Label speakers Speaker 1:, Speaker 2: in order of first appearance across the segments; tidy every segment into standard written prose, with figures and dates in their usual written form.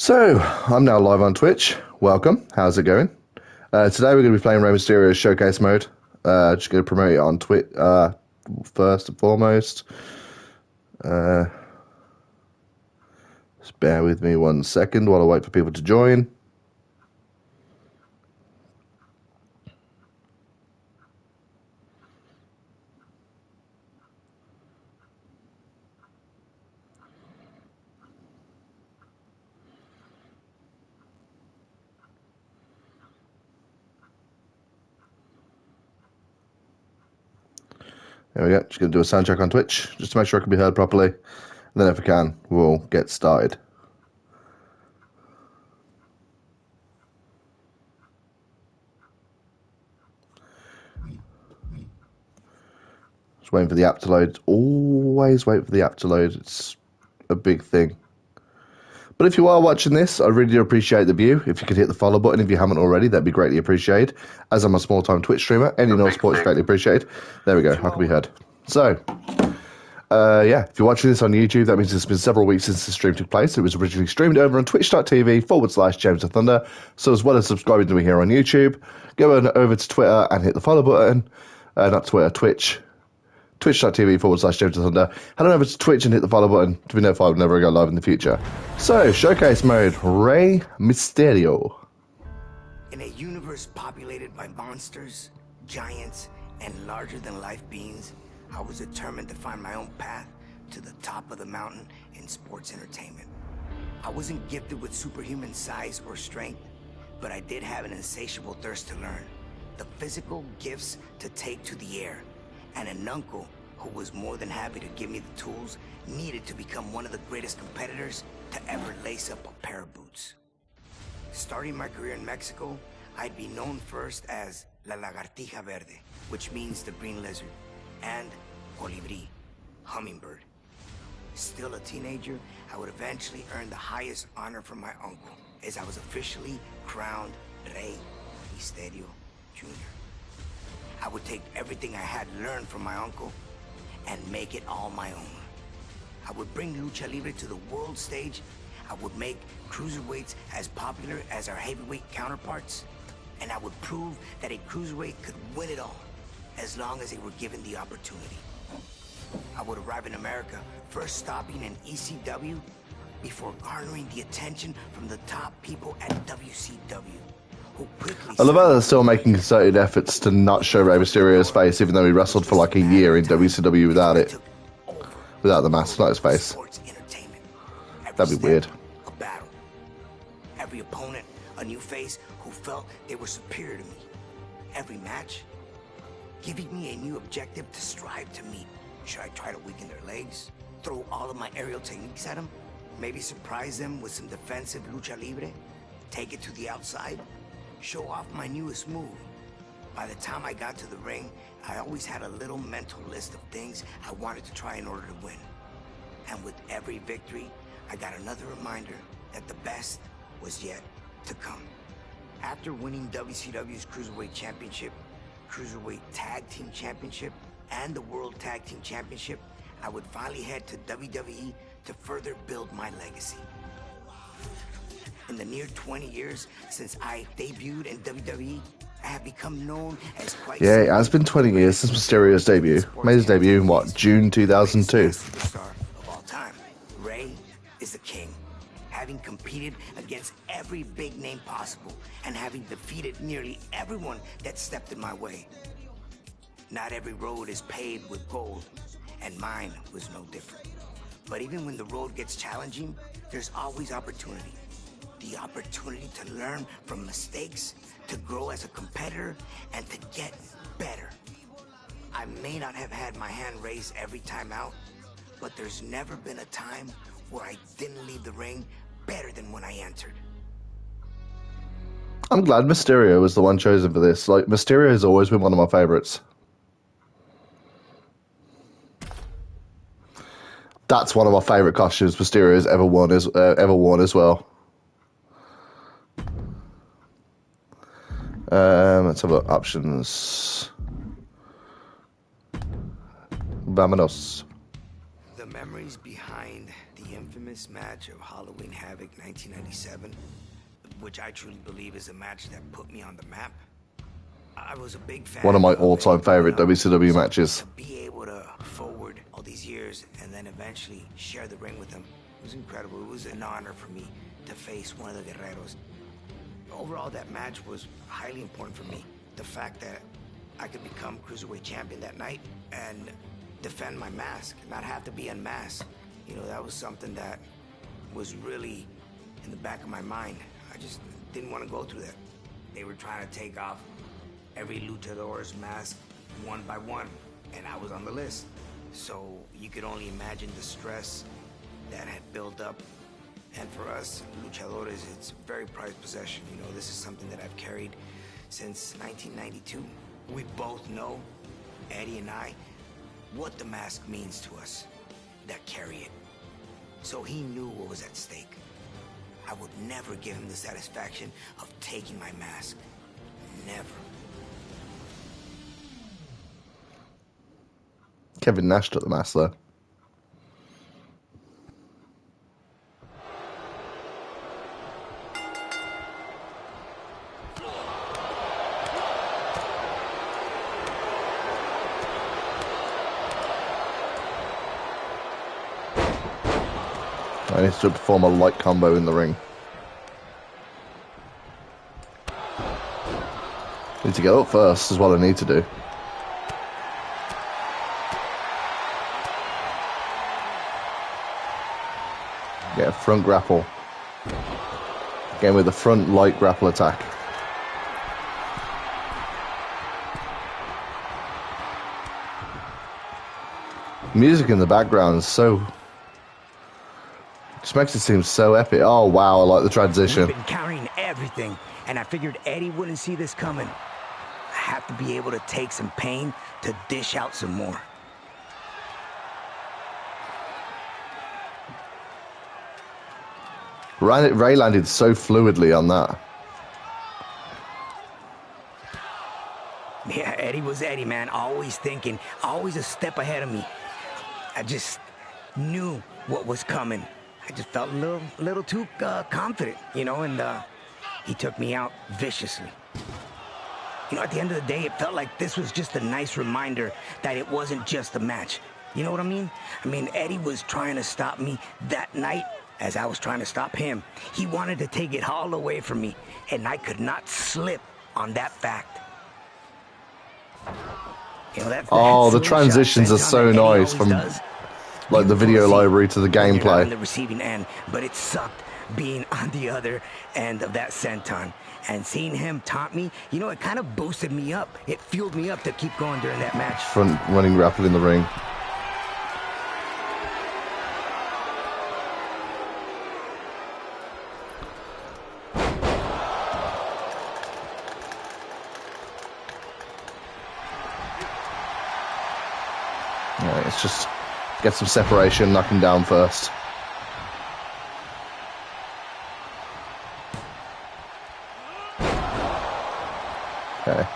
Speaker 1: So, I'm now live on Twitch. Welcome. How's it going? Today we're going to be playing Rey Mysterio's Showcase mode. Just going to promote it on Twitch first and foremost. Just bear with me 1 second while I wait for people to join. There we go. Just going to do a sound check on Twitch, just to make sure I can be heard properly. And then if I can, we'll get started. Just waiting for the app to load. Always wait for the app to load. It's a big thing. But if you are watching this, I really do appreciate the view. If you could hit the follow button if you haven't already, that'd be greatly appreciated. As I'm a small-time Twitch streamer, any and all support is greatly appreciated. There we go, I can be heard. So, yeah, if you're watching this on YouTube, that means it's been several weeks since the stream took place. It was originally streamed over on twitch.tv/James of Thunder. So as well as subscribing to me here on YouTube, go over to Twitter and hit the follow button. Not Twitter, Twitch. Twitch.tv/James of Thunder. Head on over to Twitch and hit the follow button to be notified whenever I go live in the future. So, Showcase mode, Rey Mysterio.
Speaker 2: In a universe populated by monsters, giants, and larger-than-life beings, I was determined to find my own path to the top of the mountain in sports entertainment. I wasn't gifted with superhuman size or strength, but I did have an insatiable thirst to learn, the physical gifts to take to the air, and an uncle who was more than happy to give me the tools needed to become one of the greatest competitors to ever lace up a pair of boots. Starting my career in Mexico, I'd be known first as La Lagartija Verde, which means the green lizard, and Colibri, hummingbird. Still a teenager, I would eventually earn the highest honor from my uncle, as I was officially crowned Rey Mysterio Jr. I would take everything I had learned from my uncle and make it all my own. I would bring Lucha Libre to the world stage. I would make cruiserweights as popular as our heavyweight counterparts. And I would prove that a cruiserweight could win it all, as long as they were given the opportunity. I would arrive in America, first stopping in ECW, before garnering the attention from the top people at WCW.
Speaker 1: I love how they're still making concerted efforts to not show Rey Mysterio's face, even though he wrestled for like a year in WCW without it. Without the mask, not his face. That'd be weird.
Speaker 2: A battle. Every opponent, a new face who felt they were superior to me. Every match, giving me a new objective to strive to meet. Should I try to weaken their legs? Throw all of my aerial techniques at them? Maybe surprise them with some defensive lucha libre? Take it to the outside? Show off my newest move. By the time I got to the ring, I always had a little mental list of things I wanted to try in order to win. And with every victory, I got another reminder that the best was yet to come. After winning WCW's Cruiserweight Championship, Cruiserweight Tag Team Championship, and the World Tag Team Championship, I would finally head to WWE to further build my legacy. In the near 20 years since I debuted in WWE, I have become known as quite...
Speaker 1: Yeah, it has been 20 years since Mysterio's debut. Made his debut in, what, June 2002?
Speaker 2: Superstar of all time. Rey is the king, having competed against every big name possible and having defeated nearly everyone that stepped in my way. Not every road is paved with gold, and mine was no different. But even when the road gets challenging, there's always opportunity. The opportunity to learn from mistakes, to grow as a competitor, and to get better. I may not have had my hand raised every time out, but there's never been a time where I didn't leave the ring better than when I entered.
Speaker 1: I'm glad Mysterio was the one chosen for this. Like, Mysterio has always been one of my favorites. That's one of my favorite costumes Mysterio's ever worn as well. Let's have a look. Options. Vámonos.
Speaker 2: The memories behind the infamous infamous match of Halloween Havoc 1997, which I truly believe is a match that put me on the map. I was a big fan.
Speaker 1: One of my all-time favorite WCW
Speaker 2: so
Speaker 1: matches.
Speaker 2: To be able to forward all these years and then eventually share the ring with them was incredible. It was an honor for me to face one of the Guerreros. Overall, that match was highly important for me. The fact that I could become Cruiserweight Champion that night and defend my mask, not have to be unmasked. You know, that was something that was really in the back of my mind. I just didn't want to go through that. They were trying to take off every luchador's mask one by one, and I was on the list. So you could only imagine the stress that had built up. And for us luchadores, it's a very prized possession. You know, this is something that I've carried since 1992. We both know, Eddie and I, what the mask means to us that carry it. So he knew what was at stake. I would never give him the satisfaction of taking my mask. Never.
Speaker 1: Kevin Nash took the mask, though. I need to perform a light combo in the ring. Need to get up first is what I need to do. Get a front grapple. Again with the front light grapple attack. Music in the background is so... just makes it seem so epic. Oh wow, I like the transition.
Speaker 2: We've been carrying everything, and I figured Eddie wouldn't see this coming. I have to be able to take some pain to dish out some more.
Speaker 1: Ray landed so fluidly on that.
Speaker 2: Yeah, Eddie was Eddie, man. Always thinking, always a step ahead of me. I just knew what was coming. I just felt a little too confident, you know, and he took me out viciously. You know, at the end of the day, it felt like this was just a nice reminder that it wasn't just a match. You know what I mean? I mean, Eddie was trying to stop me that night as I was trying to stop him. He wanted to take it all away from me, and I could not slip on that fact. You know,
Speaker 1: the transitions are so nice from like the video library to the gameplay.
Speaker 2: On the receiving end, but it sucked being on the other end of that senton. And seeing him taunt me, you know, it kind of boosted me up. It fueled me up to keep going during that match.
Speaker 1: Front running grapple in the ring. Yeah, it's just get some separation, knock him down first. Okay.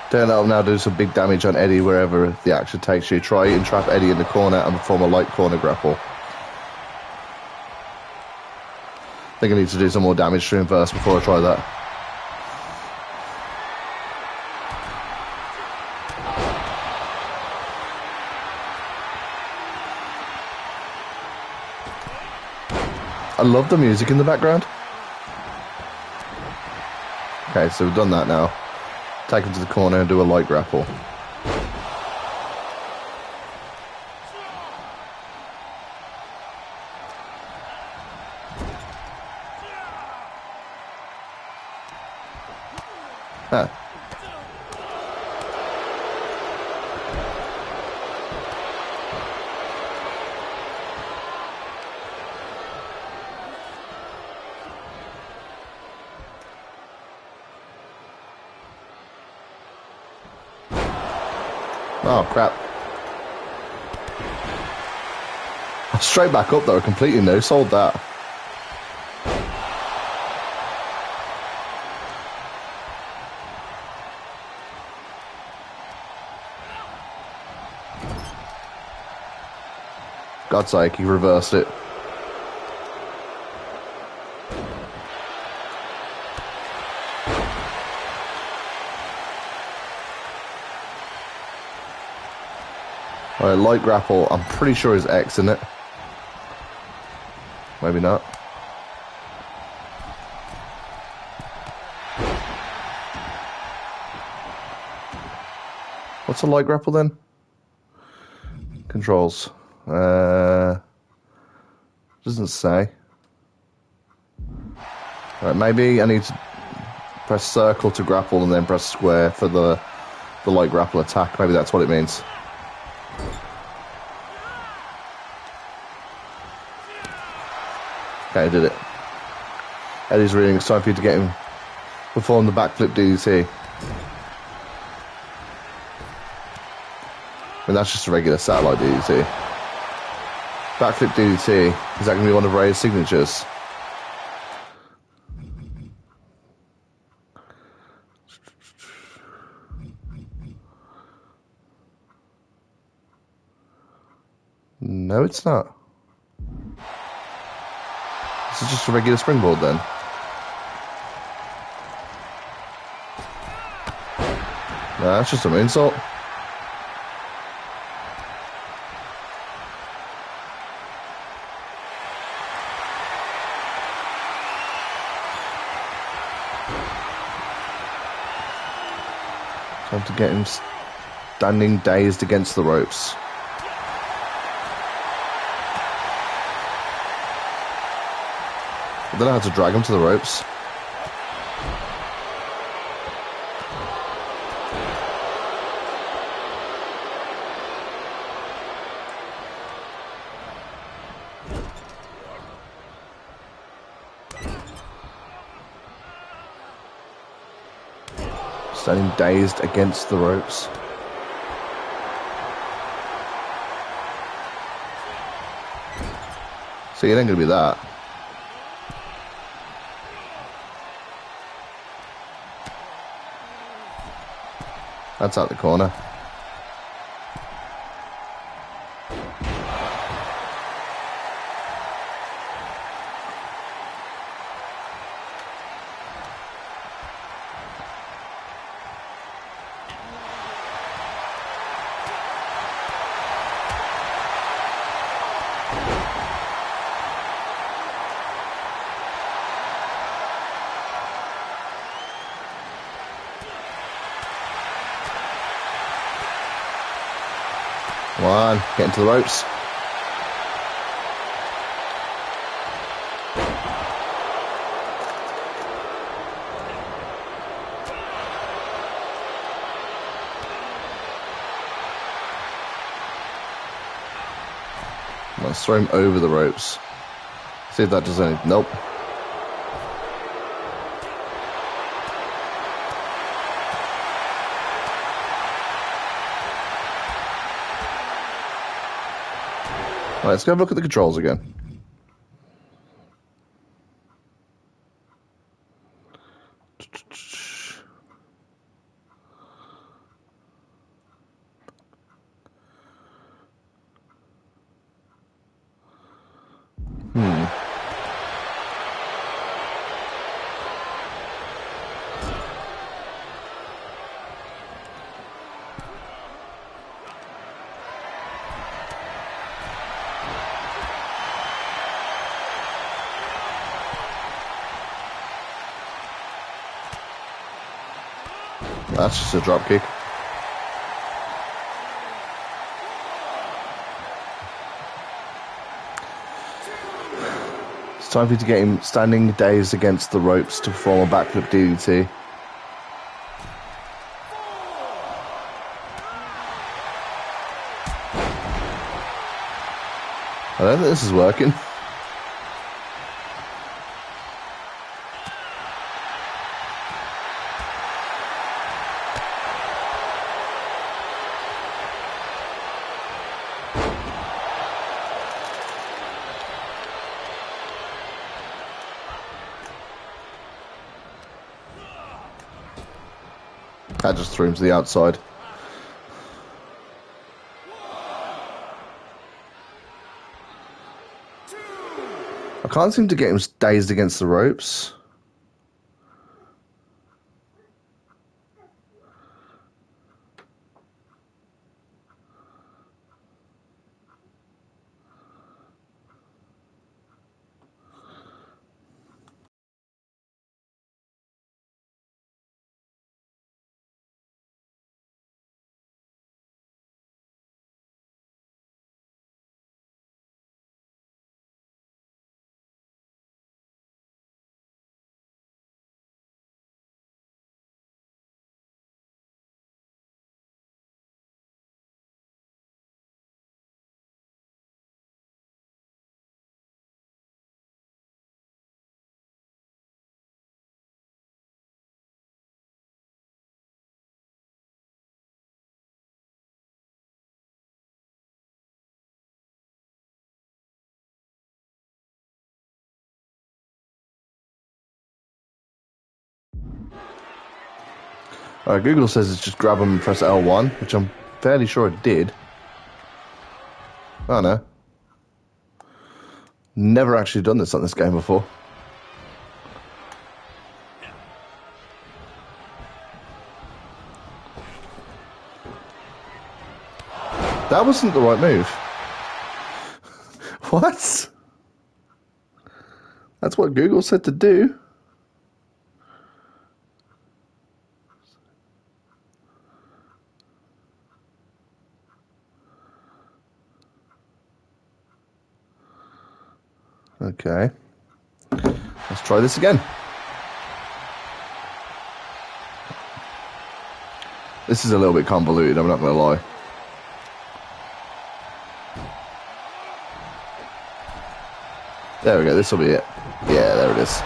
Speaker 1: Turn up now, do some big damage on Eddie wherever the action takes you. Try and trap Eddie in the corner and perform a light corner grapple. I think I need to do some more damage to him first before I try that. I love the music in the background. Okay, so we've done that now. Take him to the corner and do a light grapple. Huh. Oh, crap. Straight back up, though. Completely no-sold that. God's sake, he reversed it. Alright, light grapple, I'm pretty sure is X in it. Maybe not. What's a light grapple then? Controls. Doesn't say. Right, maybe I need to press circle to grapple and then press square for the light grapple attack. Maybe that's what it means. Okay, I did it. Eddie's reading. It's time for you to get him perform the backflip DDT. I mean, that's just a regular satellite DDT. Backflip DDT, is that going to be one of Ray's signatures? No, it's not. This is just a regular springboard then. No, that's just a moonsault. Time to get him standing dazed against the ropes. I don't know how to drag him to the ropes. Standing dazed against the ropes. So it ain't gonna be that. That's out the corner. Come on, get into the ropes. Let's throw him over the ropes. See if that does anything. Nope. Right, let's go have a look at the controls again. That's just a drop kick. It's time for you to get him standing dazed against the ropes to perform a backflip DDT. I don't think this is working. That just threw him to the outside. I can't seem to get him dazed against the ropes. Alright, Google says it's just grab him and press L1, which I'm fairly sure it did. Oh no. Never actually done this on this game before. That wasn't the right move. What? That's what Google said to do. Okay. Let's try this again. This is a little bit convoluted, I'm not going to lie. There we go, this will be it. Yeah, there it is.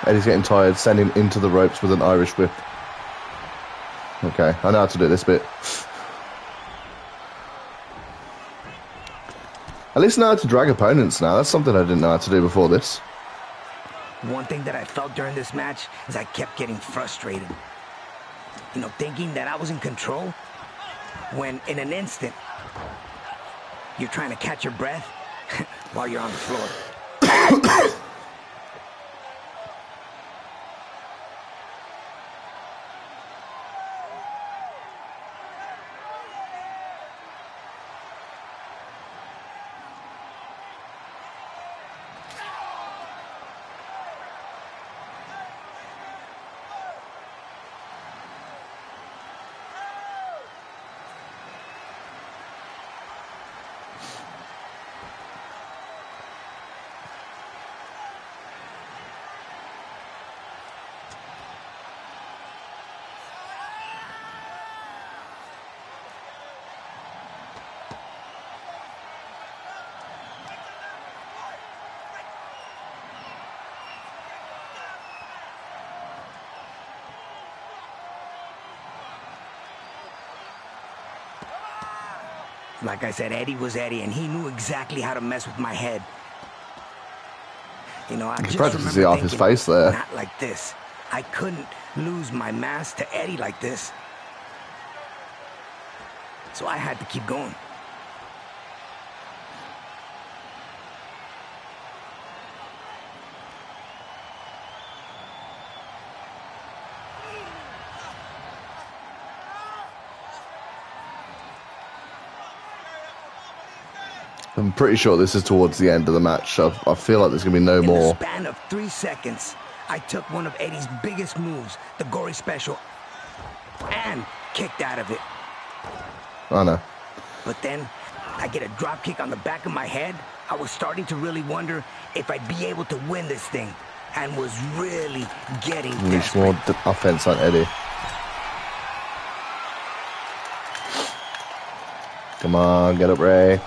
Speaker 1: Eddie's getting tired, sending him into the ropes with an Irish whip. Okay, I know how to do this bit. At least I know how to drag opponents now. That's something I didn't know how to do before this.
Speaker 2: One thing that I felt during this match is I kept getting frustrated. You know, thinking that I was in control, when in an instant, you're trying to catch your breath while you're on the floor. Like I said, Eddie was Eddie, and he knew exactly how to mess with my head. You know, I just remember
Speaker 1: see off his
Speaker 2: thinking,
Speaker 1: face there.
Speaker 2: not like this. I couldn't lose my mask to Eddie like this. So I had to keep going.
Speaker 1: I'm pretty sure this is towards the end of the match. I feel like there's going to be no more.
Speaker 2: In the span of 3 seconds, I took one of Eddie's biggest moves, the gory special, and kicked out of it.
Speaker 1: I know.
Speaker 2: But then, I get a drop kick on the back of my head. I was starting to really wonder if I'd be able to win this thing, and was really getting
Speaker 1: Unleash more offense on Eddie. Come on, get up, Ray.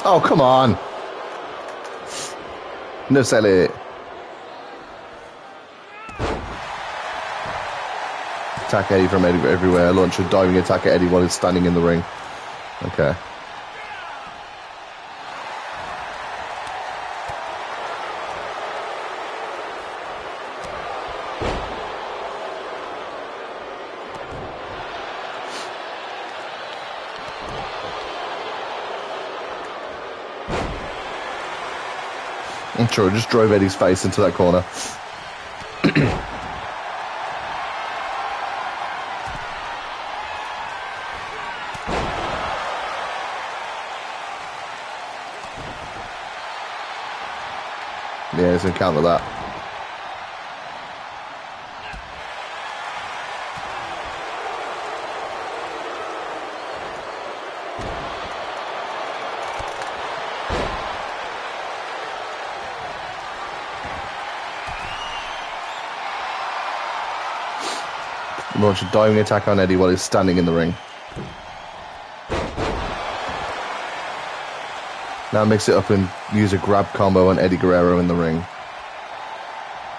Speaker 1: Oh, come on. No sell it. Attack Eddie from everywhere. Launch a diving attack at Eddie while he's standing in the ring. Okay. I'm sure it just drove Eddie's face into that corner. Yeah, he's going to counter that. Launch a diving attack on Eddie while he's standing in the ring. Now mix it up and use a grab combo on Eddie Guerrero in the ring.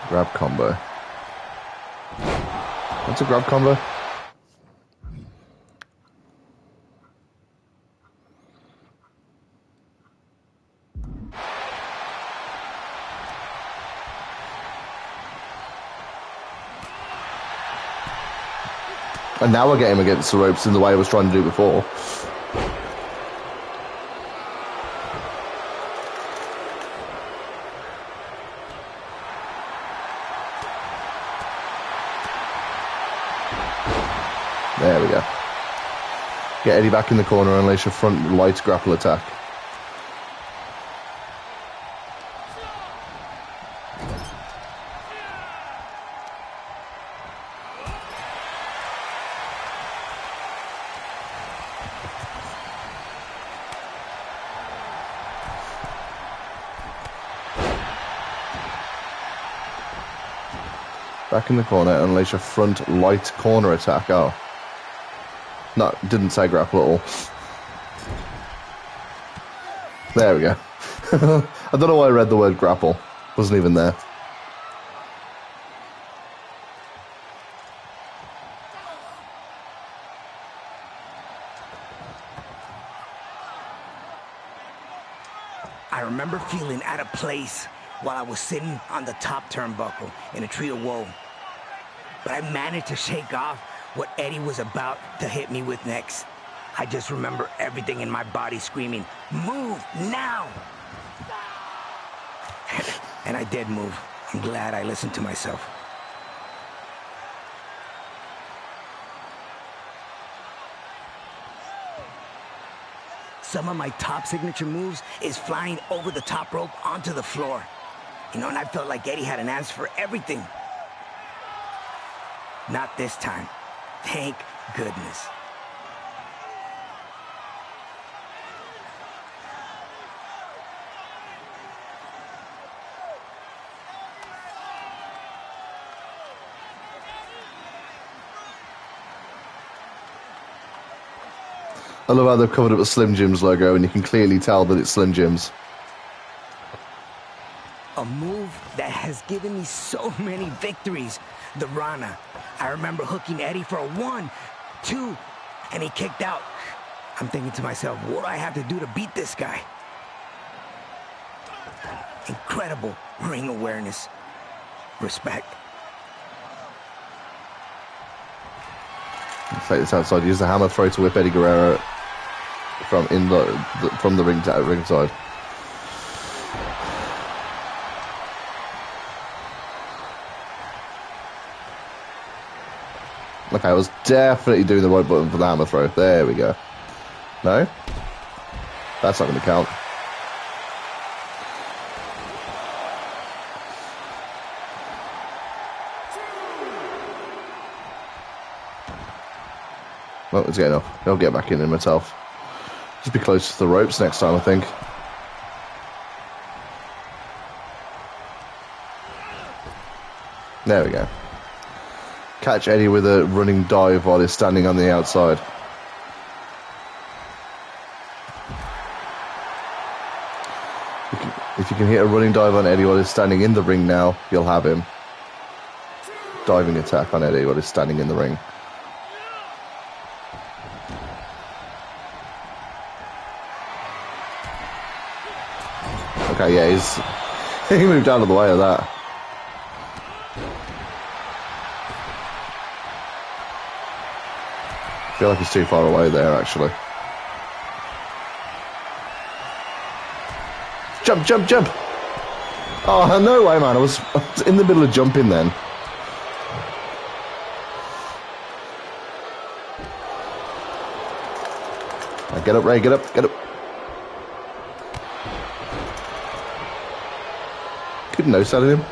Speaker 1: Grab combo. What's a grab combo? And now we're getting him against the ropes in the way I was trying to do before. There we go. Get Eddie back in the corner and unleash a front light grapple attack. Back in the corner, unleash a front light corner attack. Oh. No, didn't say grapple at all. There we go. I don't know why I read the word grapple. Wasn't even there.
Speaker 2: I remember feeling out of place while I was sitting on the top turnbuckle in a tree of woe. But I managed to shake off what Eddie was about to hit me with next. I just remember everything in my body screaming, "Move now!" And I did move. I'm glad I listened to myself. Some of my top signature moves is flying over the top rope onto the floor. You know, and I felt like Eddie had an answer for everything. Not this time. Thank goodness.
Speaker 1: I love how they've covered up the Slim Jim's logo and you can clearly tell that it's Slim Jim's.
Speaker 2: A move that has given me so many victories. The Rana. I remember hooking Eddie for a 1, 2, and he kicked out. I'm thinking to myself, what do I have to do to beat this guy? Incredible ring awareness. Respect.
Speaker 1: Take this outside. Use the hammer throw to whip Eddie Guerrero from the ringside. Okay, I was definitely doing the right button for the hammer throw. There we go. No? That's not going to count. Well, it's getting off. I'll get back in myself. Just be close to the ropes next time, I think. There we go. Catch Eddie with a running dive while he's standing on the outside. If you can hit a running dive on Eddie while he's standing in the ring now, you'll have him. Diving attack on Eddie while he's standing in the ring. Okay, yeah, he moved out of the way of that. I feel like he's too far away there, actually. Jump, jump, jump! Oh, no way, man. I was in the middle of jumping then. Right, get up, Ray, get up, get up. Couldn't no-selling him.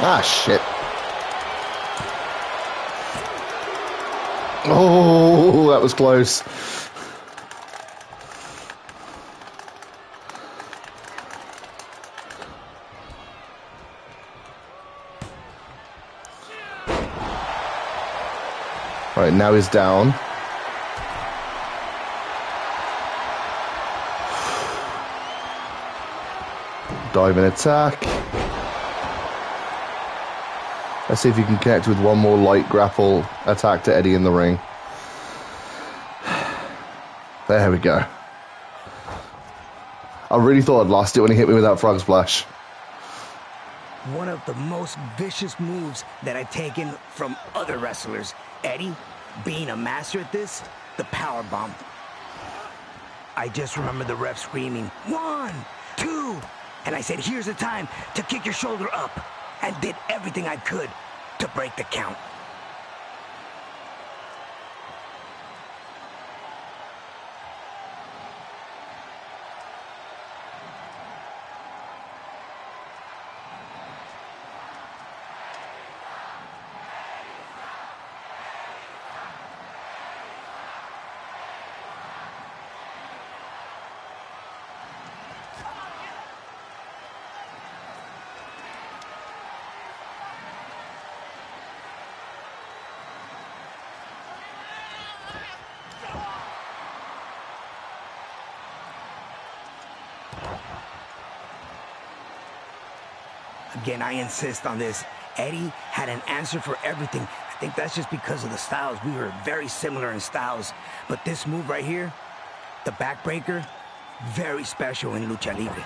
Speaker 1: Ah, shit. Oh, that was close. Right, now he's down. Diving attack. Let's see if you can connect with one more light grapple attack to Eddie in the ring. There we go. I really thought I'd lost it when he hit me with that frog splash.
Speaker 2: One of the most vicious moves that I've taken from other wrestlers. Eddie, being a master at this, the power bomb. I just remember the ref screaming, 1, 2, and I said, here's the time to kick your shoulder up, and did everything I could to break the count. Again, I insist on this. Eddie had an answer for everything. I think that's just because of the styles. We were very similar in styles. But this move right here, the backbreaker, very special in Lucha Libre.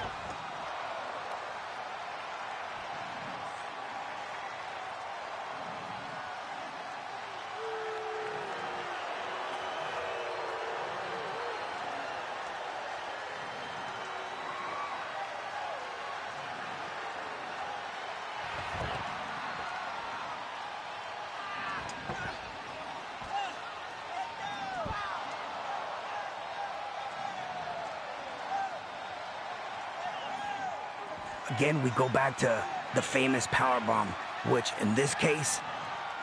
Speaker 2: Again, we go back to the famous powerbomb, which in this case,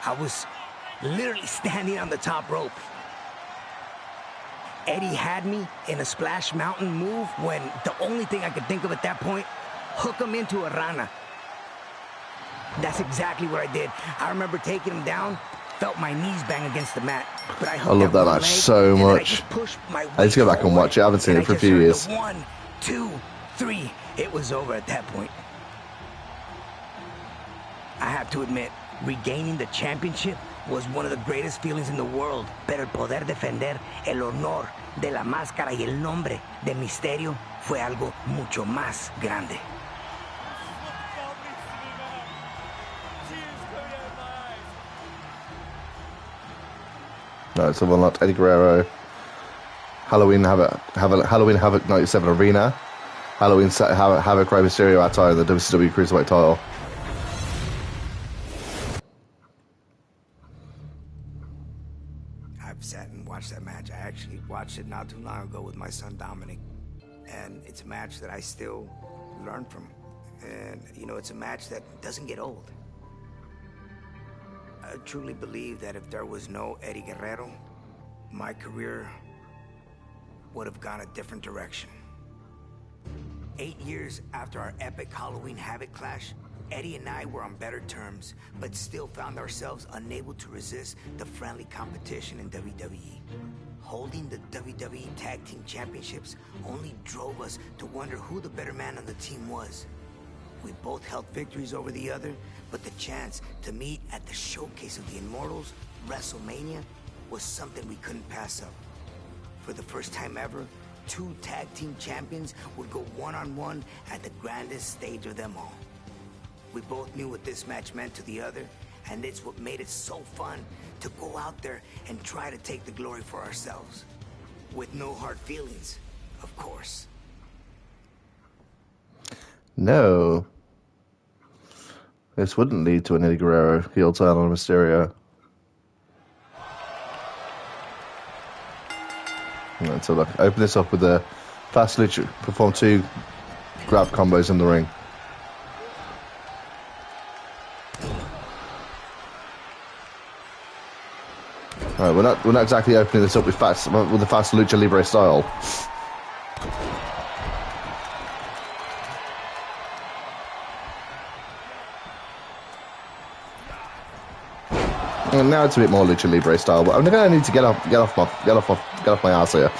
Speaker 2: I was literally standing on the top rope. Eddie had me in a splash mountain move when the only thing I could think of at that point, hook him into a rana. That's exactly what I did. I remember taking him down, felt my knees bang against the mat, but I
Speaker 1: love that match so much. I need to go back and watch it. I haven't seen it for a few years.
Speaker 2: 1, 2, 3. It was over at that point. I have to admit, regaining the championship was one of the greatest feelings in the world. Pero el poder defender el honor de la máscara y el nombre de Misterio fue algo mucho más grande.
Speaker 1: No, so unlocked Eddie Guerrero, Halloween Havoc 97 Arena, Halloween Havoc Rey Mysterio attire, the WCW Cruiserweight title.
Speaker 2: I've sat and watched that match. I actually watched it not too long ago with my son Dominic, and it's a match that I still learn from. And you know, it's a match that doesn't get old. I truly believe that if there was no Eddie Guerrero, my career would have gone a different direction. 8 years after our epic Halloween Havoc clash, Eddie and I were on better terms, but still found ourselves unable to resist the friendly competition in WWE. Holding the WWE Tag Team Championships only drove us to wonder who the better man on the team was. We both held victories over the other, but the chance to meet at the showcase of the Immortals, WrestleMania, was something we couldn't pass up. For the first time ever, 2 tag team champions would go one-on-one at the grandest stage of them all. We both knew what this match meant to the other, And it's what made it so fun to go out there and try to take the glory for ourselves. With no hard feelings, of course.
Speaker 1: No. This wouldn't lead to an Eddie Guerrero heel turn on Mysterio. Right, so look, open this up with a fast lucha, perform 2 grab combos in the ring. Alright, we're not exactly opening this up with the fast lucha libre style. And now it's a bit more lucha libre style, but I'm gonna need to get off my ass here.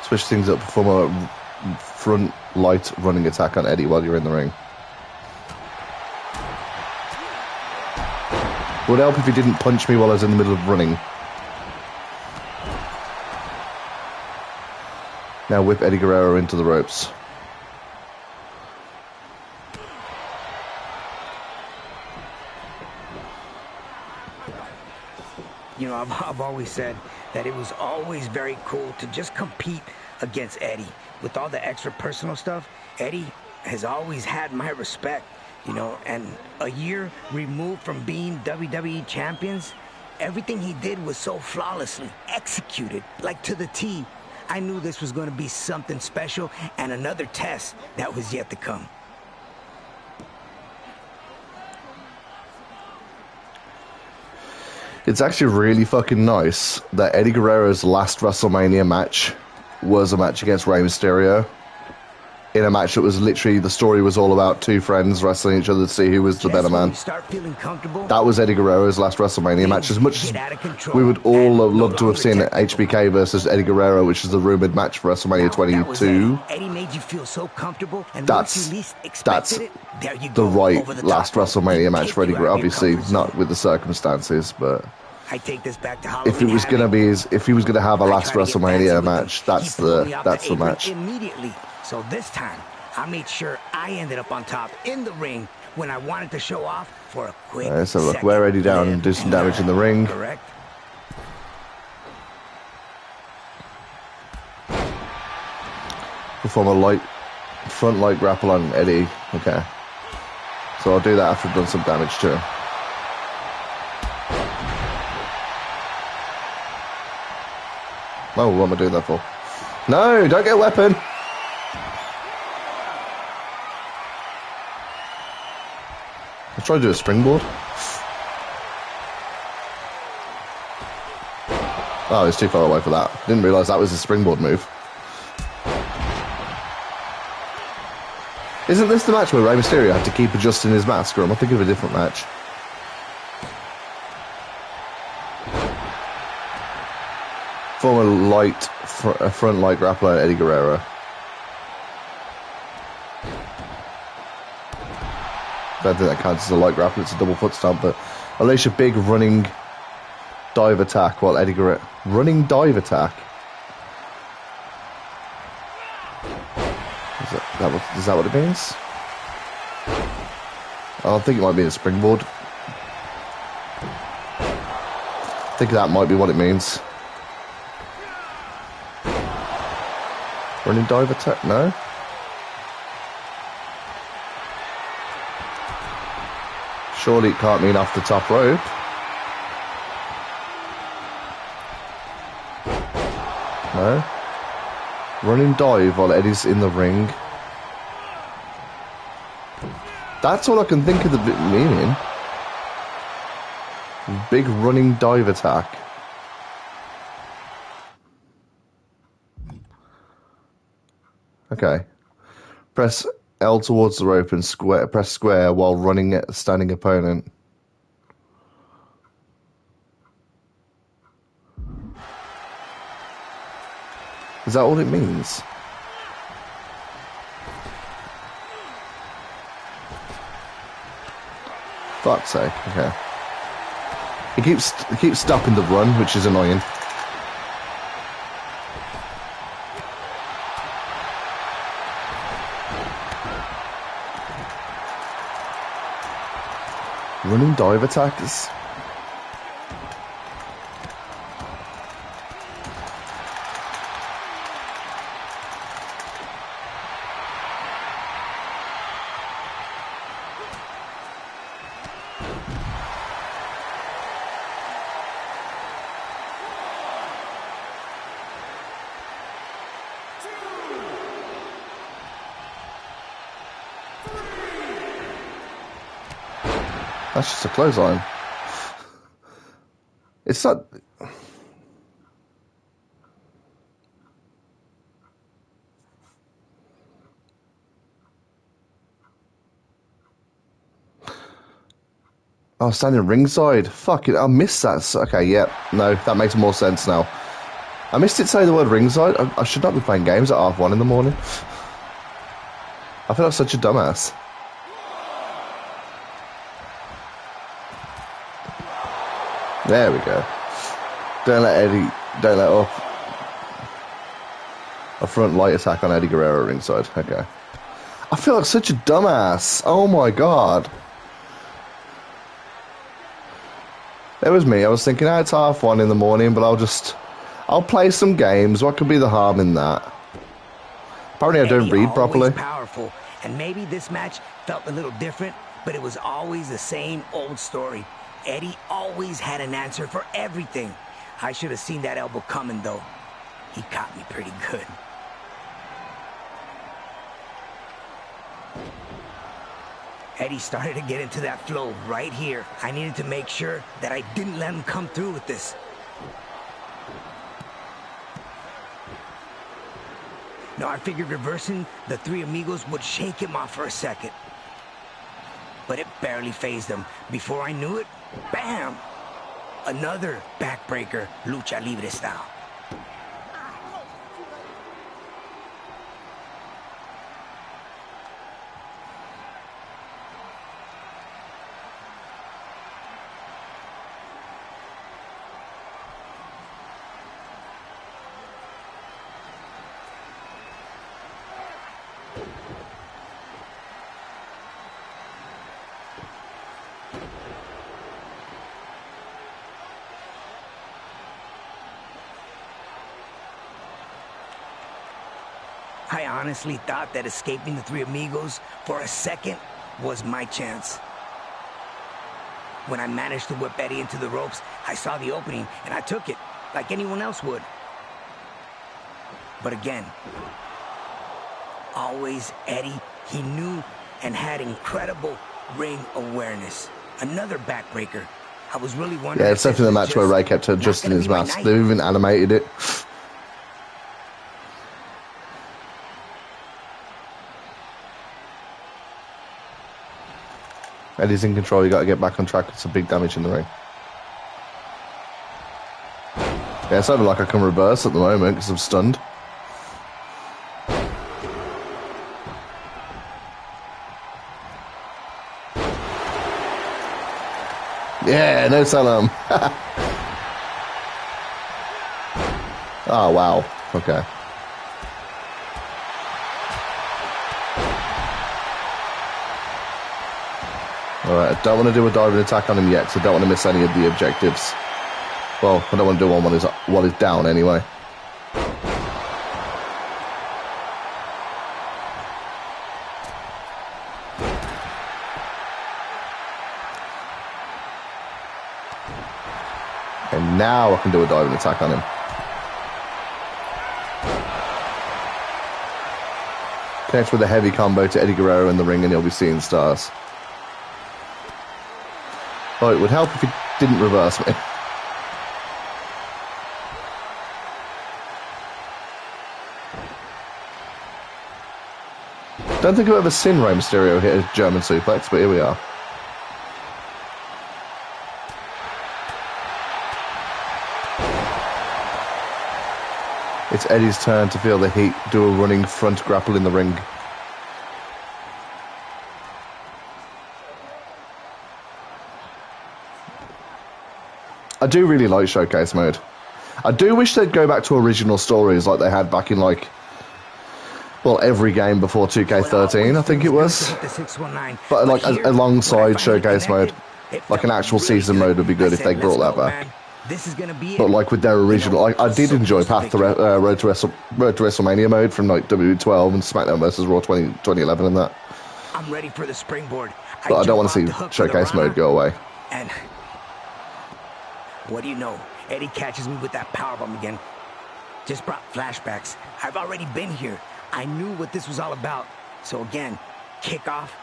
Speaker 1: Switch things up, perform a front light running attack on Eddie while you're in the ring. Would help if he didn't punch me while I was in the middle of running. Now whip Eddie Guerrero into the ropes.
Speaker 2: You know, I've always said that it was always very cool to just compete against Eddie. With all the extra personal stuff, Eddie has always had my respect, you know, and a year removed from being WWE champions, everything he did was so flawlessly executed, like to the T. I knew this was going to be something special and another test that was yet to come.
Speaker 1: It's actually really fucking nice that Eddie Guerrero's last WrestleMania match was a match against Rey Mysterio. In a match that was literally, the story was all about 2 friends wrestling each other to see who was the better man. That was Eddie Guerrero's last WrestleMania match. As much as we would all have loved to have seen HBK versus Eddie Guerrero, which is the rumored match for WrestleMania 22.
Speaker 2: Eddie made you feel so comfortable, and
Speaker 1: that's
Speaker 2: you least expected it, there you
Speaker 1: the
Speaker 2: go,
Speaker 1: right
Speaker 2: the
Speaker 1: last WrestleMania match for Eddie Guerrero. Obviously, not
Speaker 2: zone.
Speaker 1: with the circumstances, but
Speaker 2: I take this back to
Speaker 1: if it was going to be, if he was going to have a last WrestleMania match, that's the match.
Speaker 2: Immediately. So this time, I made sure I ended up on top in the ring when I wanted to show off for a quick
Speaker 1: Let's have a look. Wear Eddie down and do some damage in the ring.
Speaker 2: Correct.
Speaker 1: Perform a front light grapple on Eddie. Okay. So I'll do that after I've done some damage to him. Oh, what am I doing that for? No, don't get a weapon! Let's try to do a springboard. Oh, it's too far away for that. Didn't realise that was a springboard move. Isn't this the match where Rey Mysterio had to keep adjusting his mask, or am I thinking of a different match? Form a front light grappler Eddie Guerrero. I don't think that counts as a light grapple, it's a double foot stomp, but unleash a big running dive attack while Eddie Guerrero... Running dive attack? Is that what it means? I think it might be a springboard. I think that might be what it means. Running dive attack? No? Surely it can't mean off the top rope. No? Running dive while Eddie's in the ring. That's all I can think of the meaning. Big running dive attack. Okay. Press L towards the rope and press square while running at a standing opponent. Is that all it means? Fuck's sake, okay. He keeps stopping the run, which is annoying. Running dive attacks. That's just a clothesline. It's not... Oh, standing ringside. Fuck it, I missed that. Okay, yeah. No, that makes more sense now. I missed it say the word ringside. I should not be playing games at 1:30 in the morning. I feel like such a dumbass. There we go. Don't let up a front light attack on Eddie Guerrero ringside. Okay. I feel like such a dumbass. Oh my god. It was me. I was thinking, it's 1:30 in the morning, but I'll play some games. What could be the harm in that? Apparently I don't read properly.
Speaker 2: Powerful, and maybe this match felt a little different, but it was always the same old story. Eddie always had an answer for everything. I should have seen that elbow coming, though. He caught me pretty good. Eddie started to get into that flow right here. I needed to make sure that I didn't let him come through with this. Now, I figured reversing the Three Amigos would shake him off for a second. But it barely fazed him. Before I knew it, bam! Another backbreaker, lucha libre style. I honestly thought that escaping the Three Amigos for a second was my chance. When I managed to whip Eddie into the ropes, I saw the opening and I took it like anyone else would. But again, always Eddie, he knew and had incredible ring awareness. Another backbreaker. I was really wondering.
Speaker 1: Yeah, it's definitely the match where Ray kept adjusting his mask. They even animated it. Eddie's in control, you got to get back on track with some big damage in the ring. Yeah, it's not like I can reverse at the moment because I'm stunned. Yeah, no Salam. Oh, wow. Okay. Alright, I don't want to do a diving attack on him yet, because I don't want to miss any of the objectives. Well, I don't want to do one while he's down anyway. And now I can do a diving attack on him. Connects with a heavy combo to Eddie Guerrero in the ring and he'll be seeing stars. Oh, it would help if he didn't reverse me. Don't think I've ever seen Rey Mysterio hit a German suplex, but here we are. It's Eddie's turn to feel the heat, do a running front grapple in the ring. I do really like Showcase Mode. I do wish they'd go back to original stories like they had back in, like, well, every game before 2K13, I think it was. But, like, alongside Showcase Mode. Like, an actual season mode would be good if they brought that back. But, like, with their original... Like, I did enjoy Road to WrestleMania mode from, like, WWE12 and SmackDown vs. Raw 2011 and that.
Speaker 2: I'm ready for the springboard.
Speaker 1: But I don't want to see Showcase Mode go away.
Speaker 2: And what do you know? Eddie catches me with that powerbomb again. Just brought flashbacks. I've already been here. I knew what this was all about. So again, kick off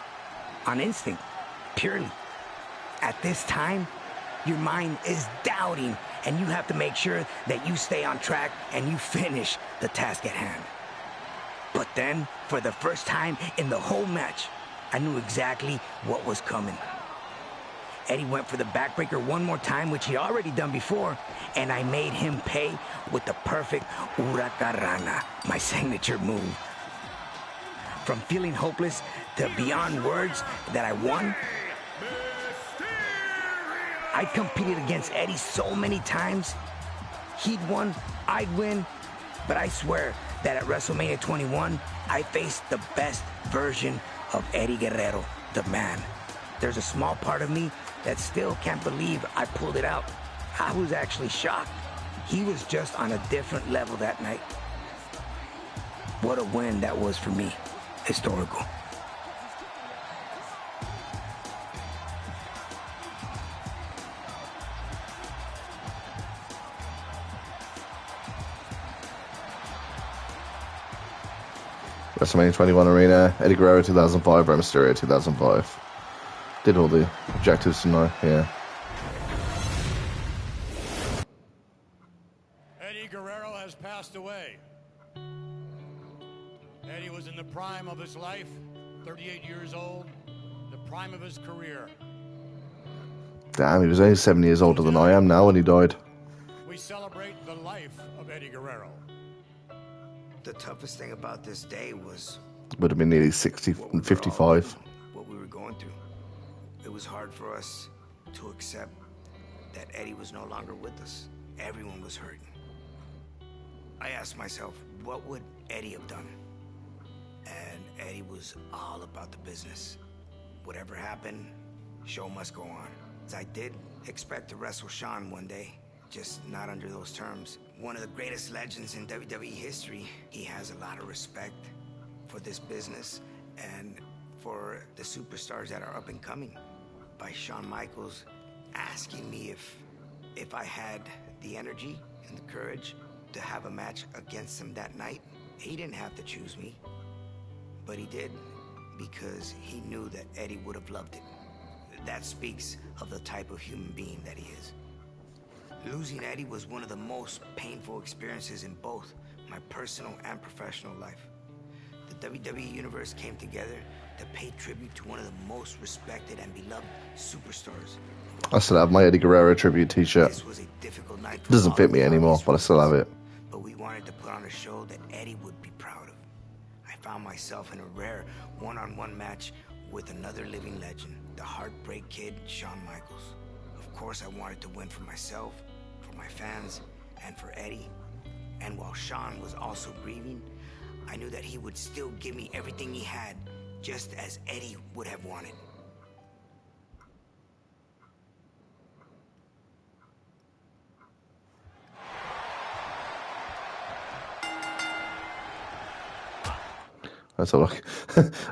Speaker 2: on instinct, purely. At this time, your mind is doubting, and you have to make sure that you stay on track and you finish the task at hand. But then, for the first time in the whole match, I knew exactly what was coming. Eddie went for the backbreaker one more time, which he'd already done before, and I made him pay with the perfect Huracarana, my signature move. From feeling hopeless to beyond words that I won, I competed against Eddie so many times. He'd won, I'd win, but I swear that at WrestleMania 21, I faced the best version of Eddie Guerrero, the man. There's a small part of me that still can't believe I pulled it out. I was actually shocked. He was just on a different level that night. What a win that was for me. Historical.
Speaker 1: WrestleMania 21 Arena, Eddie Guerrero 2005, Rey Mysterio 2005. Did all the objectives tonight, yeah.
Speaker 3: Eddie Guerrero has passed away. Eddie was in the prime of his life, 38 years old, the prime of his career.
Speaker 1: Damn, he was only 7 years older than I am now when he died.
Speaker 3: We celebrate the life of Eddie Guerrero.
Speaker 2: The toughest thing about this day was...
Speaker 1: Would have been nearly 60 and 55.
Speaker 2: What we were going through. It was hard for us to accept that Eddie was no longer with us. Everyone was hurting. I asked myself, what would Eddie have done? And Eddie was all about the business. Whatever happened, show must go on. I did expect to wrestle Shawn one day, just not under those terms. One of the greatest legends in WWE history. He has a lot of respect for this business and for the superstars that are up and coming. By Shawn Michaels asking me if I had the energy and the courage to have a match against him that night. He didn't have to choose me, but he did because he knew that Eddie would have loved it. That speaks of the type of human being that he is. Losing Eddie was one of the most painful experiences in both my personal and professional life. The WWE Universe came together to pay tribute to one of the most respected and beloved superstars.
Speaker 1: I still have my Eddie Guerrero tribute t-shirt.
Speaker 2: This was a difficult night.
Speaker 1: Doesn't fit me anymore, but I still have it.
Speaker 2: But we wanted to put on a show that Eddie would be proud of. I found myself in a rare one-on-one match with another living legend, the Heartbreak Kid, Shawn Michaels. Of course, I wanted to win for myself, for my fans, and for Eddie. And while Shawn was also grieving, I knew that he would still give me everything he had, just as Eddie would have wanted.
Speaker 1: Let's have a look.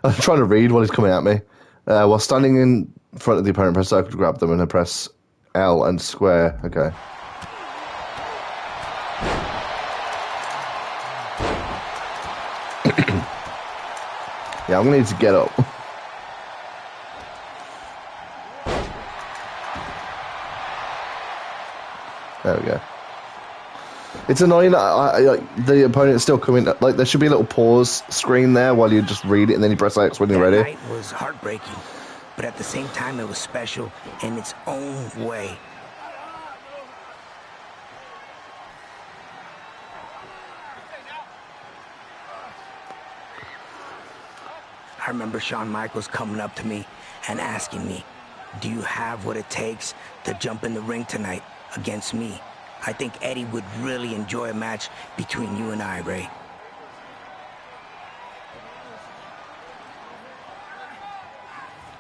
Speaker 1: I'm trying to read what is coming at me. While standing in front of the opponent, press circle to grab them and then press L and square. Okay. Yeah, I'm going to need to get up. There we go. It's annoying that the opponent's still coming. Like, there should be a little pause screen there while you just read it, and then you press X when you're ready.
Speaker 2: That night was heartbreaking, but at the same time, it was special in its own way. I remember Shawn Michaels coming up to me and asking me, "Do you have what it takes to jump in the ring tonight?" against me. I think Eddie would really enjoy a match between you and I, Ray.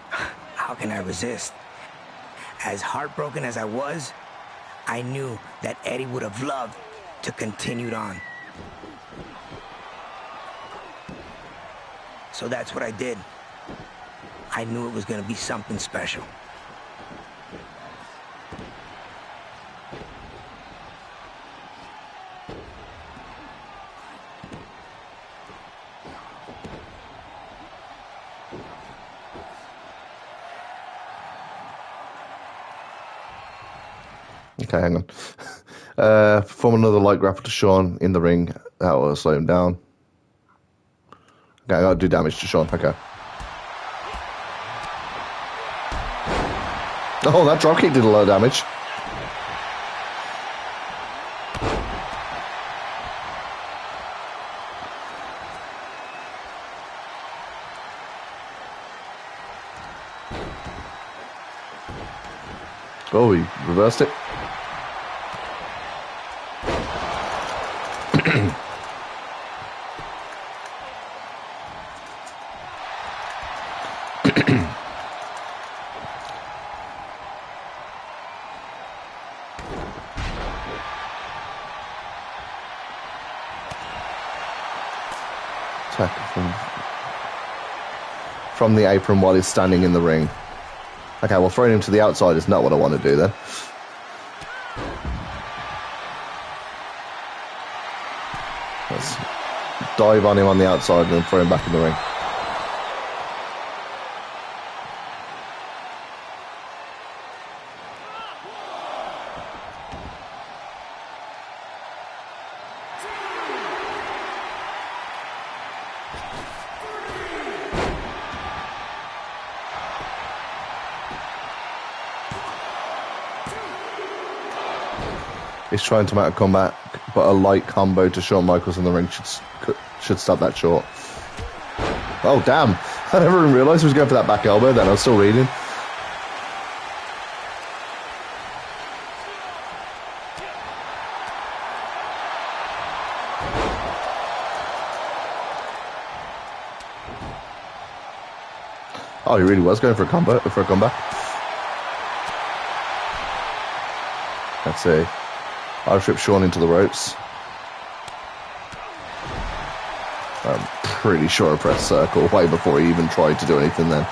Speaker 2: How can I resist? As heartbroken as I was, I knew that Eddie would have loved to continue on. So that's what I did. I knew it was going to be something special.
Speaker 1: Okay, hang on. Perform another light grapple to Sean in the ring. That will slow him down. Okay, I gotta do damage to Sean. Okay. Oh, that dropkick did a lot of damage. Oh, he reversed it. From the apron while he's standing in the ring. Okay, well, throwing him to the outside is not what I want to do then. Let's dive on him on the outside and then throw him back in the ring. He's trying to make a comeback, but a light combo to Shawn Michaels in the ring should stop that short. Oh, damn. I never even realised he was going for that back elbow then. I was still reading. Oh, he really was going for a comeback. Let's see. I'll trip Sean into the ropes. I'm pretty sure I pressed circle way before he even tried to do anything then.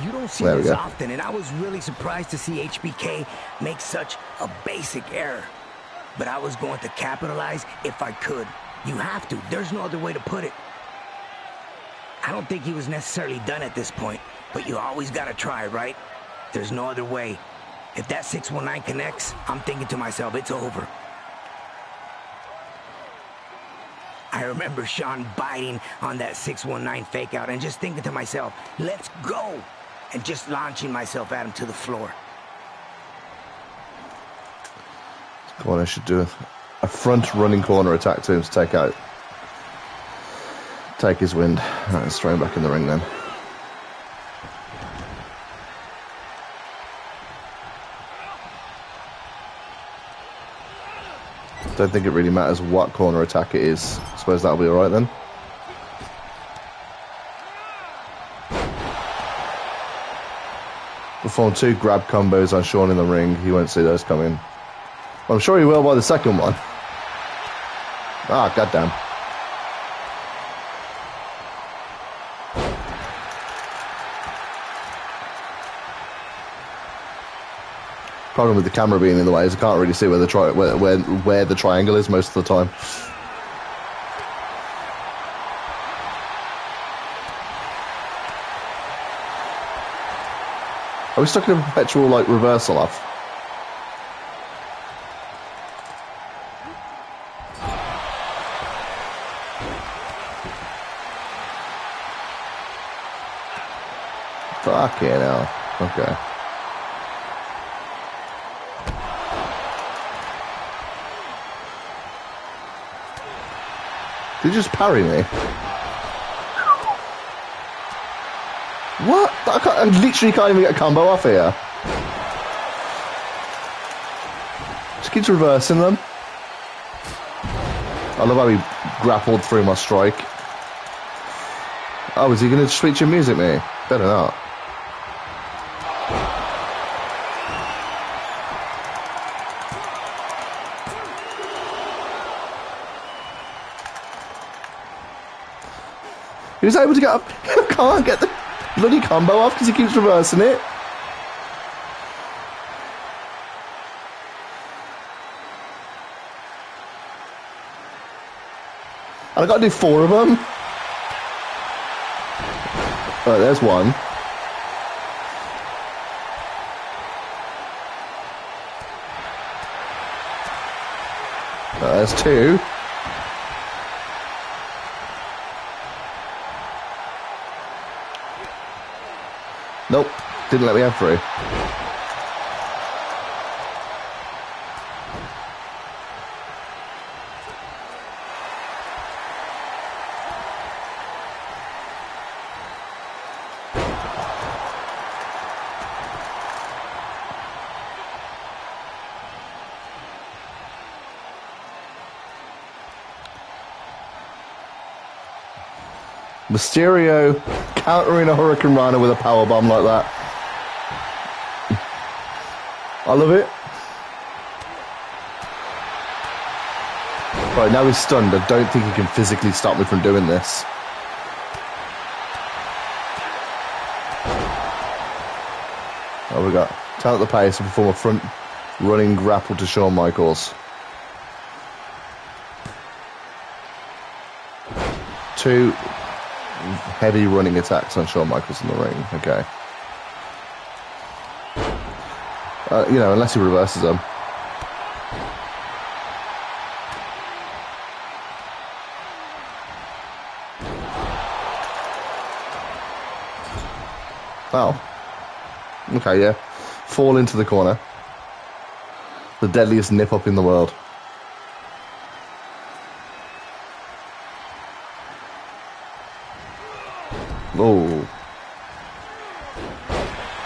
Speaker 2: You don't see this often, and I was really surprised to see HBK make such a basic error. But I was going to capitalize if I could. You have to. There's no other way to put it. I don't think he was necessarily done at this point, but you always got to try, right? There's no other way. If that 619 connects, I'm thinking to myself, it's over. I remember Sean biting on that 619 fake out and just thinking to myself, let's go, and just launching myself at him to the floor.
Speaker 1: What I should do a front running corner attack to him to take his wind. Right, let's throw him back in the ring then. Don't think it really matters what corner attack it is. I suppose that'll be alright then. Perform 2 grab combos on Sean in the ring. He won't see those coming. Well, I'm sure he will by the second one. Ah, goddamn. Problem with the camera being in the way is I can't really see where the triangle is most of the time. Are we stuck in a perpetual like reversal off? Fucking hell. Okay. Did you just parry me? What? I literally can't even get a combo off here. Keeps reversing them. I love how he grappled through my strike. Oh, is he going to switch your music, mate? Better not. He was able to get up. I can't get the bloody combo off because he keeps reversing it. And I got to do 4 of them. Right, there's one. There's 2. Nope, didn't let me have 3. Mysterio countering a Hurricane Rana with a powerbomb like that. I love it. Right, now he's stunned. I don't think he can physically stop me from doing this. Oh, we got turn at the pace and perform a front running grapple to Shawn Michaels. 2 heavy running attacks on Shawn Michaels in the ring. Okay. You know, unless he reverses them. Oh. Okay, yeah. Fall into the corner. The deadliest nip up in the world. Oh.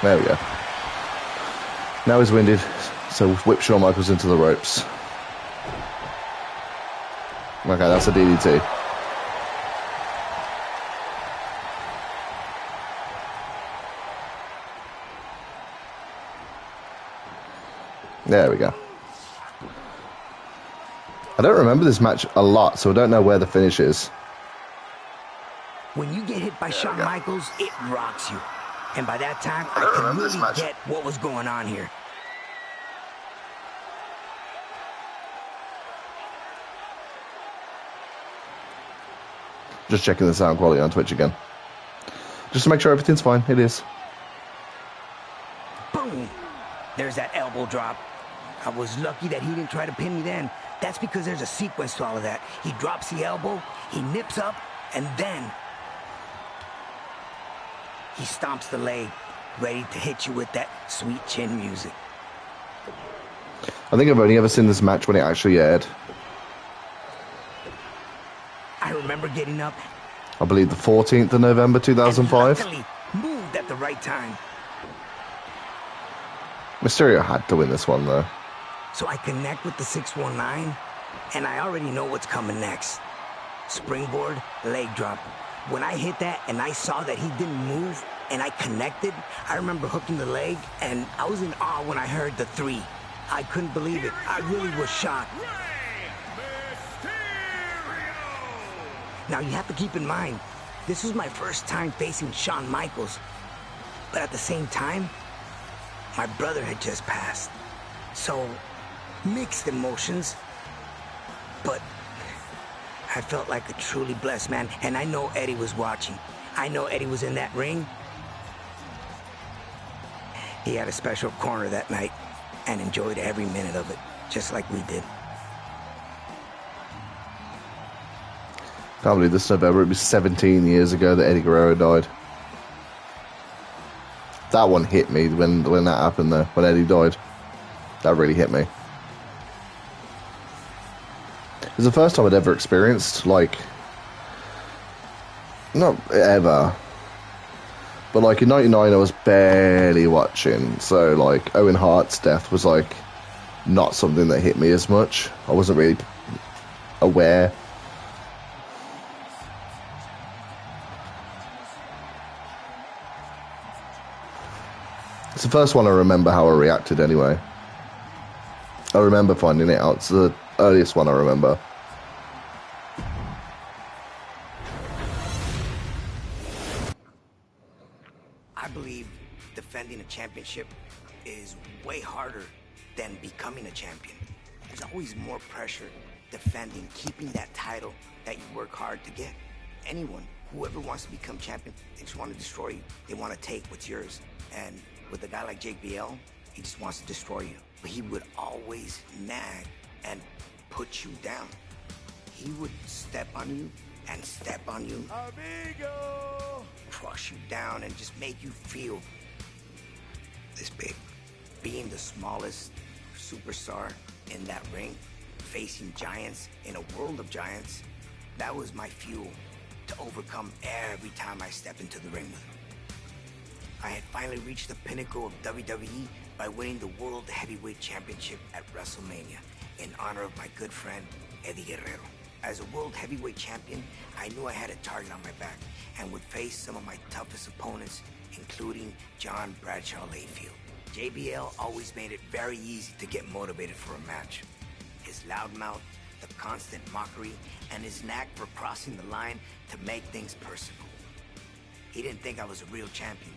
Speaker 1: There we go. Now he's winded, so whip Shawn Michaels into the ropes. Okay, that's a DDT. There we go. I don't remember this match a lot, so I don't know where the finish is.
Speaker 2: When you get hit by Shawn Michaels, it rocks you. And by that time, I could really get what was going on here.
Speaker 1: Just checking the sound quality on Twitch again. Just to make sure everything's fine. It is.
Speaker 2: Boom! There's that elbow drop. I was lucky that he didn't try to pin me then. That's because there's a sequence to all of that. He drops the elbow, he nips up, and then he stomps the leg, ready to hit you with that sweet chin music.
Speaker 1: I think I've only ever seen this match when it actually aired.
Speaker 2: I remember getting up.
Speaker 1: I believe the 14th of November 2005.
Speaker 2: And luckily moved at the right time.
Speaker 1: Mysterio had to win this one, though.
Speaker 2: So I connect with the 619, and I already know what's coming next. Springboard, leg drop. When I hit that and I saw that he didn't move and I connected, I remember hooking the leg, and I was in awe when I heard the 3. I couldn't believe it. I really was shocked. Now you have to keep in mind, this was my first time facing Shawn Michaels. But at the same time, my brother had just passed. So, mixed emotions. But I felt like a truly blessed man, and I know Eddie was watching. I know Eddie was in that ring. He had a special corner that night and enjoyed every minute of it, just like we did.
Speaker 1: Can't believe this November, it was 17 years ago that Eddie Guerrero died. That one hit me when that happened though, when Eddie died. That really hit me. It was the first time I'd ever experienced, like, not ever, but like in '99 I was barely watching, so like Owen Hart's death was like not something that hit me as much. I wasn't really aware. It's the first one I remember how I reacted anyway. I remember finding it out. It's the earliest one I remember.
Speaker 2: I believe defending a championship is way harder than becoming a champion. There's always more pressure defending, keeping that title that you work hard to get. Anyone, whoever wants to become champion, they just want to destroy you. They want to take what's yours. And with a guy like JBL, he just wants to destroy you. But he would always nag and put you down. He would step on you and step on you. Amigo! Crush you down and just make you feel this big. Being the smallest superstar in that ring, facing giants in a world of giants, that was my fuel to overcome every time I stepped into the ring with him. I had finally reached the pinnacle of WWE by winning the World Heavyweight Championship at WrestleMania in honor of my good friend, Eddie Guerrero. As a World Heavyweight Champion, I knew I had a target on my back and would face some of my toughest opponents, including John Bradshaw Layfield. JBL always made it very easy to get motivated for a match. His loudmouth, the constant mockery, and his knack for crossing the line to make things personal. He didn't think I was a real champion.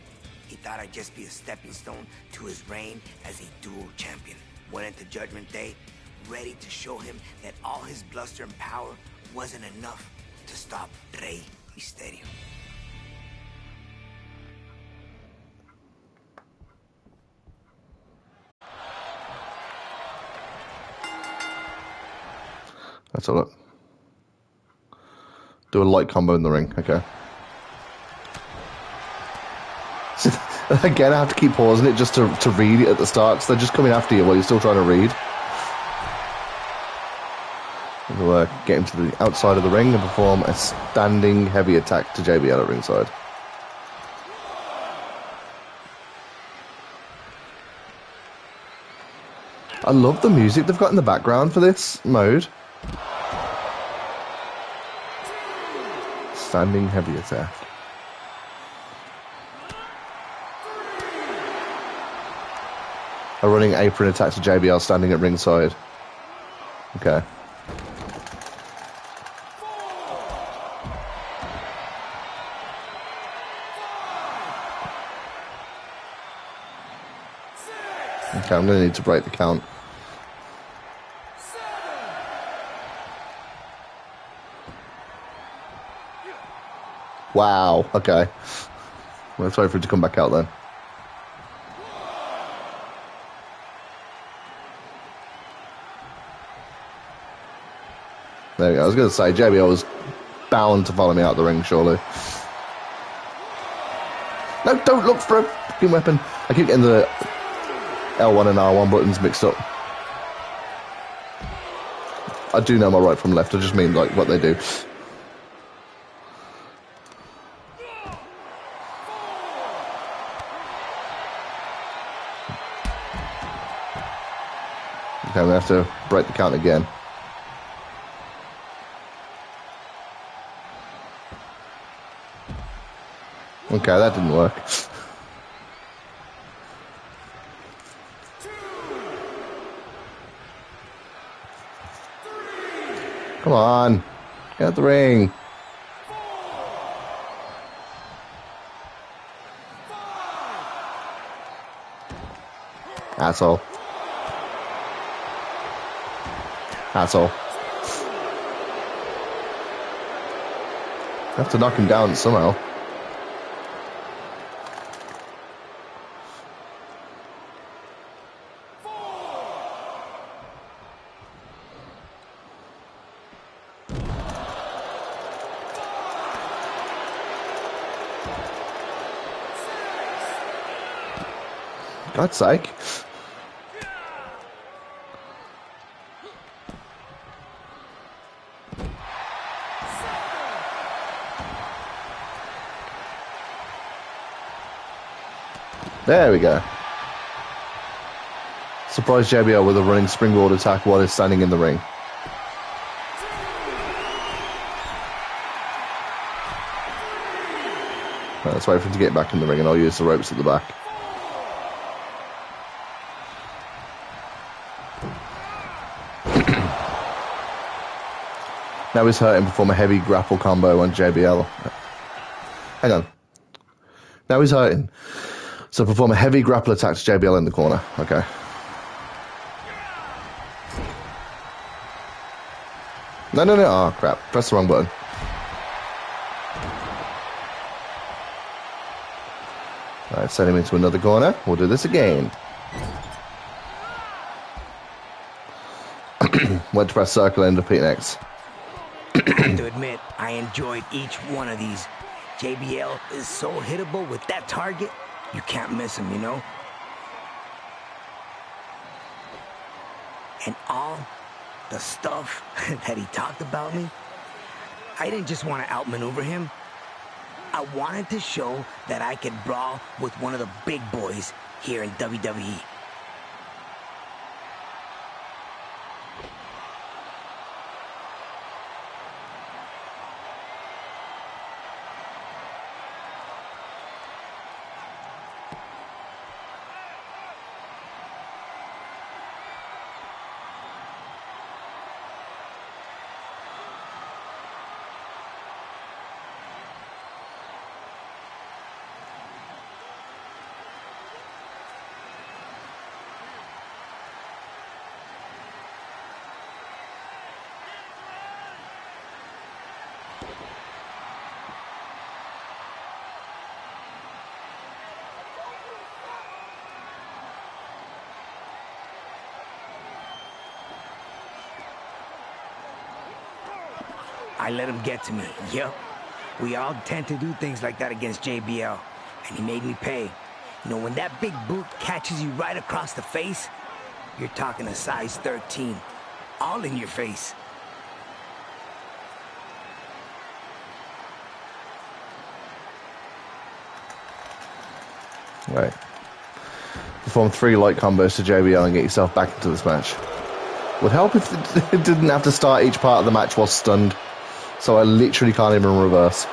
Speaker 2: He thought I'd just be a stepping stone to his reign as a dual champion. Went into Judgment Day, ready to show him that all his bluster and power wasn't enough to stop Rey Mysterio.
Speaker 1: Let's have a look. Do a light combo in the ring, okay. Again, I have to keep pausing it just to read it at the start, because they're just coming after you while you're still trying to read. We'll get him to the outside of the ring and perform a standing heavy attack to JBL at ringside. I love the music they've got in the background for this mode. Standing heavy attack. A running apron attack to JBL standing at ringside. Okay. Okay, I'm going to need to break the count. Wow, okay. Let's wait for it to come back out then. There we go. I was going to say, JBL was bound to follow me out the ring, surely. No, don't look for a fucking weapon. I keep getting the L1 and R1 buttons mixed up. I do know my right from left. I just mean, like, what they do. Okay, I'm going to have to break the count again. Okay, that didn't work. Come on. Get out the ring. Asshole. Asshole. I have to knock him down somehow. God's sake. There we go. surprise JBL with a running springboard attack while he's standing in the ring. Right, let's wait for him to get back in the ring and I'll use the ropes at the back. Now he's hurt and perform a heavy grapple combo on JBL. Hang on. Now he's hurting. So perform a heavy grapple attack to JBL in the corner. Okay. No. Oh, crap. Press the wrong button. Alright, send him into another corner. We'll do this again. Went to press circle and repeat next.
Speaker 2: I have to admit, I enjoyed each one of these. JBL is so hittable with that target, you can't miss him, you know? And all the stuff that he talked about me, I didn't just want to outmaneuver him. I wanted to show that I could brawl with one of the big boys here in WWE. I let him get to me. Yep. We all tend to do things like that against JBL, and he made me pay. You know, when that big boot catches you right across the face, you're talking a size 13, all in your face.
Speaker 1: Right. Perform 3 light combos to JBL and get yourself back into this match. Would help if it didn't have to start each part of the match while stunned. So I literally can't even reverse.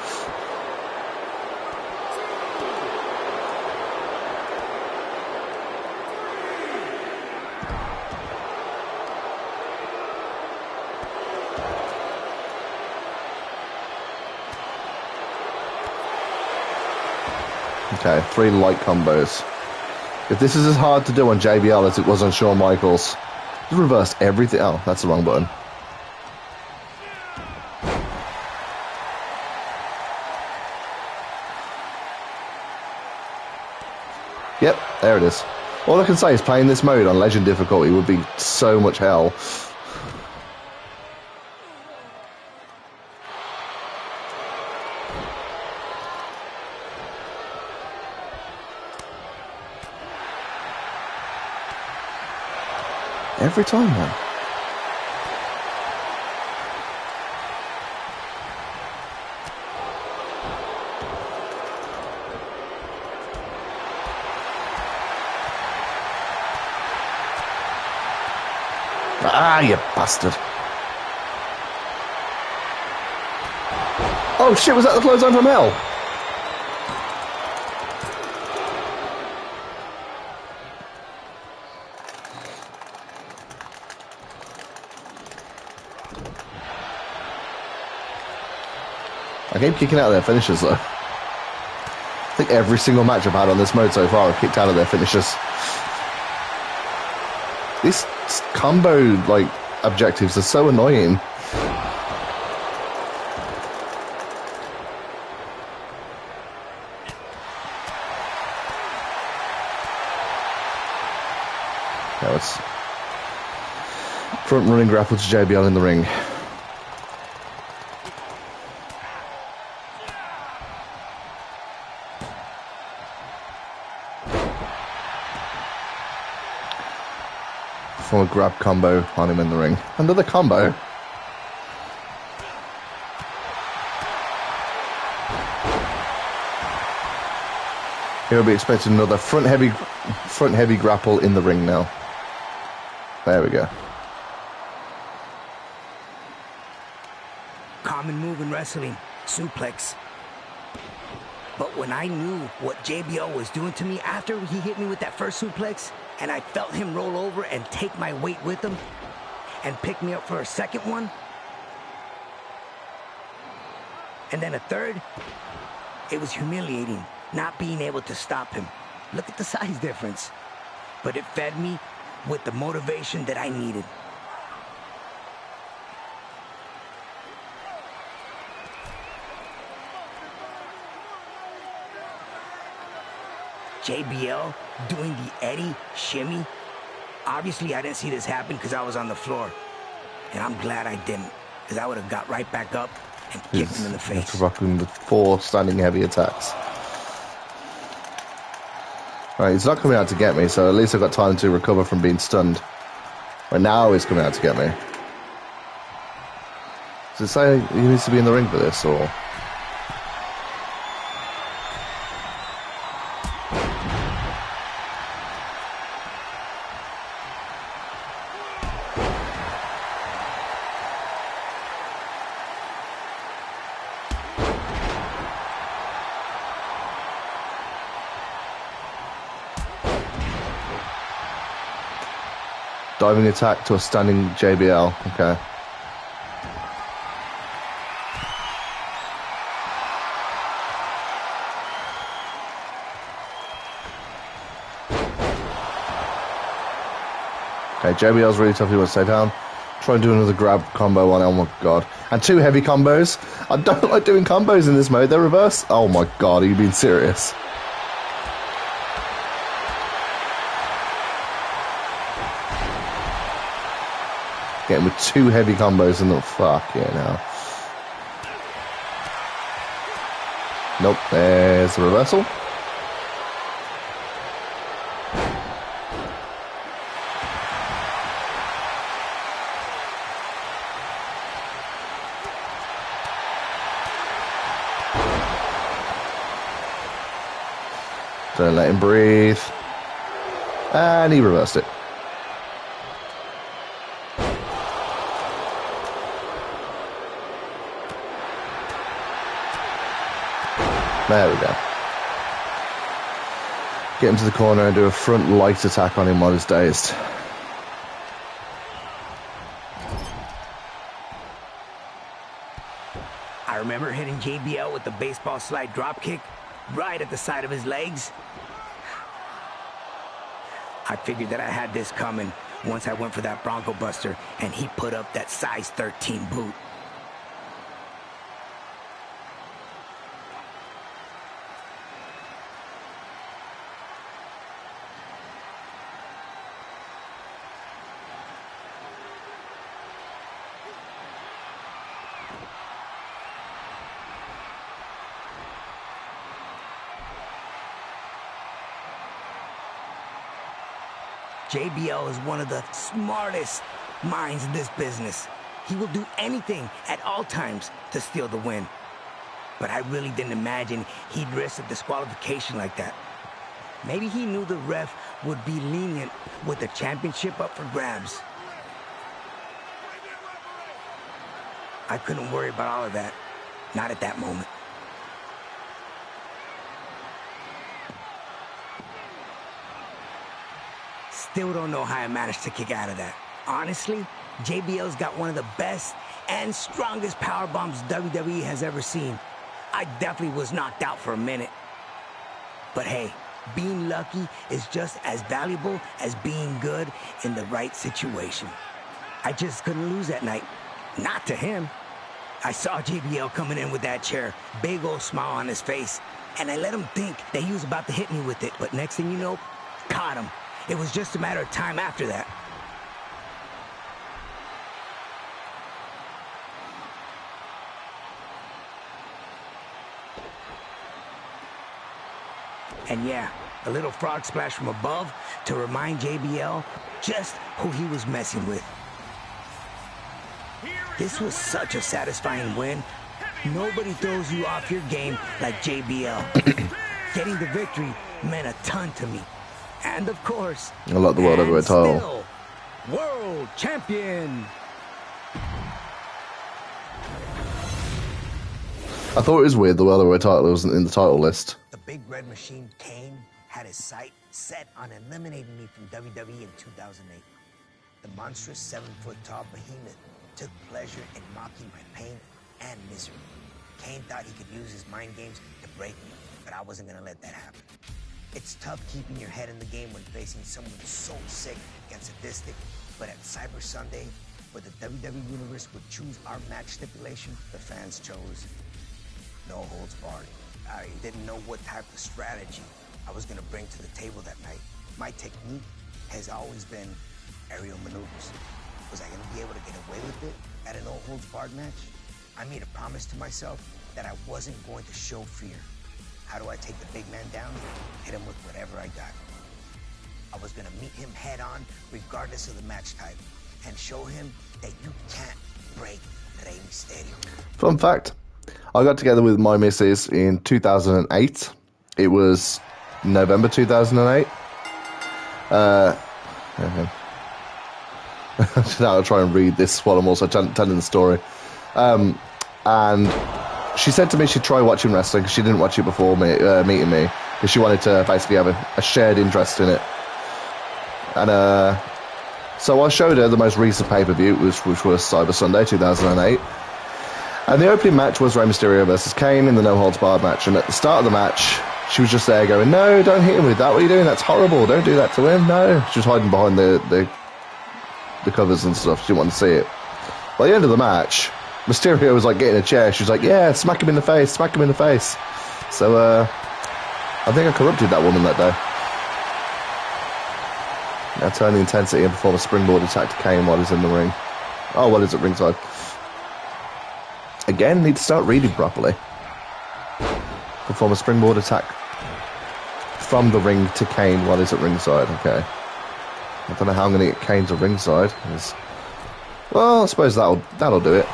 Speaker 1: Okay, 3 light combos. If this is as hard to do on JBL as it was on Shawn Michaels, just reverse everything. Oh, that's the wrong button. Yep, there it is. All I can say is playing this mode on Legend difficulty would be so much hell. Every time, man. Ah, you bastard. Oh shit, was that the clothesline from hell? I keep kicking out of their finishers though. I think every single match I've had on this mode so far I've kicked out of their finishers. These combo like objectives are so annoying. Now it's front running grapple to JBL in the ring. From a grab combo on him in the ring. Another combo. He'll be expecting another front heavy grapple in the ring now. There we go.
Speaker 2: Common move in wrestling, suplex. But when I knew what JBL was doing to me after he hit me with that first suplex, and I felt him roll over and take my weight with him and pick me up for a second one, and then a third, it was humiliating not being able to stop him. Look at the size difference. But it fed me with the motivation that I needed. JBL doing the Eddie shimmy. Obviously, I didn't see this happen because I was on the floor. And I'm glad I didn't, because I would have got right back up and kicked him in the face.
Speaker 1: Rocking with 4 standing heavy attacks. Right, he's not coming out to get me, so at least I've got time to recover from being stunned. Right now he's coming out to get me. Does it say he needs to be in the ring for this, or...? Diving attack to a standing JBL. Okay. Okay, JBL's really tough. He wants to stay down. Try and do another grab combo on. Oh my god. And 2 heavy combos. I don't like doing combos in this mode. They're reverse. Oh my god, are you being serious? Getting with 2 heavy combos and the fuck yeah now. Nope, there's the reversal. Don't let him breathe. And he reversed it. There we go. Get him to the corner and do a front light attack on him while he's dazed.
Speaker 2: I remember hitting JBL with the baseball slide drop kick right at the side of his legs. I figured that I had this coming once I went for that Bronco Buster and he put up that size 13 boot. JBL is one of the smartest minds in this business. He will do anything at all times to steal the win. But I really didn't imagine he'd risk a disqualification like that. Maybe he knew the ref would be lenient with the championship up for grabs. I couldn't worry about all of that. Not at that moment. Still don't know how I managed to kick out of that. Honestly, JBL's got one of the best and strongest power bombs WWE has ever seen. I definitely was knocked out for a minute. But hey, being lucky is just as valuable as being good in the right situation. I just couldn't lose that night. Not to him. I saw JBL coming in with that chair, big old smile on his face, and I let him think that he was about to hit me with it, but next thing you know, caught him. It was just a matter of time after that. And yeah, a little frog splash from above to remind JBL just who he was messing with. This was such a satisfying win. Nobody throws you off your game like JBL. Getting the victory meant a ton to me. And of course,
Speaker 1: I like the world heavyweight title.
Speaker 4: world champion.
Speaker 1: I thought it was weird the welterweight title wasn't in the title list.
Speaker 2: The Big Red Machine, Kane, had his sight set on eliminating me from WWE in 2008. The monstrous 7-foot-tall behemoth took pleasure in mocking my pain and misery. Kane thought he could use his mind games to break me, but I wasn't gonna let that happen. It's tough keeping your head in the game when facing someone so sick and sadistic, but at Cyber Sunday, where the WWE Universe would choose our match stipulation, the fans chose no holds barred. I didn't know what type of strategy I was gonna bring to the table that night. My technique has always been aerial maneuvers. Was I gonna be able to get away with it at a no holds barred match? I made a promise to myself that I wasn't going to show fear. How do I take the big man down? Hit him with whatever I got. I was gonna meet him head on, regardless of the match type, and show him that you can't break Rey Mysterio.
Speaker 1: Fun fact, I got together with my missus in 2008. It was November 2008. I'll try and read this while I'm also telling the story. And she said to me she'd try watching wrestling because she didn't watch it before meeting me, because she wanted to basically have a shared interest in it. And so I showed her the most recent pay-per-view, which was Cyber Sunday 2008. And the opening match was Rey Mysterio versus Kane in the no-holds-barred match. And at the start of the match, she was just there going, "No, don't hit him with that. What are you doing? That's horrible. Don't do that to him. No." She was hiding behind the covers and stuff. She didn't want to see it. By the end of the match, Mysterio was like getting a chair. She was like, "Yeah, smack him in the face. Smack him in the face." So I think I corrupted that woman that day. Now turn the intensity and perform a springboard attack to Kane while he's in the ring. Oh, while he's at ringside. Again, need to start reading properly. Perform a springboard attack from the ring to Kane while he's at ringside. Okay. I don't know how I'm going to get Kane to ringside. Well, I suppose that'll do it.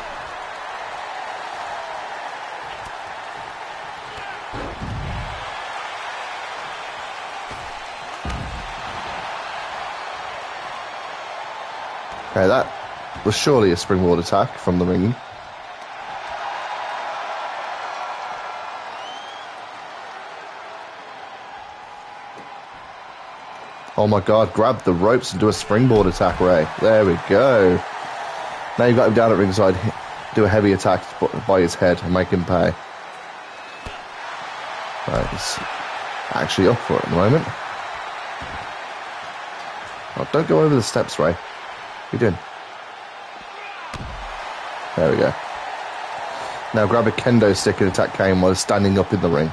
Speaker 1: Okay, that was surely a springboard attack from the ring. Oh my god, grab the ropes and do a springboard attack, Ray. There we go. Now you've got him down at ringside. Do a heavy attack by his head and make him pay. Right, he's actually up for it at the moment. Oh, don't go over the steps, Ray. What are you doing? There we go. Now grab a kendo stick and attack Kane while he's standing up in the ring.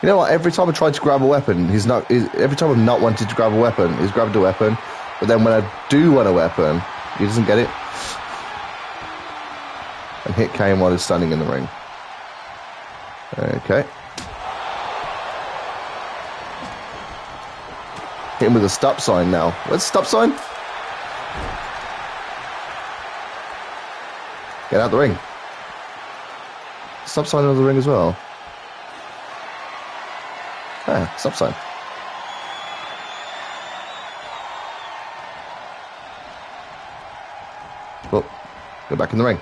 Speaker 1: You know what? Every time I tried to grab a weapon, every time I'm not wanted to grab a weapon, he's grabbed a weapon. But then when I do want a weapon, he doesn't get it. And hit Kane while he's standing in the ring. Okay. Hit him with a stop sign now. Where's the stop sign? Get out the ring. Stop sign out of the ring as well. Ah, stop sign. Well, go back in the ring.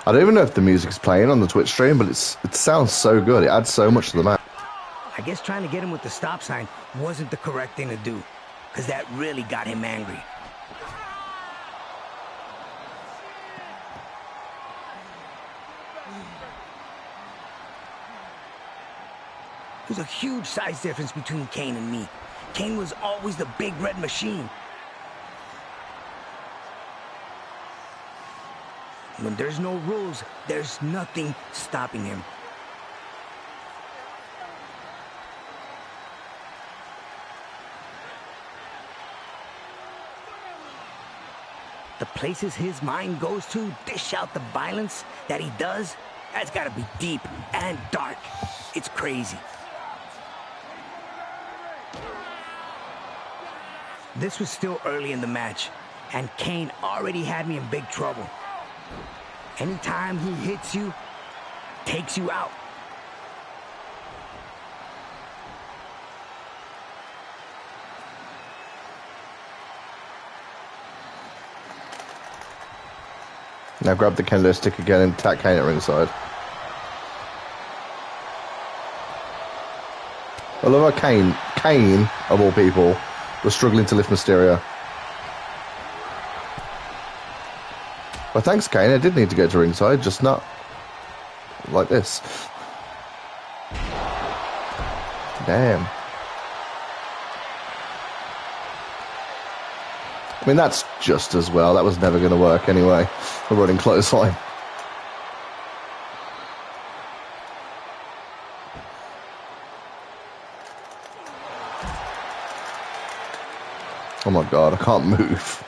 Speaker 1: I don't even know if the music's playing on the Twitch stream, but it sounds so good. It adds so much to the match.
Speaker 2: I guess trying to get him with the stop sign wasn't the correct thing to do, because that really got him angry. There's a huge size difference between Kane and me. Kane was always the Big Red Machine. When there's no rules, there's nothing stopping him. The places his mind goes to dish out the violence that he does, that's gotta be deep and dark. It's crazy. This was still early in the match, and Kane already had me in big trouble. Anytime he hits you, takes you out.
Speaker 1: Now grab the kendo stick again and attack Kane at ringside. I love how Kane, of all people, was struggling to lift Mysterio. Well, thanks, Kane. I did need to go to ringside, just not like this. Damn. I mean, that's just as well. That was never going to work anyway. A running clothesline. Oh my god, I can't move.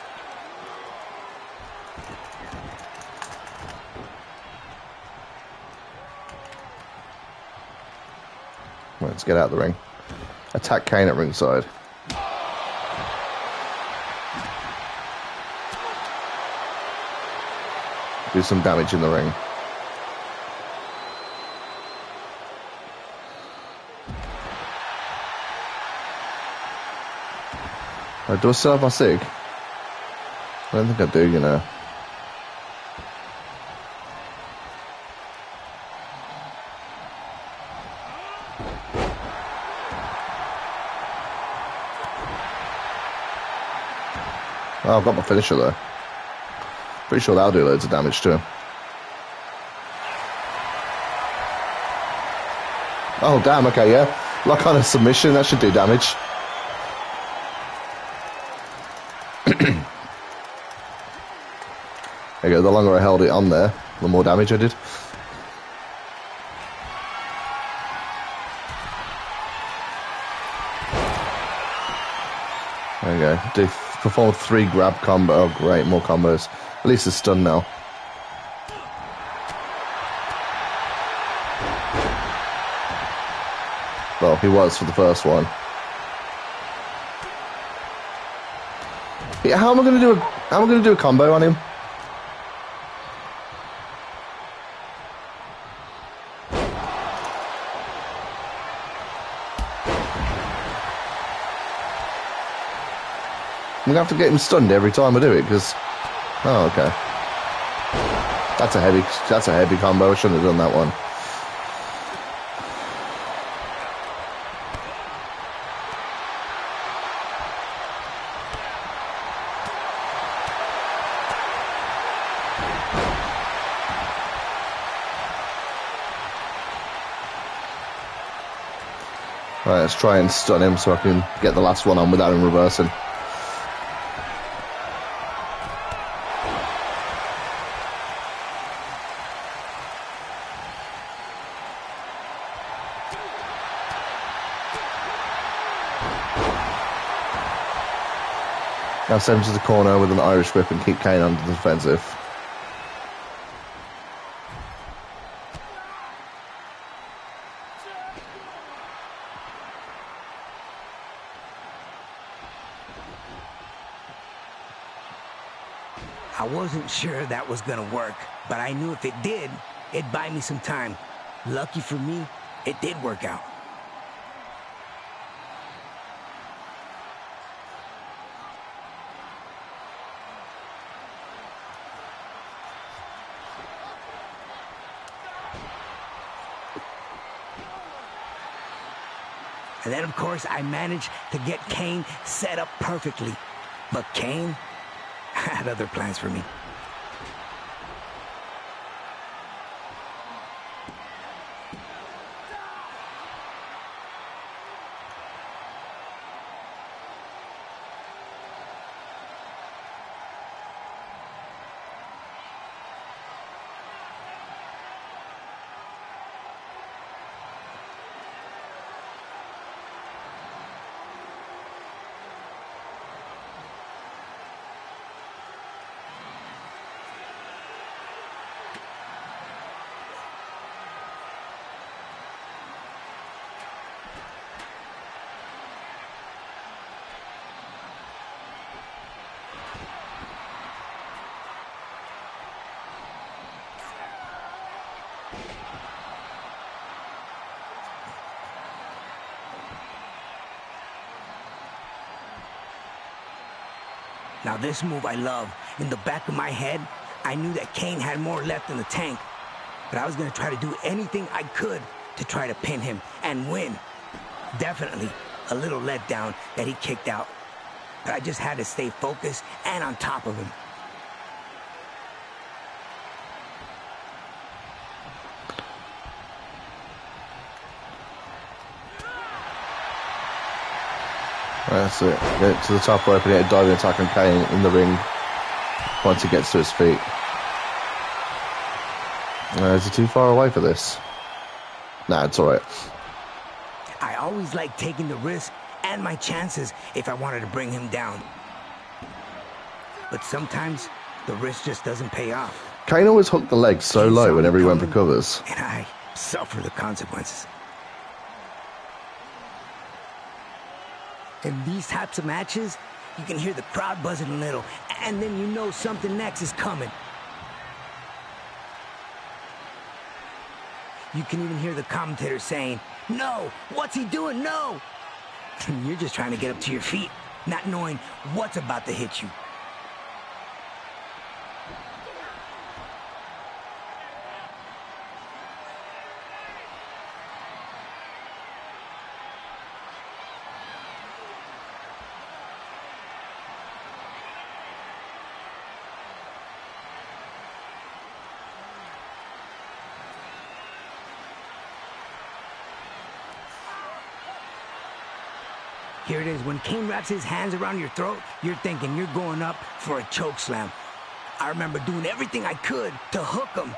Speaker 1: Let's get out of the ring. Attack Kane at ringside. Do some damage in the ring. Do I still have my SIG? I don't think I do, you know. Oh, I've got my finisher though. Pretty sure that'll do loads of damage to him. Oh, damn, okay, yeah. Lock on a submission, that should do damage. There you go, the longer I held it on there, the more damage I did. There you go. Performed 3 grab combo. Oh, great, more combos. At least it's stunned now. Well, he was for the first one. Yeah, how am I going to do a combo on him? I'm going to have to get him stunned every time I do it, because... Oh, okay. That's a heavy combo. I shouldn't have done that one. Right, let's try and stun him so I can get the last one on without him reversing. Now send him to the corner with an Irish whip and keep Kane under the defensive.
Speaker 2: I wasn't sure that was gonna work, but I knew if it did, it'd buy me some time. Lucky for me, it did work out. And then, of course, I managed to get Kane set up perfectly. But Kane had other plans for me. Now this move I love. In the back of my head, I knew that Kane had more left in the tank, but I was gonna try to do anything I could to try to pin him and win. Definitely a little letdown that he kicked out, but I just had to stay focused and on top of him.
Speaker 1: That's it. Get to the top rope and get a diving attack on Kane in the ring once he gets to his feet. Is he too far away for this? Nah, it's alright.
Speaker 2: I always like taking the risk and my chances if I wanted to bring him down. But sometimes the risk just doesn't pay off.
Speaker 1: Kane always hooked the legs so low whenever he went for covers.
Speaker 2: And I suffer the consequences. In these types of matches, you can hear the crowd buzzing a little, and then you know something next is coming. You can even hear the commentator saying, "No, what's he doing? No!" And you're just trying to get up to your feet, not knowing what's about to hit you. Here it is. When Kane wraps his hands around your throat, you're thinking you're going up for a choke slam. I remember doing everything I could to hook him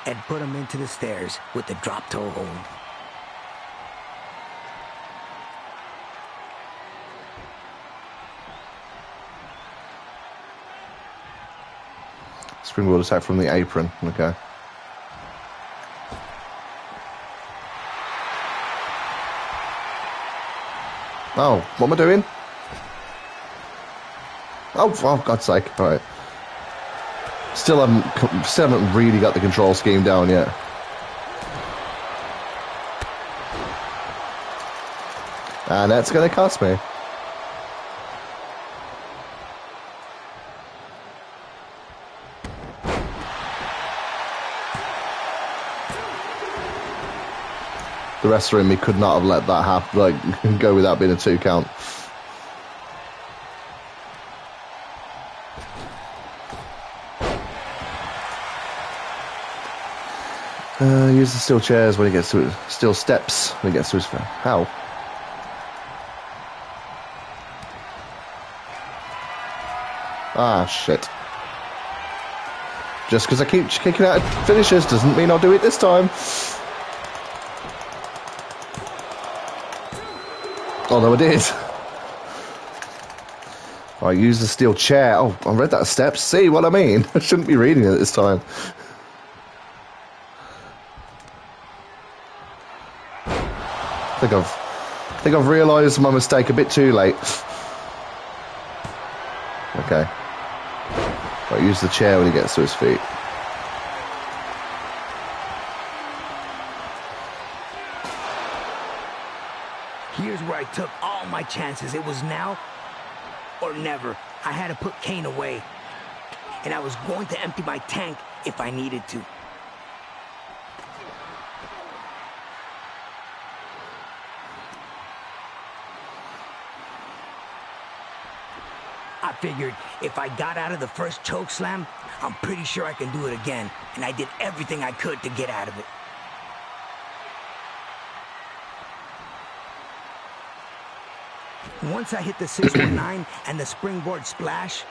Speaker 2: and put him into the stairs with the drop toe hold.
Speaker 1: Springboard attack from the apron. Okay. Oh, what am I doing? Oh, for God's sake. Alright. Still haven't really got the control scheme down yet. And that's going to cost me. The wrestler in me could not have let that happen, like, go without being a 2 count. Use the steel chairs when he gets to it. Steel steps when he gets to his... How? Ah, shit. Just because I keep kicking out finishes doesn't mean I'll do it this time. Although I did. I use the steel chair. Oh, I read that as steps. See what I mean? I shouldn't be reading it this time. I think I've realised my mistake a bit too late. Okay. I use the chair when he gets to his feet.
Speaker 2: Here's where I took all my chances. It was now or never. I had to put Kane away. And I was going to empty my tank if I needed to. I figured if I got out of the first choke slam, I'm pretty sure I can do it again. And I did everything I could to get out of it. Once I hit the 619 and the springboard splash,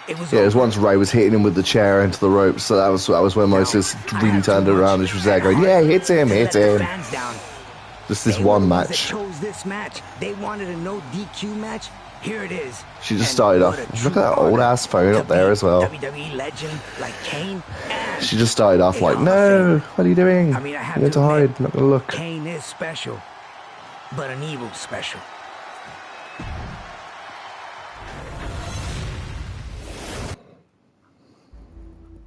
Speaker 2: it was over.
Speaker 1: It was once Ray was hitting him with the chair into the ropes, so that was when Moses really turned around and she was there going, "Yeah, hit him, hit him." Just this one match.
Speaker 2: Chose this match. They wanted a no DQ match. Here it is.
Speaker 1: She just started off. Look at that old ass phone up there as well.
Speaker 2: WWE legend like Kane.
Speaker 1: She just started off like, "No, what are you doing?
Speaker 2: I mean, I have
Speaker 1: You're to hide. I'm not gonna look."
Speaker 2: Kane is special, but an evil special.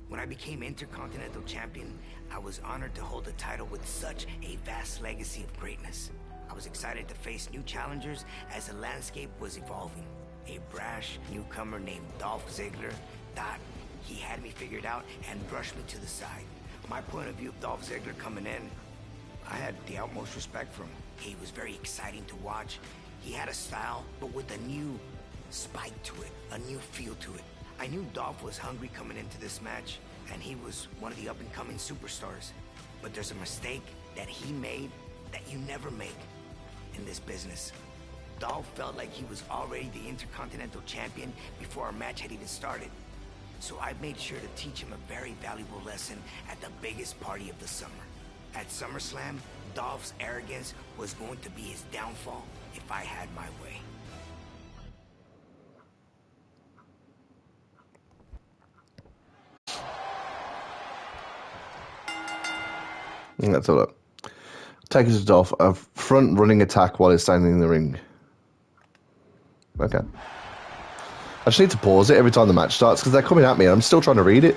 Speaker 2: When I became Intercontinental Champion, I was honored to hold the title with such a vast legacy of greatness. I was excited to face new challengers as the landscape was evolving. A brash newcomer named Dolph Ziggler thought he had me figured out and brushed me to the side. My point of view of Dolph Ziggler coming in, I had the utmost respect for him. He was very exciting to watch. He had a style, but with a new spike to it, a new feel to it. I knew Dolph was hungry coming into this match, and he was one of the up-and-coming superstars. But there's a mistake that he made that you never make in this business. Dolph felt like he was already the Intercontinental Champion before our match had even started. So I made sure to teach him a very valuable lesson at the biggest party of the summer. At SummerSlam, Dolph's arrogance was going to be his downfall if I had my way.
Speaker 1: Let's have a look. Take us to Dolph. A front running attack while he's standing in the ring. Okay. I just need to pause it every time the match starts because they're coming at me and I'm still trying to read it.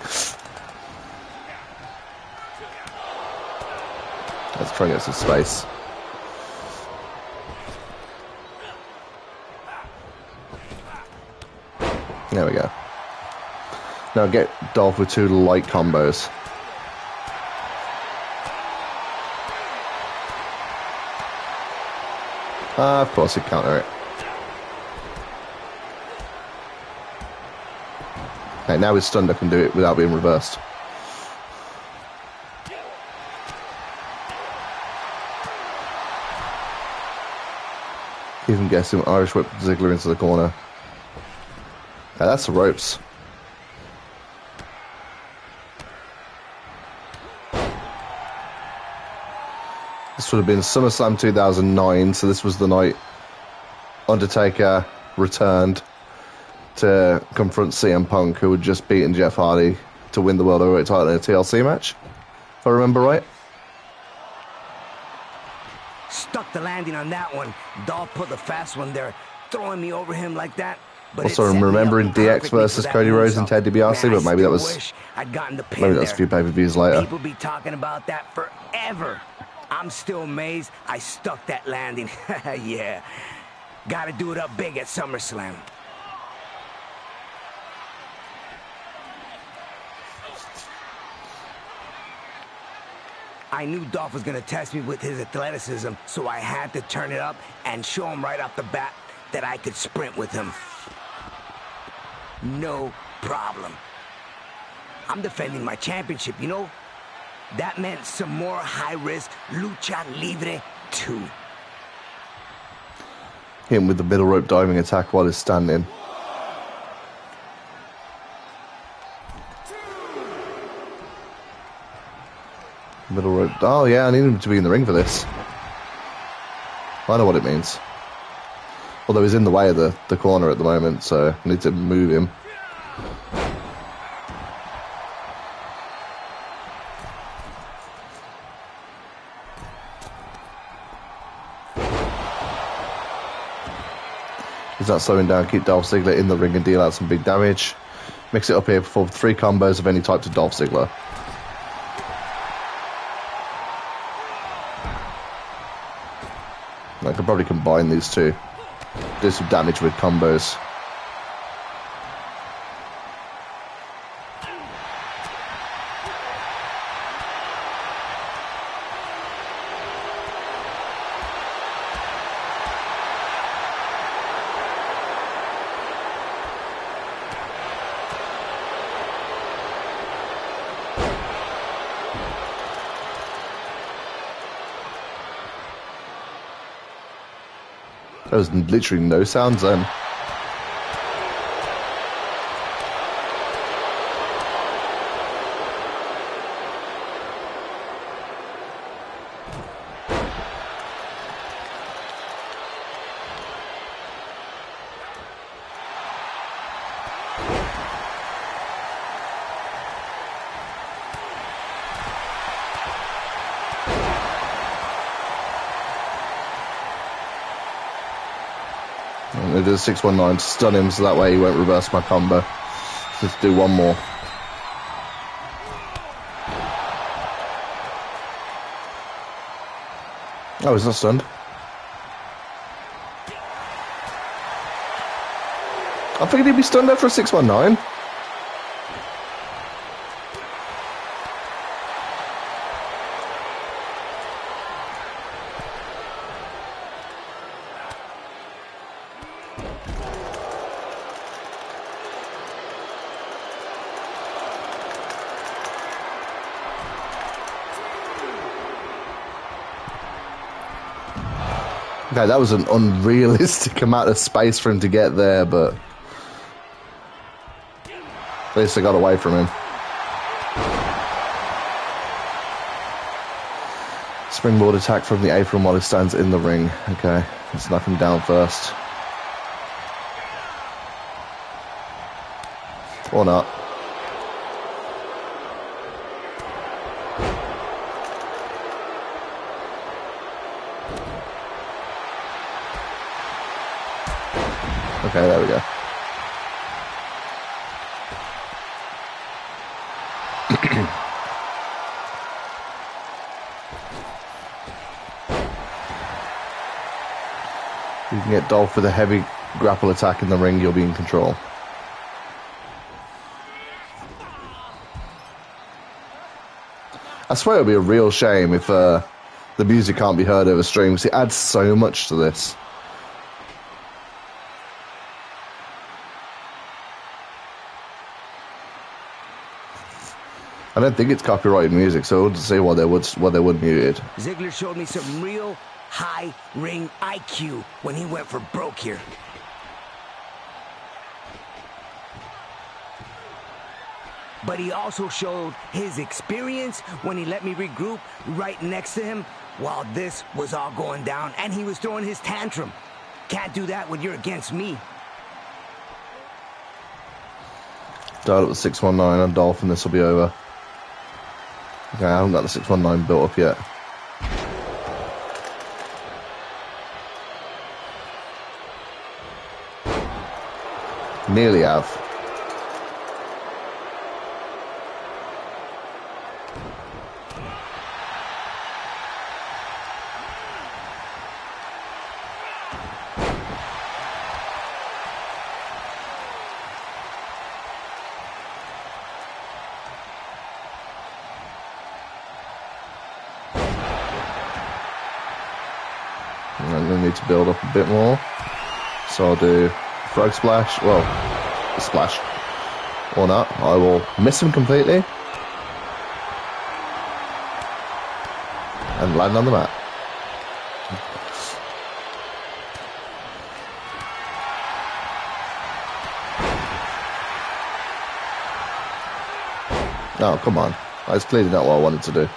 Speaker 1: Let's try and get some space. There we go. Now get Dolph with 2 light combos. Of course he'd counter it. Okay, now he's stunned, I can do it without being reversed. Even gets him Irish whip Ziggler into the corner. Okay, that's the ropes. This would have been SummerSlam 2009, so this was the night Undertaker returned to confront CM Punk, who had just beaten Jeff Hardy to win the World Heavyweight title in a TLC match, if I remember right.
Speaker 2: Stuck the landing on that one. Dolph put the fast one there, throwing me over him like that. But
Speaker 1: also, I'm remembering DX versus Cody Rhodes and Ted DiBiase, but maybe that was a few pay-per-views later.
Speaker 2: People be talking about that forever. I'm still amazed I stuck that landing. Yeah. Gotta do it up big at SummerSlam. I knew Dolph was gonna test me with his athleticism, so I had to turn it up and show him right off the bat that I could sprint with him. No problem. I'm defending my championship, you know? That meant some more high-risk lucha libre, too.
Speaker 1: Hit him with the middle rope diving attack while he's standing. Middle rope. Oh, yeah, I need him to be in the ring for this. I know what it means. Although he's in the way of the corner at the moment, so I need to move him. He's not slowing down. Keep Dolph Ziggler in the ring and deal out some big damage. Mix it up here for 3 combos of any type to Dolph Ziggler. I could probably combine these two. Do some damage with combos. There was literally no sounds then. I'm going to do a 619 to stun him so that way he won't reverse my combo. Let's do one more. Oh, he's not stunned. I figured he'd be stunned after a 619. Okay, that was an unrealistic amount of space for him to get there, but at least I got away from him. Springboard attack from the apron while he stands in the ring. Okay, let's knock him down first. Or not. Okay, there we go. You can get Dolph with a heavy grapple attack in the ring, you'll be in control. I swear it would be a real shame if the music can't be heard over stream, because it adds so much to this. I don't think it's copyrighted music, so I wouldn't see why they would mute it.
Speaker 2: Ziggler showed me some real high ring IQ when he went for broke here. But he also showed his experience when he let me regroup right next to him while this was all going down, and he was throwing his tantrum. Can't do that when you're against me.
Speaker 1: Dialed up the 619 on Dolph, and this will be over. Okay, I haven't got the 619 built up yet. Nearly have. I'm going to need to build up a bit more. So I'll do frog splash. Well, splash. Or not. I will miss him completely. And land on the mat. Oh, come on. That's clearly not what I wanted to do.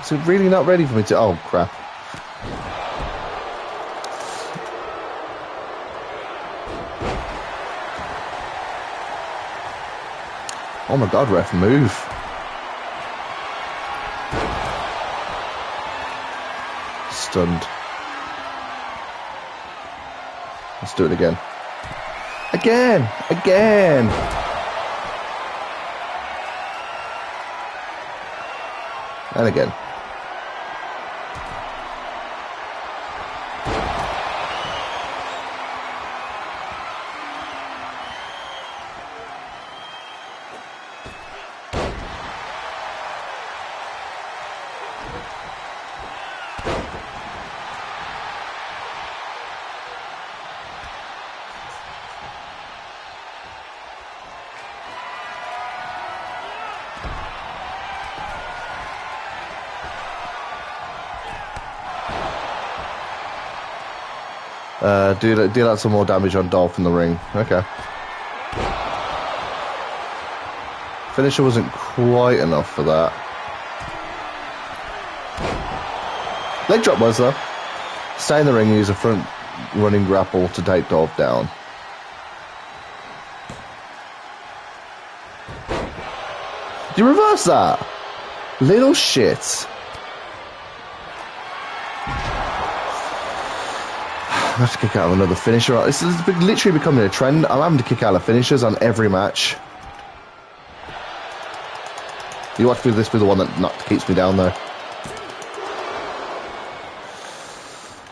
Speaker 1: Is it really not ready for me to... Oh, crap. Oh my god, ref, move. Stunned. Let's do it again. Again! Again! And again. Deal out some more damage on Dolph in the ring. Okay. Finisher wasn't quite enough for that. Leg drop was though. Stay in the ring, use a front running grapple to take Dolph down. You reverse that? Little shit. I have to kick out of another finisher. This is literally becoming a trend. I'm having to kick out of finishers on every match. You watch this be the one that keeps me down, though.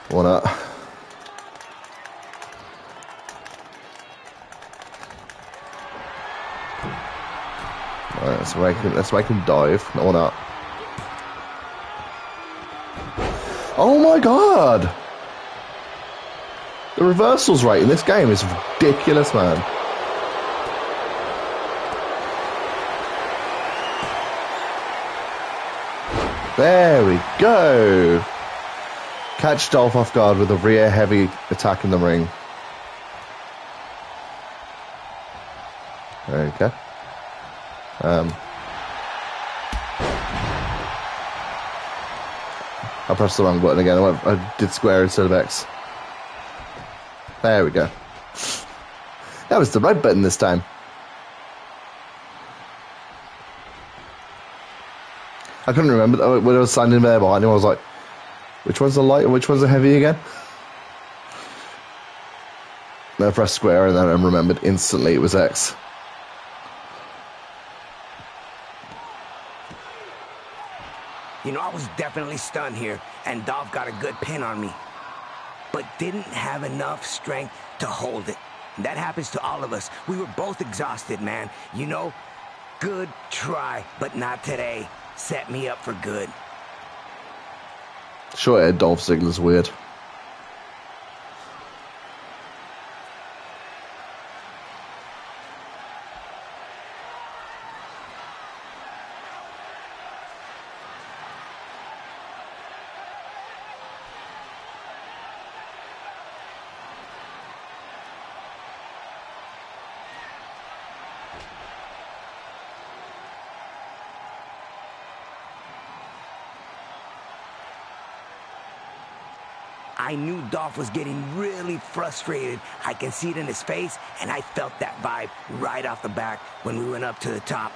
Speaker 1: Or not. Alright, let's make him dive. No, or not. Oh my god! The reversals rate in this game is ridiculous, man. There we go. Catch Dolph off guard with a rear heavy attack in the ring. There we go. I pressed the wrong button again. I did square instead of X. There we go. That was the right button this time. I couldn't remember when I was standing there behind him. I was like, which one's the light and which one's the heavy again? Then I pressed square and then I remembered instantly it was X.
Speaker 2: You know, I was definitely stunned here, and Dolph got a good pin on me, but didn't have enough strength to hold it. That happens to all of us. We were both exhausted, man. You know, good try, but not today. Set me up for good.
Speaker 1: Short-haired Dolph Ziggler's weird.
Speaker 2: I knew Dolph was getting really frustrated. I can see it in his face, and I felt that vibe right off the bat when we went up to the top.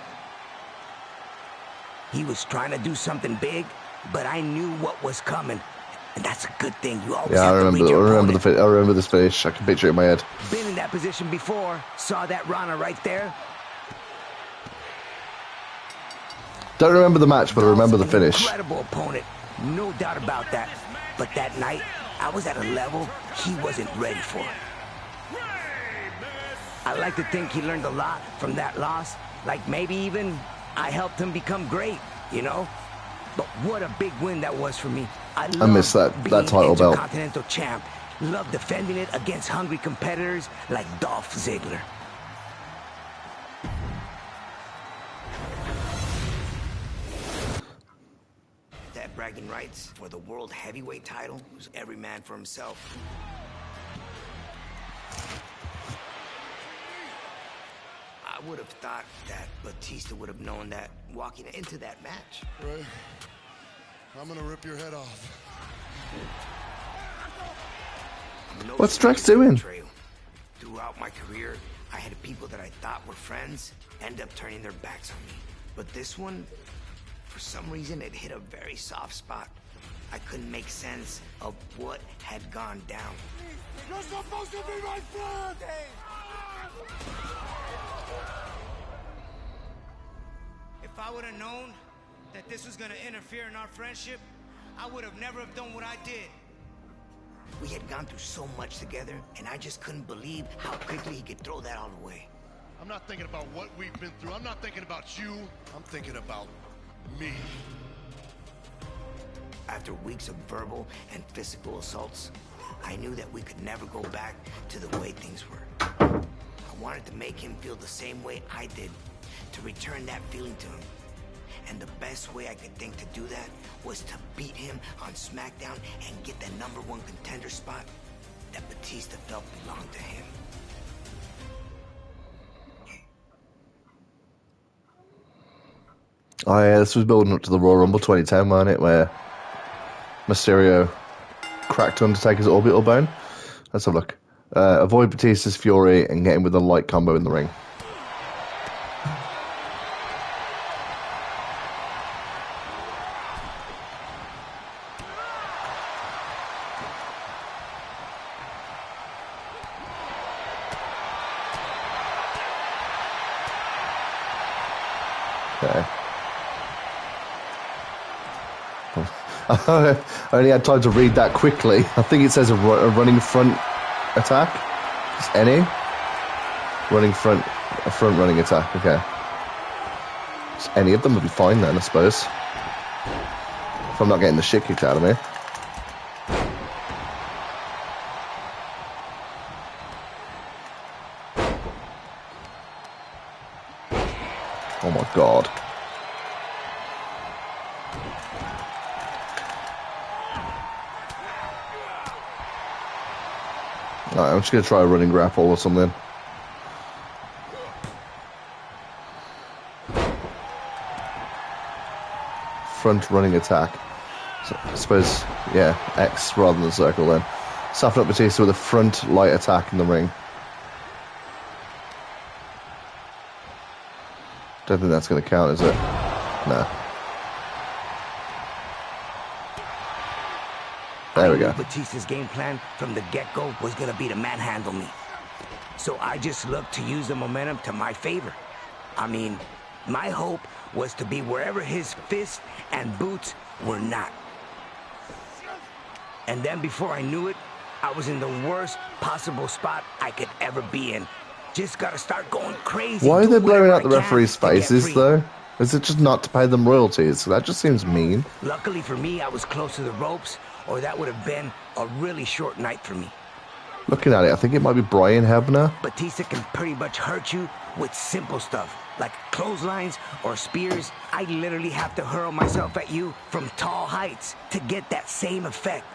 Speaker 2: He was trying to do something big, but I knew what was coming, and that's a good thing. You always have to read your opponent.
Speaker 1: I remember this finish. I can picture it in my head.
Speaker 2: Been in that position before. Saw that Rana right there.
Speaker 1: Don't remember the match, but I remember the finish.
Speaker 2: Incredible opponent, no doubt about that. But that night, I was at a level he wasn't ready for. I like to think he learned a lot from that loss. Like maybe even I helped him become great, you know? But what a big win that was for me. I
Speaker 1: miss that title belt.
Speaker 2: Intercontinental champ. Love defending it against hungry competitors like Dolph Ziggler. Bragging rights for the world heavyweight title was every man for himself. I would have thought that Batista would have known that walking into that match.
Speaker 5: Right. I'm gonna rip your head off.
Speaker 2: No.
Speaker 1: What's Drax doing?
Speaker 2: Throughout my career, I had people that I thought were friends end up turning their backs on me. But this one, for some reason, it hit a very soft spot. I couldn't make sense of what had gone down.
Speaker 5: You're supposed to be my friend!
Speaker 6: If I would have known that this was gonna interfere in our friendship, I would have never have done what I did.
Speaker 2: We had gone through so much together, and I just couldn't believe how quickly he could throw that all away.
Speaker 5: I'm not thinking about what we've been through. I'm not thinking about you. I'm thinking about me.
Speaker 2: After weeks of verbal and physical assaults, I knew that we could never go back to the way things were. I wanted to make him feel the same way I did, to return that feeling to him. And the best way I could think to do that was to beat him on SmackDown and get the #1 contender spot that Batista felt belonged to him.
Speaker 1: Oh yeah, this was building up to the Royal Rumble 2010, wasn't it? Where Mysterio cracked Undertaker's orbital bone. Let's have a look. Avoid Batista's fury and get him with a light combo in the ring. Okay. I only had time to read that quickly. I think it says a running front attack. Just any running front, a front running attack. Okay. Just any of them would be fine then, I suppose. If I'm not getting the shit kicked out of me. Oh my god. Alright, I'm just going to try a running grapple or something. Front running attack. So, I suppose, yeah, X rather than circle then. Soften up Batista with a front light attack in the ring. Don't think that's going to count, is it? No. There we go.
Speaker 2: Batista's game plan from the get-go was gonna be to manhandle me. So I just looked to use the momentum to my favor. I mean, my hope was to be wherever his fists and boots were not. And then before I knew it, I was in the worst possible spot I could ever be in. Just gotta start going crazy.
Speaker 1: Why are they blowing out the
Speaker 2: whatever I
Speaker 1: referees'
Speaker 2: can to get
Speaker 1: faces,
Speaker 2: free.
Speaker 1: though? Is it just not to pay them royalties? That just seems mean.
Speaker 2: Luckily for me, I was close to the ropes, or that would have been a really short night for me.
Speaker 1: Looking at it, I think it might be Brian Hebner.
Speaker 2: Batista can pretty much hurt you with simple stuff, like clotheslines or spears. I literally have to hurl myself at you from tall heights to get that same effect.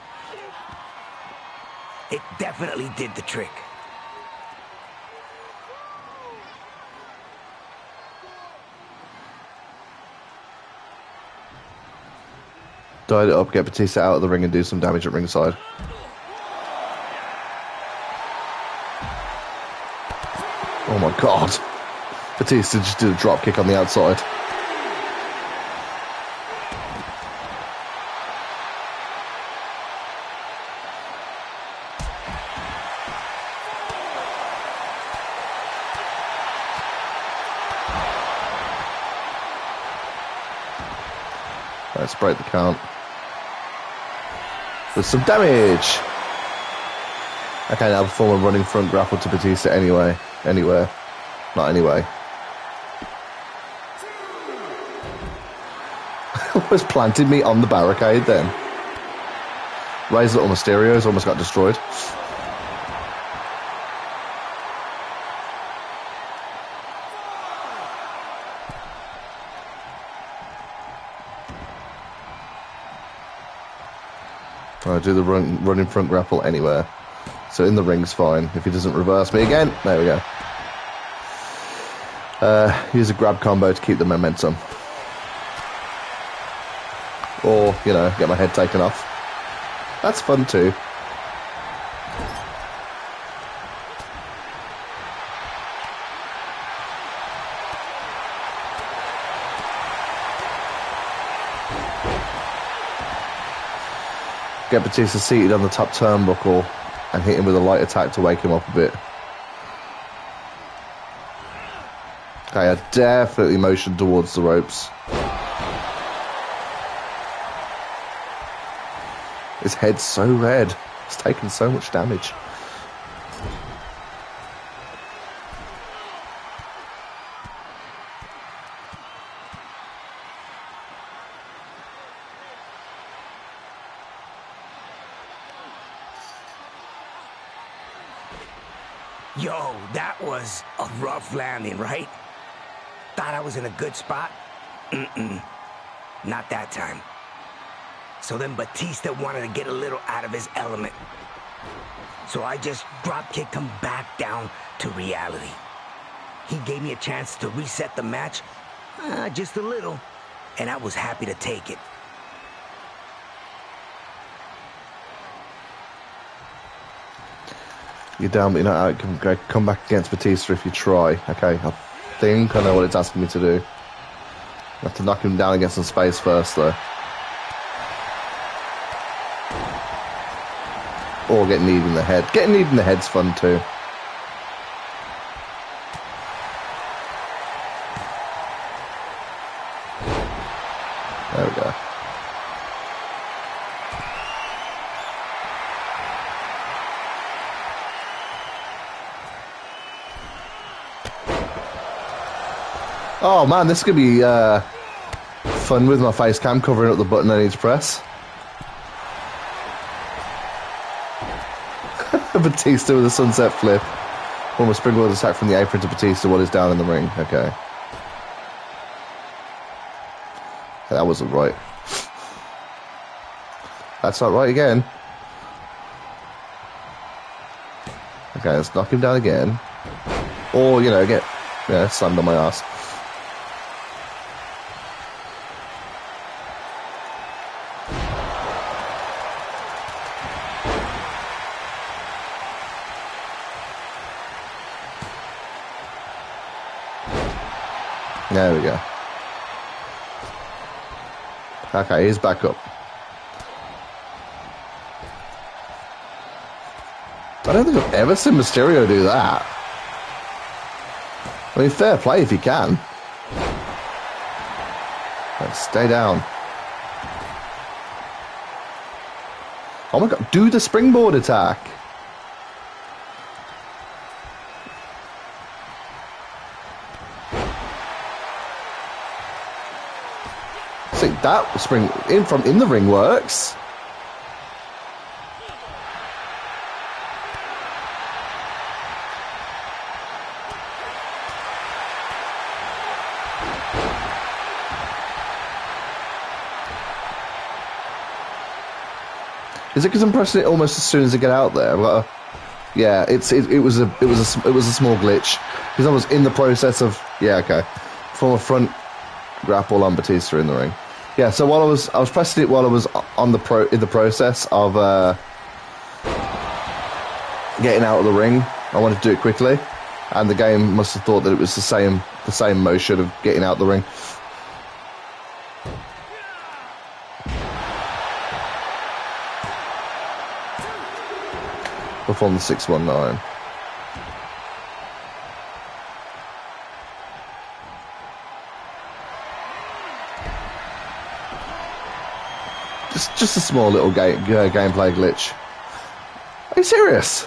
Speaker 2: It definitely did the trick.
Speaker 1: Died it up, get Batista out of the ring and do some damage at ringside. Oh my god. Batista just did a drop kick on the outside. Let's break the count. With some damage. Okay, now perform a running front grapple to Batista anyway. Anywhere. Not anyway. Almost planted me on the barricade then. Ray's little Mysterios almost got destroyed. I do the running front grapple anywhere. So in the ring's fine. If he doesn't reverse me again, there we go. Use a grab combo to keep the momentum. Or, you know, get my head taken off. That's fun too. Get Batista seated on the top turnbuckle and hit him with a light attack to wake him up a bit. Okay, I definitely motioned towards the ropes. His head's so red. It's taken so much damage.
Speaker 2: Yo, that was a rough landing, right? Thought I was in a good spot? Not that time. So then Batista wanted to get a little out of his element. So I just drop-kicked him back down to reality. He gave me a chance to reset the match, just a little, and I was happy to take it.
Speaker 1: You're down, but you're not out. Come back against Batista if you try. Okay, I think I know what it's asking me to do. I have to knock him down and get some space first, though. Or get kneed in the head. Getting kneed in the head's fun, too. There we go. Oh man, this is going to be fun with my face cam covering up the button I need to press. Batista with a sunset flip. Form a springboard attack from the apron to Batista while he's down in the ring. Okay. That wasn't right. That's not right again. Okay, let's knock him down again. Or, you know, get slammed on my ass. There we go. Okay, he's back up. I don't think I've ever seen Mysterio do that. I mean, fair play if he can. Let's stay down. Oh my god, do the springboard attack. See, that spring in the ring works. Is it because I'm pressing it almost as soon as I get out there? Yeah, it was a small glitch because I was in the process of from a front grapple on Batista in the ring. Yeah, so while I was pressing it while I was in the process of getting out of the ring. I wanted to do it quickly, and the game must have thought that it was the same motion of getting out the ring. Perform the 619. Just a small little gameplay glitch. Are you serious?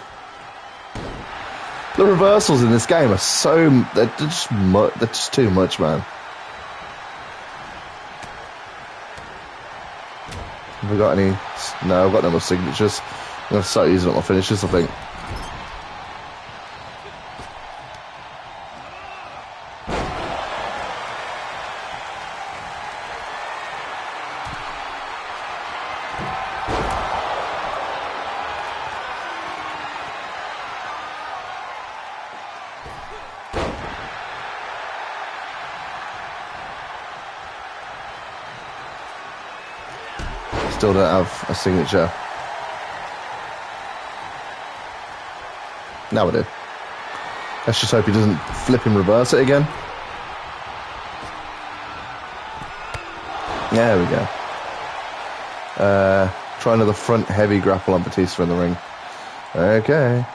Speaker 1: The reversals in this game are they're just too much, man. Have we got any? No, I've got no more signatures. I'm going to start using up my finishes, I think. Still don't have a signature. Now I do. Let's just hope he doesn't flip and reverse it again. There we go. Try another front heavy grapple on Batista in the ring. Okay.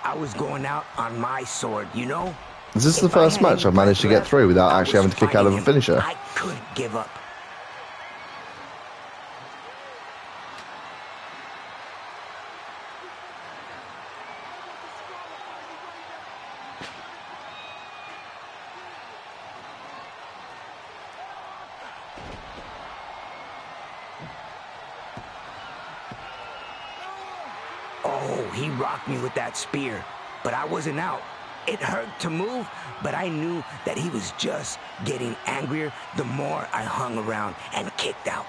Speaker 2: I was going out on my sword, you know?
Speaker 1: Is this the first match I've managed to get through without actually having to kick out of a finisher?
Speaker 2: I couldn't give up. Oh, he rocked me with that spear, but I wasn't out. It hurt to move, but I knew that he was just getting angrier the more I hung around and kicked out.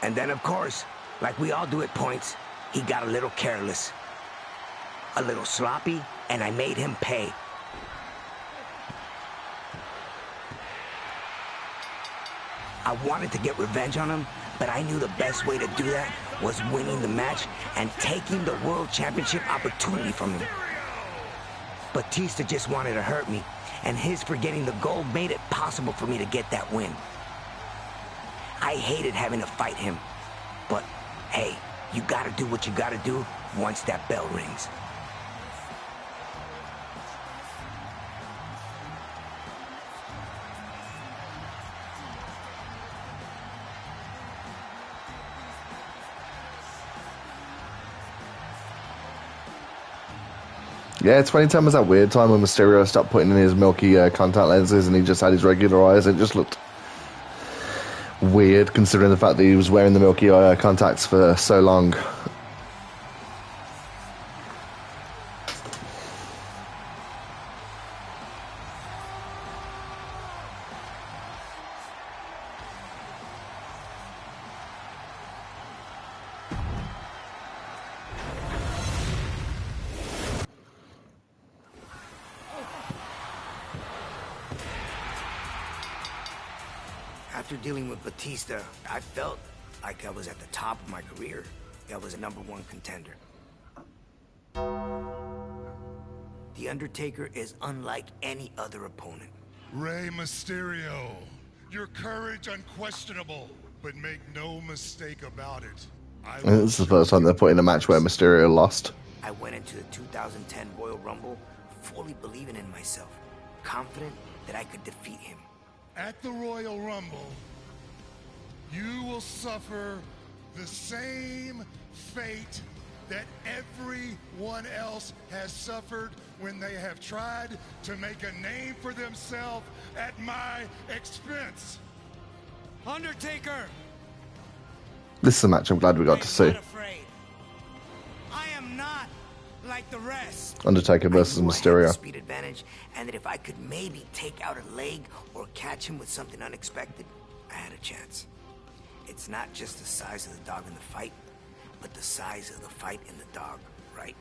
Speaker 2: And then, of course, like we all do at points, he got a little careless, a little sloppy, and I made him pay. I wanted to get revenge on him, but I knew the best way to do that was winning the match and taking the World Championship opportunity from him. Batista just wanted to hurt me, and his forgetting the gold made it possible for me to get that win. I hated having to fight him, but hey, you gotta do what you gotta do once that bell rings.
Speaker 1: Yeah, 2010 was that weird time when Mysterio stopped putting in his milky contact lenses and he just had his regular eyes. It just looked weird considering the fact that he was wearing the milky contacts for so long.
Speaker 2: After dealing with Batista, I felt like I was at the top of my career. I was a #1 contender. The Undertaker is unlike any other opponent.
Speaker 5: Rey Mysterio, your courage unquestionable, but make no mistake about it.
Speaker 1: I think this is the first time they're putting a match where Mysterio lost.
Speaker 2: I went into the 2010 Royal Rumble fully believing in myself, confident that I could defeat him.
Speaker 5: At the Royal Rumble, you will suffer the same fate that everyone else has suffered when they have tried to make a name for themselves at my expense.
Speaker 6: Undertaker!
Speaker 1: This is a match I'm glad we got to see.
Speaker 6: I'm not afraid. I am not like the rest.
Speaker 1: Undertaker versus
Speaker 2: I knew I had the
Speaker 1: Mysterio.
Speaker 2: speed advantage, and that if I could maybe take out a leg or catch him with something unexpected, I had a chance. It's not just the size of the dog in the fight, but the size of the fight in the dog, right?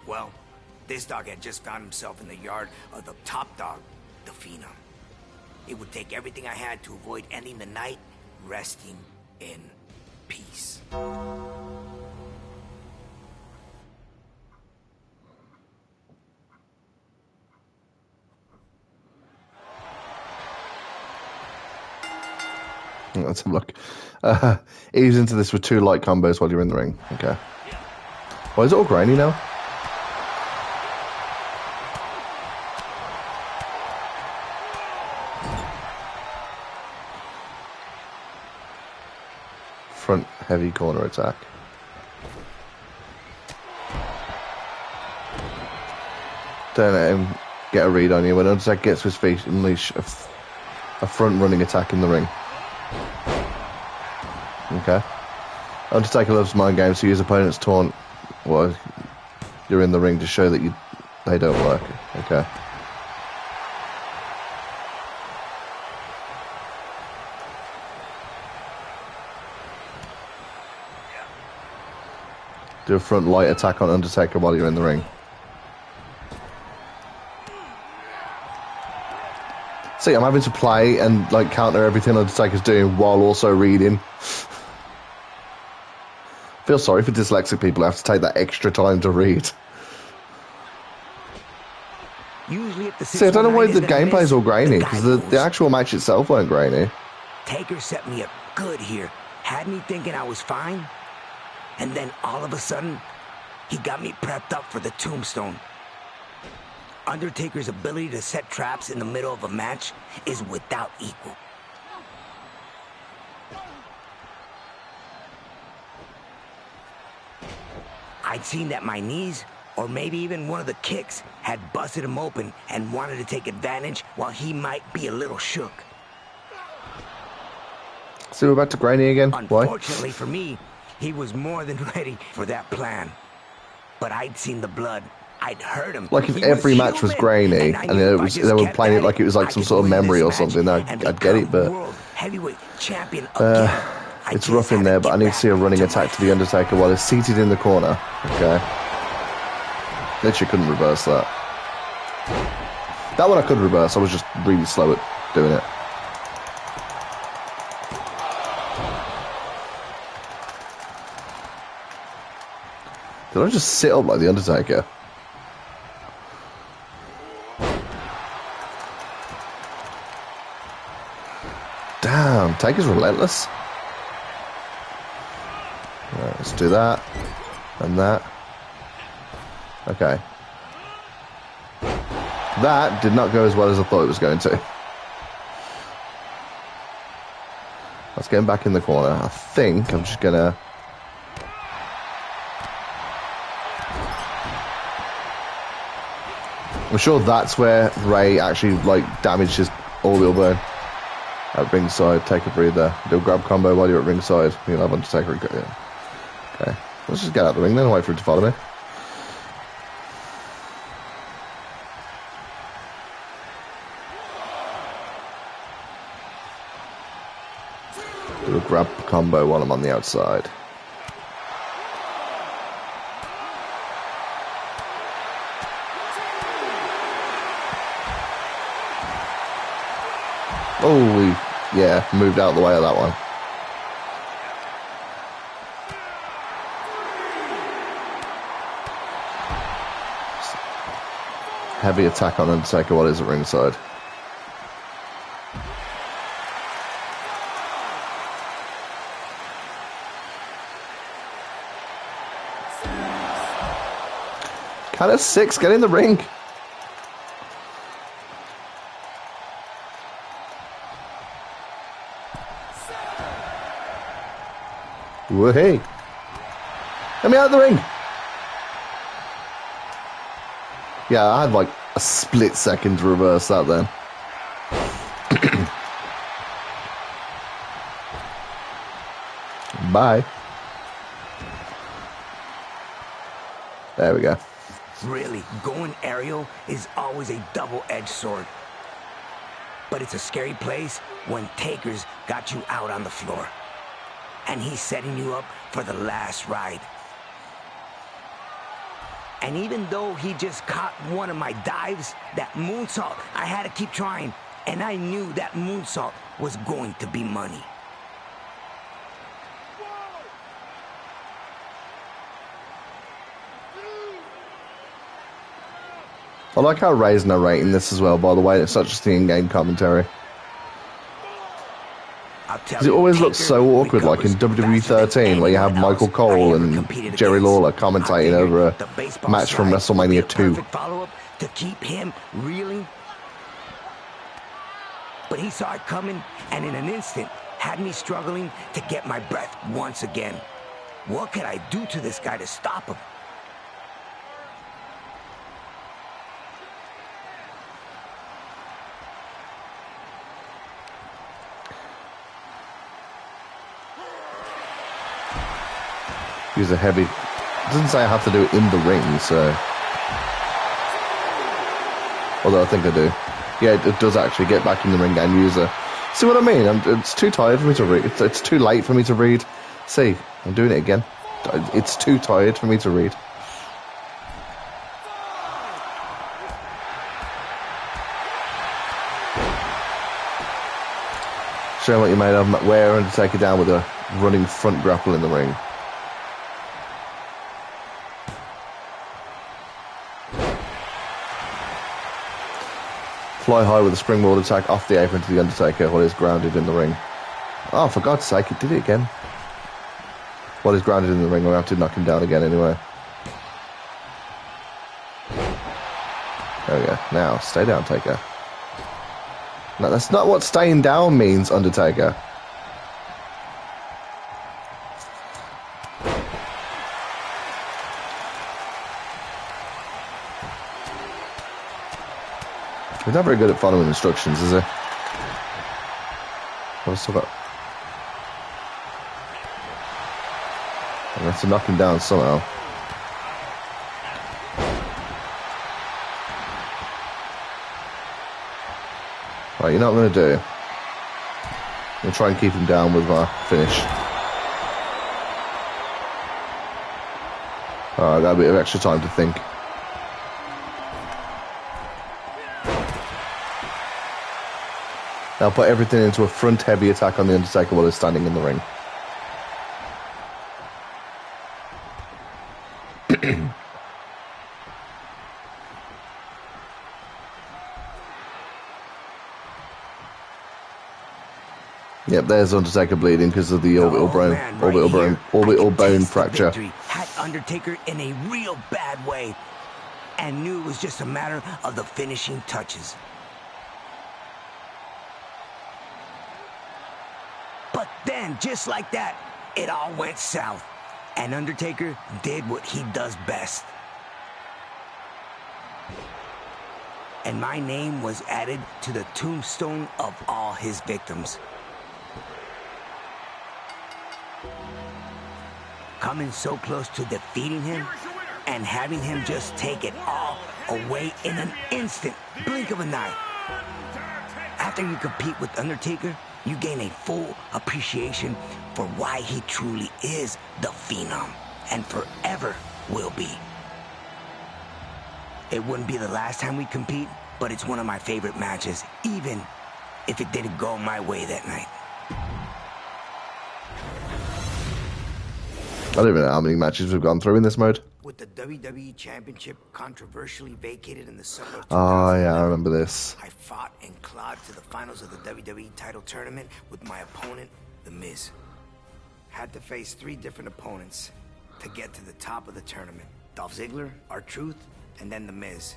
Speaker 2: Well, this dog had just found himself in the yard of the top dog, the Phenom. It would take everything I had to avoid ending the night resting in peace.
Speaker 1: Let's have a look. Ease into this with 2 light combos while you're in the ring. Okay. Why is it all grainy now? Front heavy corner attack. Don't let him get a read on you. When Undertaker gets to his feet, unleash a front running attack in the ring. Okay. Undertaker loves mind games, so use opponent's taunt while you're in the ring to show that they don't work. Okay. Do a front light attack on Undertaker while you're in the ring. See, I'm having to play and like counter everything Undertaker's doing while also reading. Feel sorry for dyslexic people who have to take that extra time to read.
Speaker 2: Usually at the
Speaker 1: See, I don't know why the
Speaker 2: 619
Speaker 1: gameplay's all grainy, because the
Speaker 2: goes.
Speaker 1: actual match itself weren't grainy.
Speaker 2: Taker set me up good here. Had me thinking I was fine. And then all of a sudden, he got me prepped up for the tombstone. Undertaker's ability to set traps in the middle of a match is without equal. I'd seen that my knees, or maybe even one of the kicks, had busted him open and wanted to take advantage while he might be a little shook.
Speaker 1: See, we're back to grainy again. Why?
Speaker 2: Unfortunately for me, he was more than ready for that plan. But I'd seen the blood. I'd heard him.
Speaker 1: Like if
Speaker 2: He
Speaker 1: every
Speaker 2: was
Speaker 1: match was
Speaker 2: human,
Speaker 1: grainy
Speaker 2: I
Speaker 1: and
Speaker 2: knew if I
Speaker 1: they
Speaker 2: just
Speaker 1: were
Speaker 2: kept
Speaker 1: playing
Speaker 2: at
Speaker 1: it like it was like
Speaker 2: I
Speaker 1: some
Speaker 2: could
Speaker 1: sort of
Speaker 2: win
Speaker 1: memory
Speaker 2: this
Speaker 1: or
Speaker 2: match
Speaker 1: something,
Speaker 2: and
Speaker 1: I'd get it,
Speaker 2: become
Speaker 1: but
Speaker 2: world heavyweight champion again. I
Speaker 1: it's
Speaker 2: just
Speaker 1: rough in
Speaker 2: had
Speaker 1: there,
Speaker 2: to
Speaker 1: but I
Speaker 2: get
Speaker 1: need to see a
Speaker 2: back
Speaker 1: running
Speaker 2: to
Speaker 1: attack
Speaker 2: my
Speaker 1: to the Undertaker while he's seated in the corner. Okay. Literally couldn't reverse that. That one I could reverse, I was just really slow at doing it. Did I just sit up like the Undertaker? Damn, Taker's relentless. Right, let's do that. And that. Okay. That did not go as well as I thought it was going to. Let's get him back in the corner. I think I'm just gonna... I'm sure that's where Ray actually like damaged his orbital bone at ringside. Take a breather. Do a grab combo while you're at ringside. You'll have Undertaker. Yeah. Okay, let's just get out of the ring then and wait for it to follow me. Do a grab combo while I'm on the outside. Oh, yeah, moved out of the way of that one. Heavy attack on Undertaker while he's at ringside. Count of 6, get in the ring. Woohoo! Get me out of the ring! Yeah, I had like a split second to reverse that then. Bye. There we go.
Speaker 2: Really, going aerial is always a double-edged sword. But it's a scary place when Taker's got you out on the floor. And he's setting you up for the last ride. And even though he just caught one of my dives, that moonsault, I had to keep trying. And I knew that moonsault was going to be money.
Speaker 1: I like how Ray's narrating this as well, by the way. It's not just the in-game commentary. Because it always looks so awkward, like in WWE 13, where you have Michael Cole and Jerry Lawler commentating over a match from WrestleMania 2.
Speaker 2: Follow-up to keep him reeling. But he saw it coming, and in an instant, had me struggling to get my breath once again. What could I do to this guy to stop him?
Speaker 1: Use a heavy... It doesn't say I have to do it in the ring, so... Although I think I do. Yeah, it does actually get back in the ring and use a... See what I mean? It's too tired for me to read. It's too late for me to read. See, I'm doing it again. It's too tired for me to read. Show what you made of. Wear and take it down with a running front grapple in the ring. Fly high with a springboard attack off the apron to the Undertaker while he's grounded in the ring. Oh, for God's sake, it did it again. While he's grounded in the ring, we'll have to knock him down again anyway. There we go. Now, stay down, Taker. No, that's not what staying down means, Undertaker. He's not very good at following instructions, is he? I've still got... I have to knock him down somehow. Right, you know what I'm going to do? I'm going to try and keep him down with my finish. Alright, I got a bit of extra time to think. Now put everything into a front heavy attack on the Undertaker while he's standing in the ring. Yep, there's Undertaker bleeding because of the orbital bone fracture.
Speaker 2: Had Undertaker in a real bad way, and knew it was just a matter of the finishing touches. But then, just like that, it all went south, and Undertaker did what he does best. and my name was added to the tombstone of all his victims. Coming so close to defeating him and having him just take it all away in an instant, blink of an eye. After you compete with Undertaker, you gain a full appreciation for why he truly is the Phenom and forever will be. It wouldn't be the last time we compete, but it's one of my favorite matches, even if it didn't go my way that night.
Speaker 1: I don't even know how many matches we've gone through in this mode.
Speaker 2: With the WWE Championship controversially vacated in the summer of 2011,
Speaker 1: Oh, yeah, I remember this.
Speaker 2: I fought and clawed to the finals of the WWE title tournament with my opponent, The Miz. Had to face 3 different opponents to get to the top of the tournament. Dolph Ziggler, R-Truth, and then The Miz.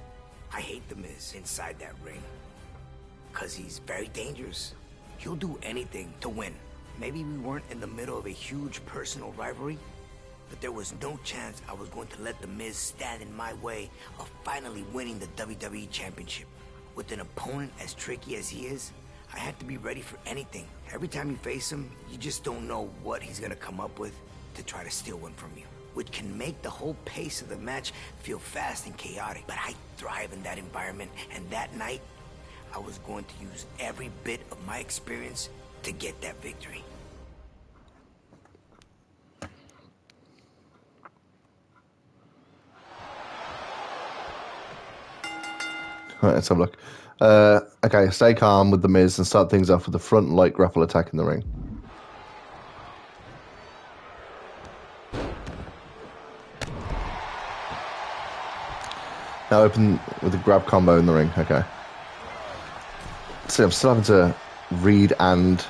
Speaker 2: I hate The Miz inside that ring, because he's very dangerous. He'll do anything to win. Maybe we weren't in the middle of a huge personal rivalry, but there was no chance I was going to let The Miz stand in my way of finally winning the WWE Championship. With an opponent as tricky as he is, I had to be ready for anything. Every time you face him, you just don't know what he's gonna come up with to try to steal one from you, which can make the whole pace of the match feel fast and chaotic. But I thrive in that environment, and that night, I was going to use every bit of my experience to get that victory.
Speaker 1: Right, let's have a look. Okay, stay calm with The Miz and start things off with the front light grapple attack in the ring. Now open with the grab combo in the ring. Okay. See, I'm still having to read and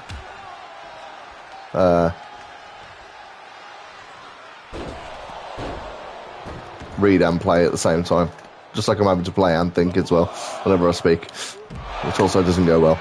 Speaker 1: play at the same time. Just like I'm having to play and think as well whenever I speak, which also doesn't go well.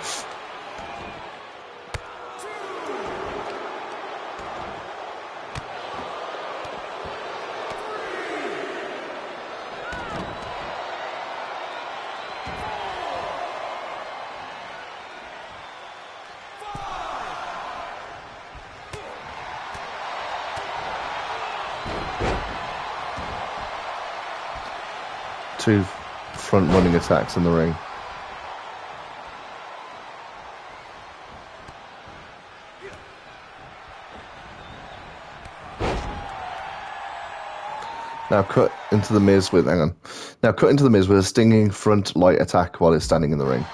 Speaker 1: Two front running attacks in the ring. Now cut into the Miz with, hang on. Now cut into the Miz with a stinging front light attack while it's standing in the ring.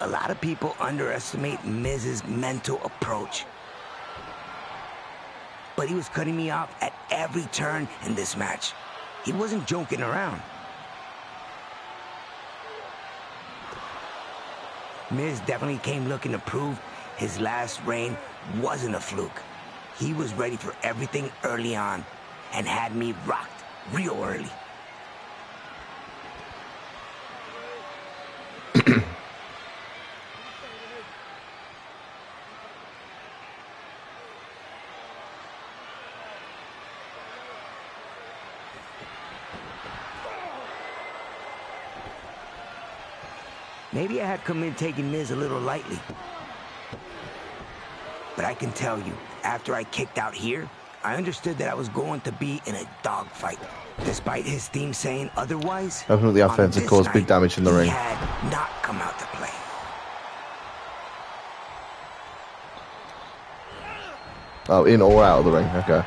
Speaker 2: A lot of people underestimate Miz's mental approach. But he was cutting me off at every turn in this match. He wasn't joking around. Miz definitely came looking to prove his last reign wasn't a fluke. He was ready for everything early on and had me rocked real early. Maybe I had come in taking Miz a little lightly. But I can tell you, after I kicked out here, I understood that I was going to be in a dogfight. Despite his theme saying otherwise,
Speaker 1: open up the offense and cause big damage in the ring.
Speaker 2: He had not come out to play.
Speaker 1: Oh, in or out of the ring, okay.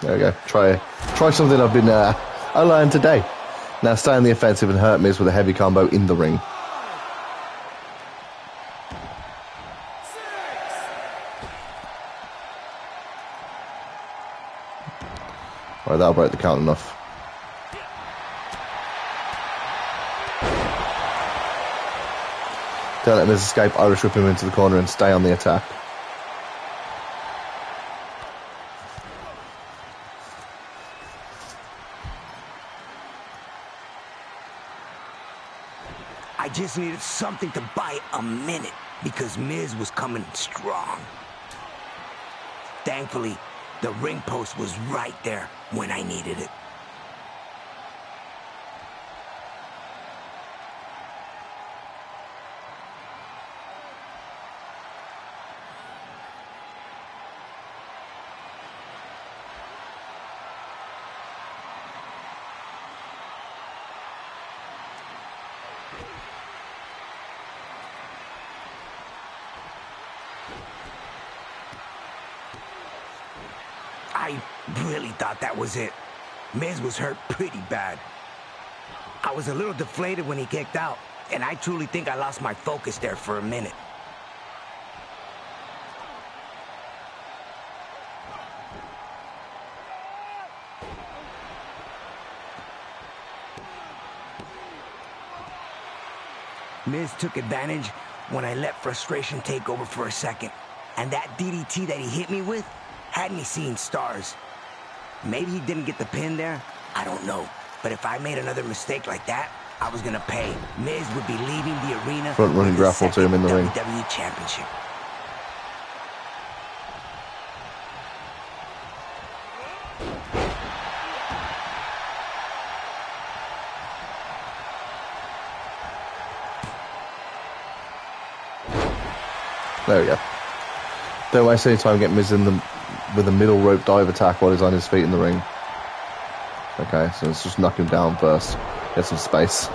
Speaker 1: There we go. Try something I learned today. Now stay on the offensive and hurt Miz with a heavy combo in the ring. Alright, that'll break the count enough. Don't let Miz escape. Irish whip him into the corner and stay on the attack.
Speaker 2: I just needed something to buy a minute because Miz was coming strong. Thankfully, the ring post was right there when I needed it. I really thought that was it. Miz was hurt pretty bad. I was a little deflated when he kicked out, and I truly think I lost my focus there for a minute. Miz took advantage when I let frustration take over for a second, and that DDT that he hit me with had me seeing stars. Maybe he didn't get the pin there, I don't know. But if I made another mistake like that, I was gonna pay. Miz would be leaving the arena
Speaker 1: Front running grapple to him in the ring.
Speaker 2: WWE Championship.
Speaker 1: There we go. Don't waste any time getting Miz in with a middle rope dive attack while he's on his feet in the ring. Okay, so let's just knock him down first. Get some space.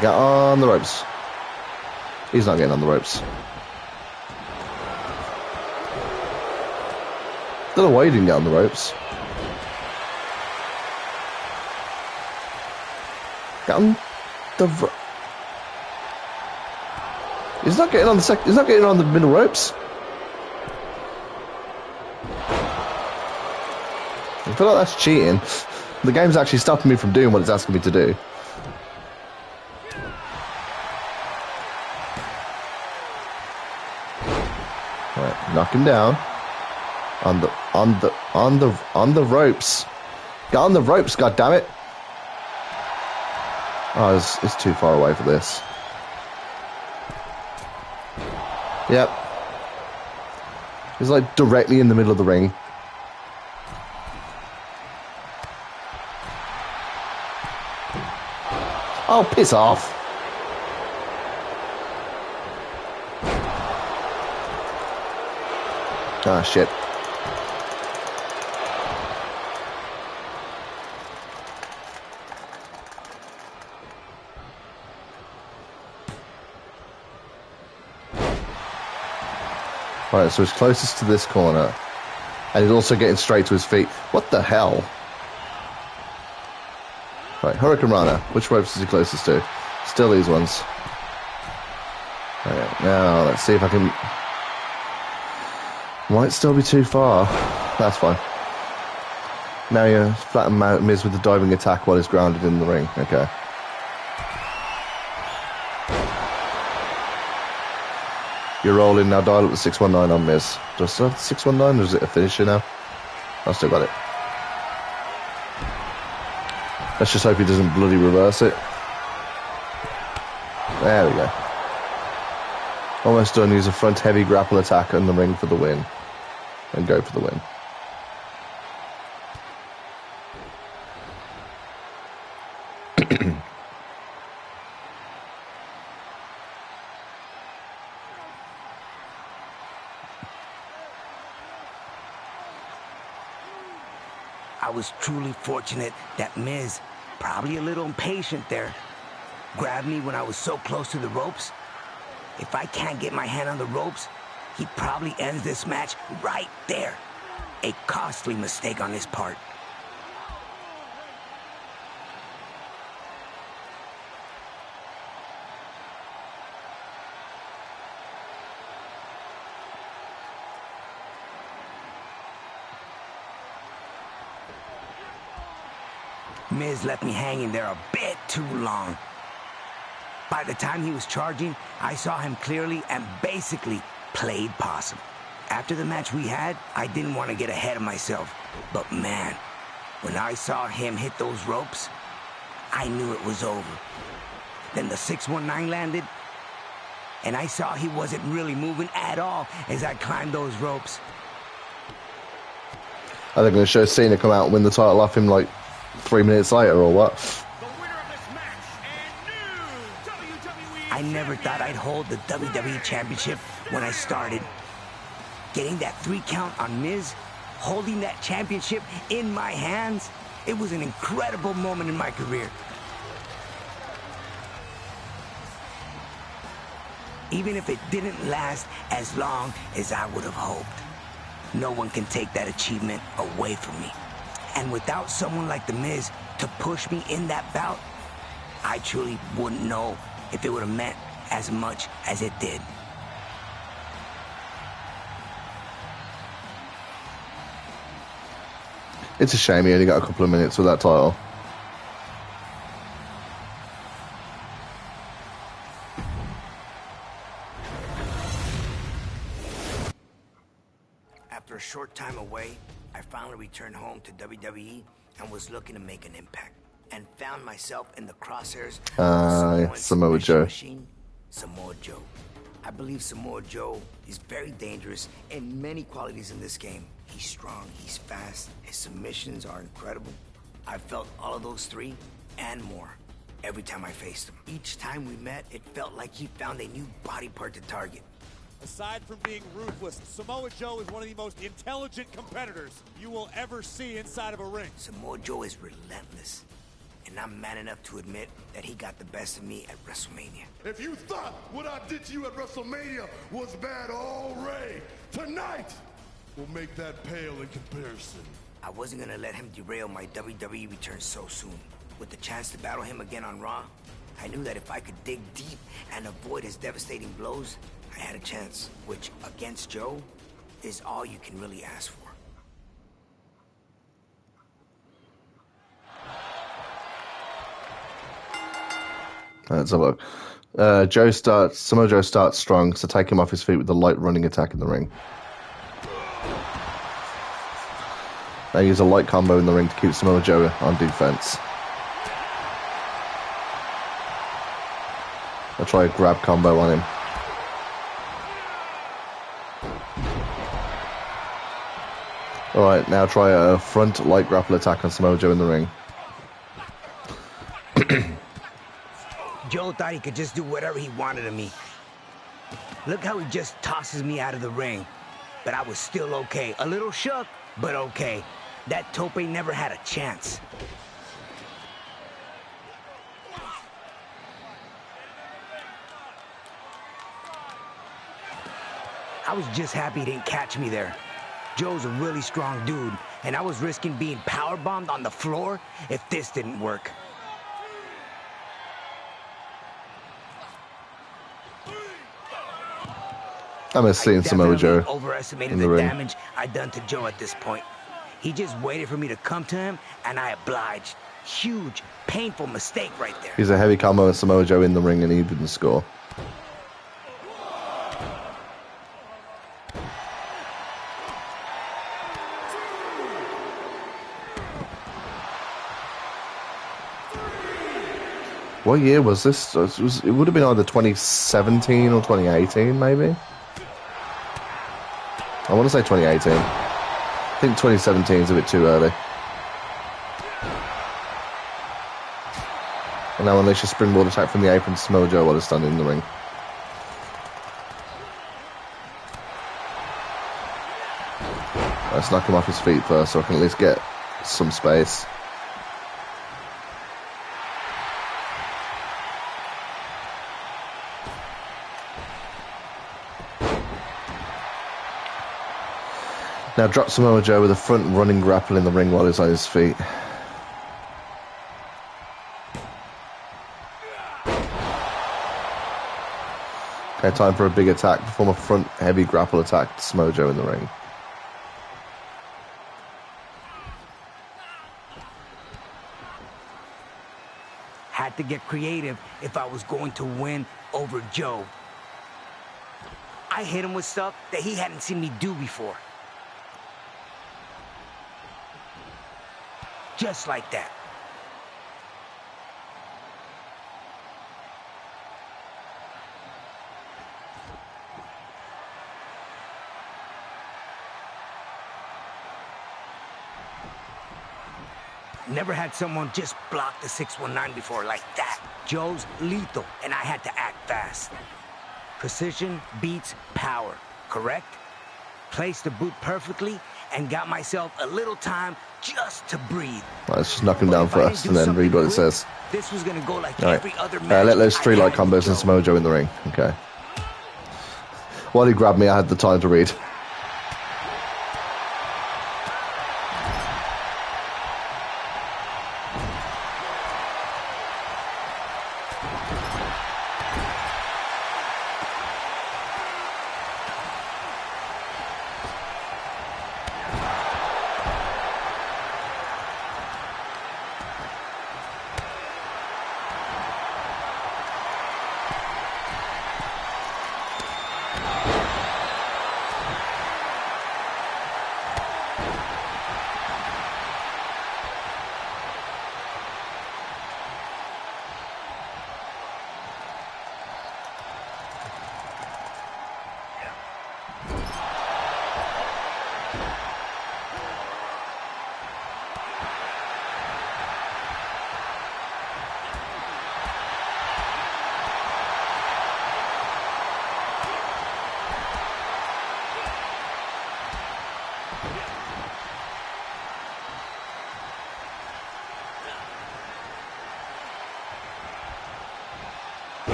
Speaker 1: Get on the ropes. He's not getting on the ropes. Don't know why he didn't get on the ropes. Get on the... He's not getting on the he's not getting on the middle ropes. I feel like that's cheating. The game's actually stopping me from doing what it's asking me to do. Right, knock him down. On the ropes. Get on the ropes, goddammit. Oh, it's too far away for this. Yep. He's like directly in the middle of the ring. Oh, piss off. Ah, shit. Right, so he's closest to this corner. And he's also getting straight to his feet. What the hell? Right, Hurricane Rana. Which ropes is he closest to? Still these ones. Right, now let's see if I can... Might still be too far. That's fine. Now you flatten Miz with the diving attack while he's grounded in the ring. Okay. You're rolling now. Dial up the 619 on Miz. Do I still have the 619 or is it a finisher now? I've still got it. Let's just hope he doesn't bloody reverse it. There we go. Almost done. Use a front heavy grapple attack in the ring for the win. And go for the win.
Speaker 2: I was truly fortunate that Miz, probably a little impatient there, grabbed me when I was so close to the ropes. If I can't get my hand on the ropes, he probably ends this match right there. A costly mistake on his part. Miz left me hanging there a bit too long. By the time he was charging, I saw him clearly and basically played possum. After the match we had, I didn't want to get ahead of myself. But man, when I saw him hit those ropes, I knew it was over. Then the 619 landed, and I saw he wasn't really moving at all as I climbed those ropes.
Speaker 1: Are they going to show Cena come out and win the title off him like 3 minutes later or what?
Speaker 4: The winner of this match and new WWE
Speaker 2: I never thought I'd hold the WWE Championship when I started. Getting that 3 count on Miz, holding that championship in my hands, it was an incredible moment in my career. Even if it didn't last as long as I would have hoped. No one can take that achievement away from me. And without someone like The Miz to push me in that bout, I truly wouldn't know if it would have meant as much as it did.
Speaker 1: It's a shame he only got a couple of minutes with that title.
Speaker 2: After a short time away, I finally returned home to WWE and was looking to make an impact. And found myself in the crosshairs of
Speaker 1: Samoa Joe.
Speaker 2: Machine, Samoa Joe. I believe Samoa Joe is very dangerous in many qualities in this game. He's strong, he's fast, his submissions are incredible. I felt all of those 3 and more every time I faced him. Each time we met, it felt like he found a new body part to target.
Speaker 7: Aside from being ruthless, Samoa Joe is one of the most intelligent competitors you will ever see inside of a ring.
Speaker 2: Samoa Joe is relentless, and I'm man enough to admit that he got the best of me at WrestleMania.
Speaker 5: If you thought what I did to you at WrestleMania was bad already, tonight will make that pale in comparison.
Speaker 2: I wasn't gonna let him derail my WWE return so soon. With the chance to battle him again on Raw, I knew that if I could dig deep and avoid his devastating blows, I had a chance, which, against Joe, is all you can really ask for.
Speaker 1: Let's have a look. Samoa Joe starts strong, so take him off his feet with a light running attack in the ring. Now use a light combo in the ring to keep Samoa Joe on defense. I'll try a grab combo on him. Alright, now try a front light grapple attack on Samoa Joe in the ring.
Speaker 2: Joe thought he could just do whatever he wanted of me. Look how he just tosses me out of the ring. But I was still okay. A little shook, but okay. That tope never had a chance. I was just happy he didn't catch me there. Joe's a really strong dude, and I was risking being powerbombed on the floor if this didn't work.
Speaker 1: I'm just seeing Samoa Joe
Speaker 2: Overestimated
Speaker 1: in
Speaker 2: the
Speaker 1: the ring.
Speaker 2: damage I'd done to Joe at this point. He just waited for me to come to him, and I obliged. Huge, painful mistake right there.
Speaker 1: He's a heavy combo with Samoa Joe in the ring and he didn't score. What year was this? It would have been either 2017 or 2018, maybe? I want to say 2018. I think 2017 is a bit too early. And now unleash a springboard attack from the apron to Samoa Joe while he's standing in the ring. Let's knock him off his feet first so I can at least get some space. Now drop Samoa Joe with a front running grapple in the ring while he's on his feet. Okay, time for a big attack. Perform a front heavy grapple attack to Samoa Joe in the ring.
Speaker 2: Had to get creative if I was going to win over Joe. I hit him with stuff that he hadn't seen me do before. Just like that. Never had someone just block the 619 before like that. Joe's lethal, and I had to act fast. Precision beats power, correct? Placed the boot perfectly and got myself a little time just to breathe.
Speaker 1: Right, let's just knock him down first and then read what it says.
Speaker 2: This was gonna go like
Speaker 1: Right.
Speaker 2: every other match.
Speaker 1: Let those three light combos and Samoa Joe in the ring. Okay. While he grabbed me, I had the time to read.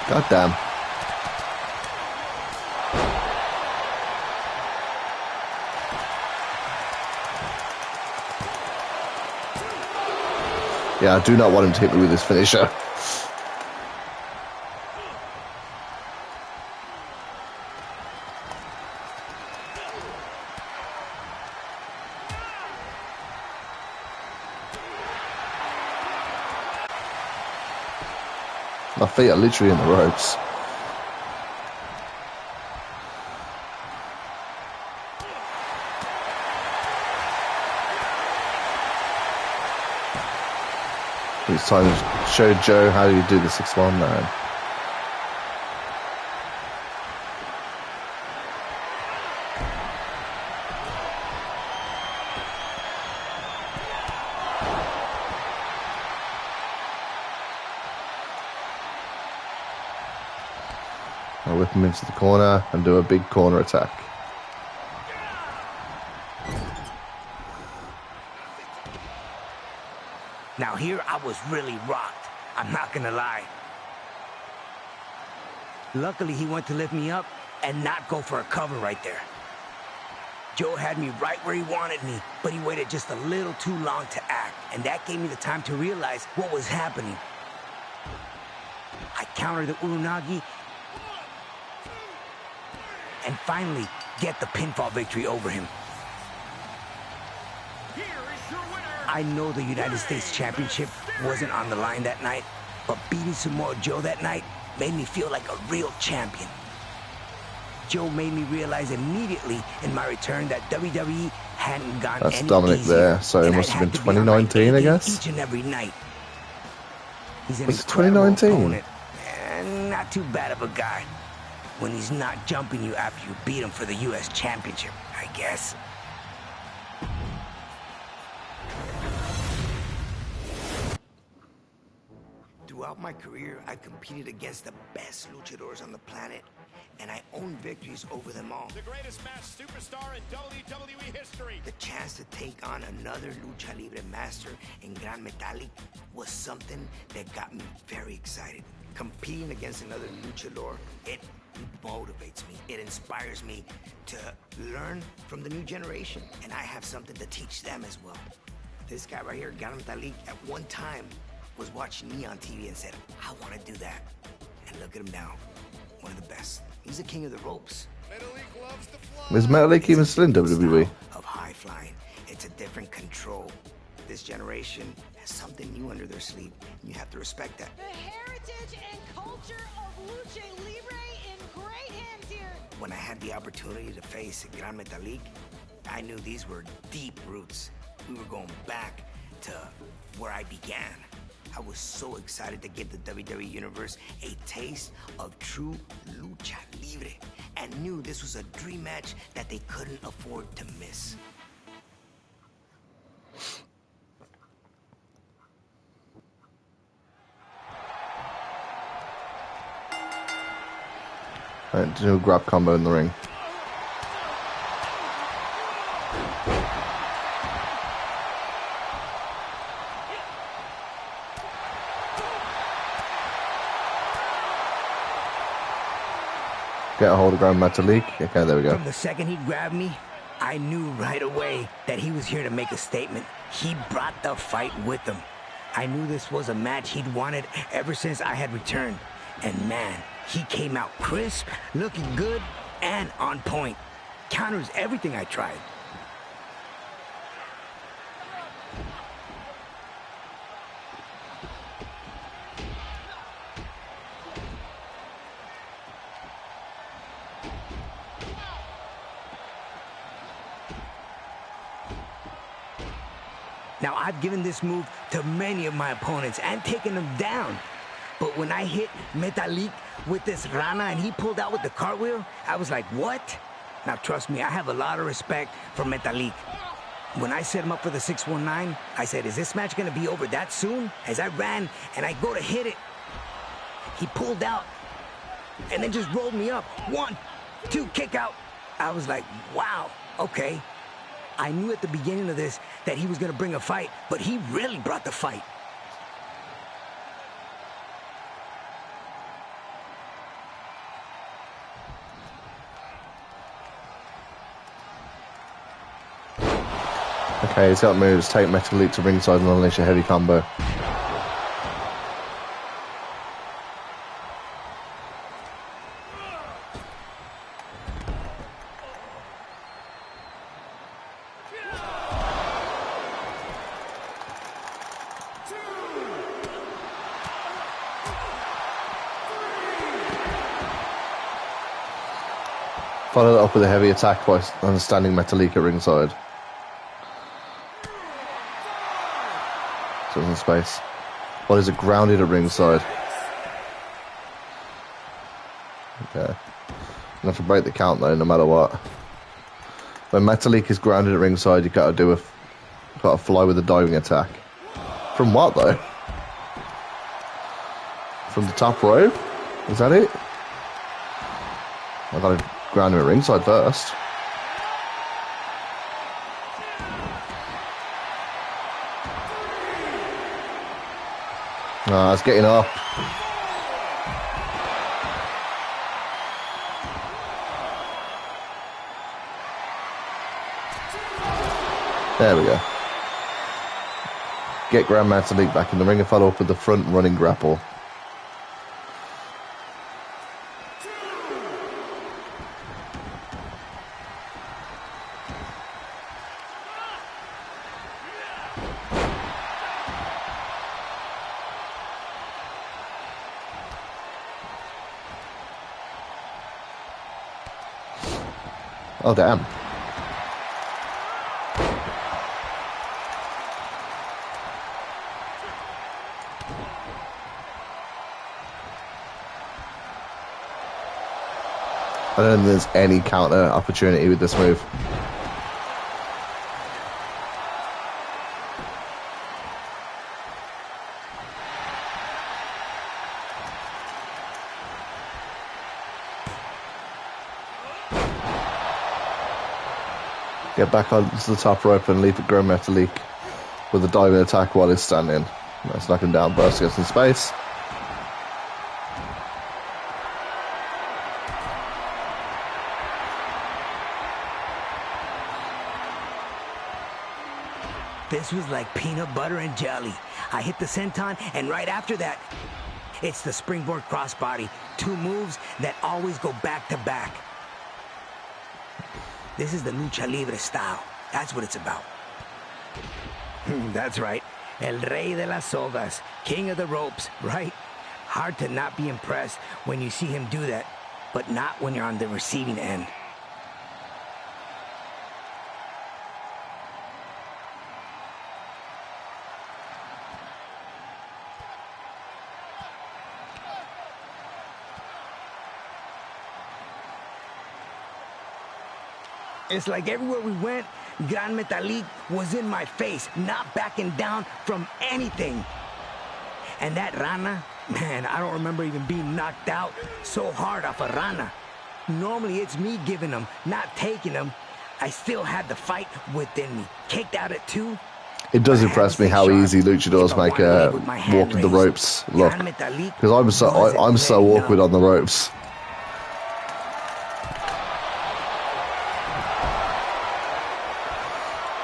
Speaker 1: God damn. Yeah, I do not want him to hit me with his finisher. My feet are literally in the ropes. It's time to show Joe how you do the 619. I'll whip him into the corner and do a big corner attack.
Speaker 2: Now here I was really rocked. I'm not gonna lie. Luckily he went to lift me up and not go for a cover right there. Joe had me right where he wanted me, but he waited just a little too long to act, and that gave me the time to realize what was happening. I countered the Urunagi and finally get the pinfall victory over him. I know the United States Championship wasn't on the line that night, but beating Samoa Joe that night made me feel like a real champion. Joe made me realize immediately in my return that WWE hadn't gone
Speaker 1: That's
Speaker 2: any
Speaker 1: Dominic
Speaker 2: easier,
Speaker 1: there, so it
Speaker 2: and
Speaker 1: must
Speaker 2: I'd
Speaker 1: have been
Speaker 2: to be on my
Speaker 1: 2019, I
Speaker 2: game
Speaker 1: guess?
Speaker 2: Each and every night. He's an
Speaker 1: Was it
Speaker 2: incredible
Speaker 1: 2019?
Speaker 2: opponent, and not too bad of a guy when he's not jumping you after you beat him for the U.S. Championship, I guess. Throughout my career, I competed against the best luchadors on the planet, and I owned victories over them all.
Speaker 4: The greatest match superstar in WWE history.
Speaker 2: The chance to take on another Lucha Libre master in Gran Metalik was something that got me very excited. Competing against another luchador, it motivates me. It inspires me to learn from the new generation. And I have something to teach them as well. This guy right here, Gran Metalik, at one time was watching me on TV and said, I want to do that. And look at him now. One of the best. He's the king of the ropes.
Speaker 1: Is Metalik even still in WWE?
Speaker 2: Of high flying. It's a different control. This generation has something new under their sleeve, and you have to respect that.
Speaker 8: The heritage and culture of Lucha Libre in great hands here.
Speaker 2: When I had the opportunity to face Gran Metalik, I knew these were deep roots. We were going back to where I began. I was so excited to give the WWE Universe a taste of true Lucha Libre, and knew this was a dream match that they couldn't afford to miss.
Speaker 1: Right, do a grab combo in the ring. Get a hold of Gran Metalik. Okay, there we go.
Speaker 2: From the second he grabbed me, I knew right away that he was here to make a statement. He brought the fight with him. I knew this was a match he'd wanted ever since I had returned. And man, he came out crisp, looking good, and on point. Counters everything I tried. Now, I've given this move to many of my opponents and taken them down. But when I hit Metalik with this Rana and he pulled out with the cartwheel, I was like, what? Now, trust me, I have a lot of respect for Metalik. When I set him up for the 619, I said, is this match going to be over that soon? As I ran and I go to hit it, he pulled out and then just rolled me up. 1, 2, kick out. I was like, wow, okay. I knew at the beginning of this that he was going to bring a fight, but he really brought the fight.
Speaker 1: Okay, he's got moves. Take Metalik to ringside and unleash a heavy combo. Follow that up with a heavy attack by understanding Metalik at ringside. So in space. Well, is it grounded at ringside? Okay. You have to break the count though, no matter what. When Metalik is grounded at ringside, you gotta fly with a diving attack. From what though? From the top rope? Is that it? I gotta ground him at ringside first. It's getting up. There we go. Get Gran Metalik back in the ring and follow up with the front running grapple. Oh, damn. I don't think there's any counter opportunity with this move. Get back onto the top rope and leap at Gran Metalik with a diving attack while he's standing. Let's knock him down, burst against in space.
Speaker 2: This was like peanut butter and jelly. I hit the senton, and right after that, it's the springboard crossbody. 2 moves that always go back to back. This is the lucha libre style. That's what it's about. That's right. El Rey de las Sogas. King of the ropes, right? Hard to not be impressed when you see him do that, but not when you're on the receiving end. It's like everywhere we went, Gran Metalik was in my face, not backing down from anything. And that Rana, man, I don't remember even being knocked out so hard off a Rana. Normally it's me giving them, not taking them. I still had the fight within me. Kicked out at 2.
Speaker 1: It does impress me how easy luchadors make walking the ropes look, because I'm so awkward on the ropes.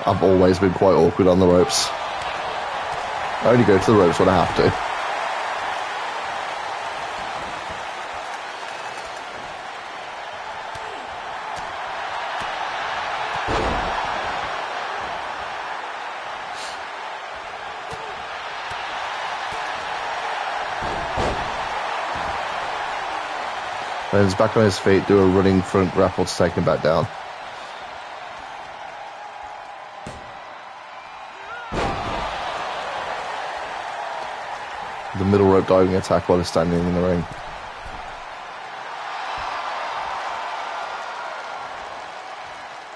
Speaker 1: I've always been quite awkward on the ropes. I only go to the ropes when I have to. And he's back on his feet, do a running front grapple to take him back down. The middle rope diving attack while he's standing in the ring.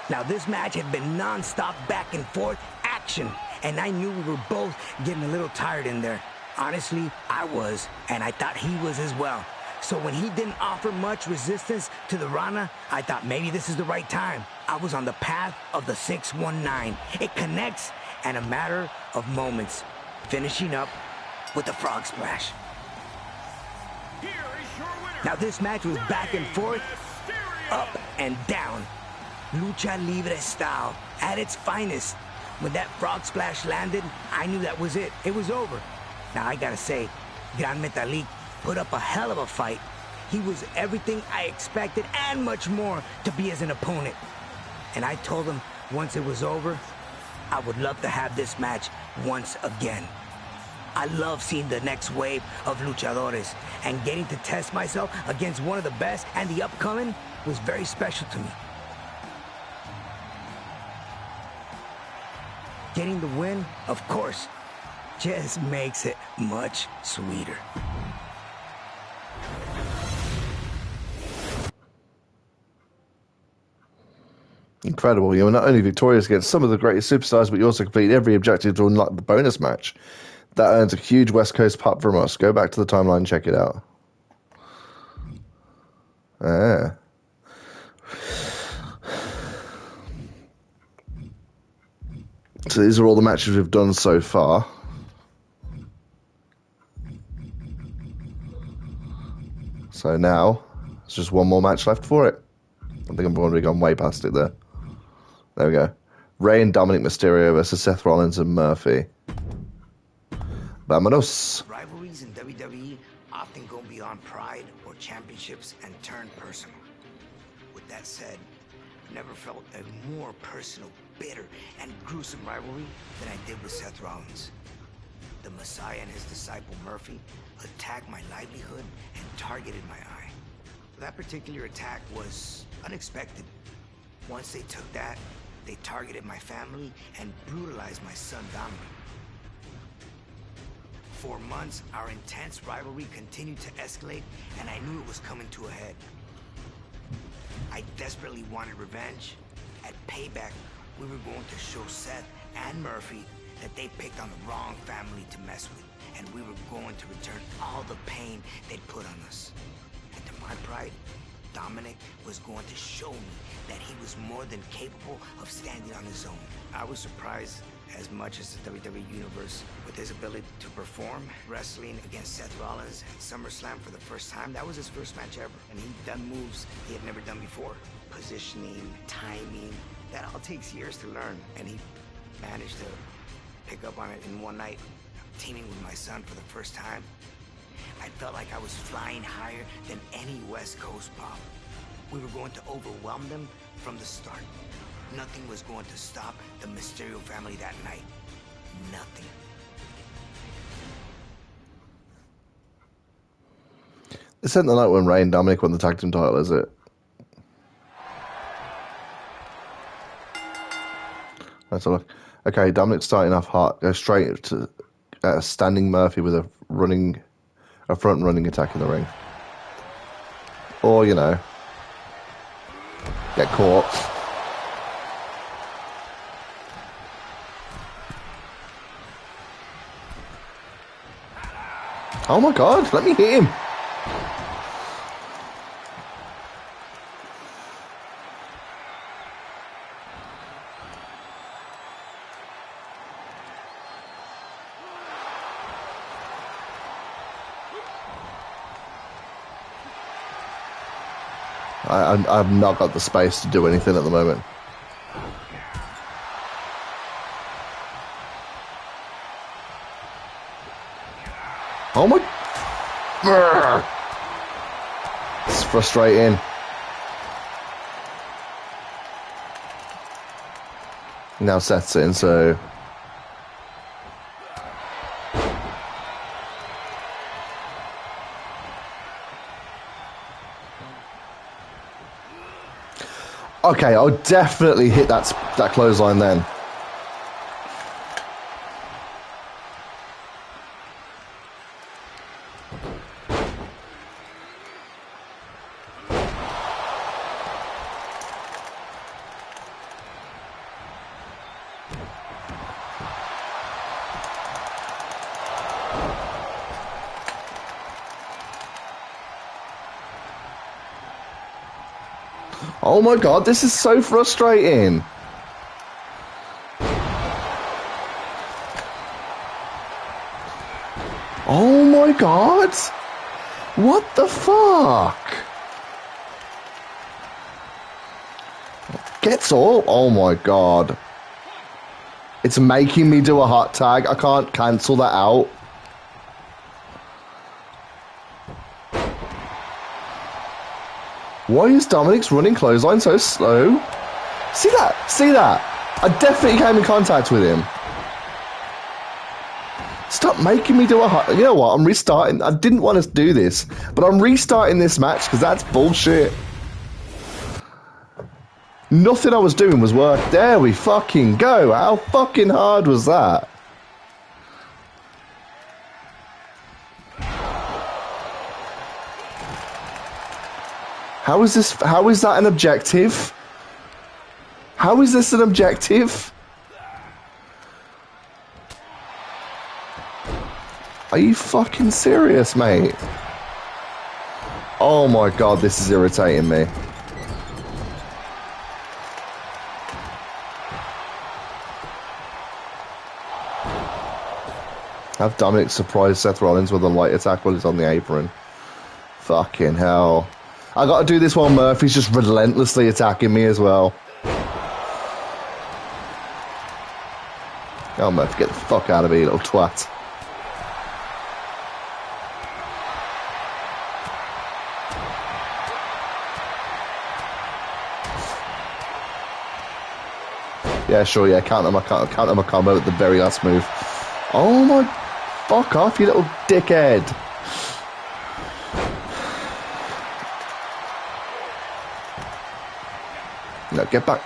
Speaker 2: Now this match had been non-stop back and forth action, and I knew we were both getting a little tired in there. Honestly, I was, and I thought he was as well. So when he didn't offer much resistance to the Rana, I thought maybe this is the right time. I was on the path of the 619. It connects in a matter of moments, finishing up with the frog splash.
Speaker 4: Here is your winner.
Speaker 2: Now this match was back and forth, up and down. Lucha Libre style, at its finest. When that frog splash landed, I knew that was it. It was over. Now I gotta say, Gran Metalik put up a hell of a fight. He was everything I expected and much more to be as an opponent. And I told him once it was over, I would love to have this match once again. I love seeing the next wave of luchadores, and getting to test myself against one of the best and the upcoming was very special to me. Getting the win, of course, just makes it much sweeter.
Speaker 1: Incredible. You were not only victorious against some of the greatest superstars, but you also completed every objective to unlock the bonus match. That earns a huge West Coast pop from us. Go back to the timeline and check it out. So these are all the matches we've done so far. So now, there's just one more match left for it. I think I've already gone way past it there. There we go. Rey and Dominic Mysterio versus Seth Rollins and Murphy. Vámonos.
Speaker 2: Rivalries in WWE often go beyond pride or championships and turn personal. With that said, I've never felt a more personal, bitter, and gruesome rivalry than I did with Seth Rollins. The Messiah and his disciple Murphy attacked my livelihood and targeted my eye. That particular attack was unexpected. Once they took that, they targeted my family and brutalized my son Dominic. For months, our intense rivalry continued to escalate, and I knew it was coming to a head. I desperately wanted revenge. At Payback, we were going to show Seth and Murphy that they picked on the wrong family to mess with, and we were going to return all the pain they'd put on us. And to my pride, Dominic was going to show me that he was more than capable of standing on his own. I was surprised as much as the WWE Universe with his ability to perform. Wrestling against Seth Rollins at SummerSlam for the first time, that was his first match ever. And he'd done moves he had never done before. Positioning, timing, that all takes years to learn. And he managed to pick up on it in one night, teaming with my son for the first time. I felt like I was flying higher than any West Coast pop. We were going to overwhelm them from the start. Nothing was going to stop the Mysterio family that night. Nothing.
Speaker 1: This isn't the night when Ray and Dominic won the tag team title, is it? Let's have a look. Okay, Dominic's starting off hot. Go straight to standing Murphy with a front running attack in the ring. Or, you know, get caught. Oh my god, let me hit him. I've not got the space to do anything at the moment. Oh my... It's frustrating. Now Seth's in, so... Okay, I'll definitely hit that clothesline then. Oh my god, this is so frustrating. Oh my god. What the fuck? Gets all. Oh my god. It's making me do a hot tag. I can't cancel that out. Why is Dominic's running clothesline so slow? See that? See that? I definitely came in contact with him. Stop making me do a hot... You know what? I'm restarting. I didn't want to do this, but I'm restarting this match because that's bullshit. Nothing I was doing was work. There we fucking go. How fucking hard was that? How is this? How is that an objective? How is this an objective? Are you fucking serious, mate? Oh my god, this is irritating me. Have Dominic surprise Seth Rollins with a light attack while he's on the apron. Fucking hell. I gotta do this while Murphy's just relentlessly attacking me as well. Oh, Murphy, get the fuck out of here, you little twat. Yeah, sure, yeah, counter my combo at the very last move. Oh my... Fuck off, you little dickhead. No, get back.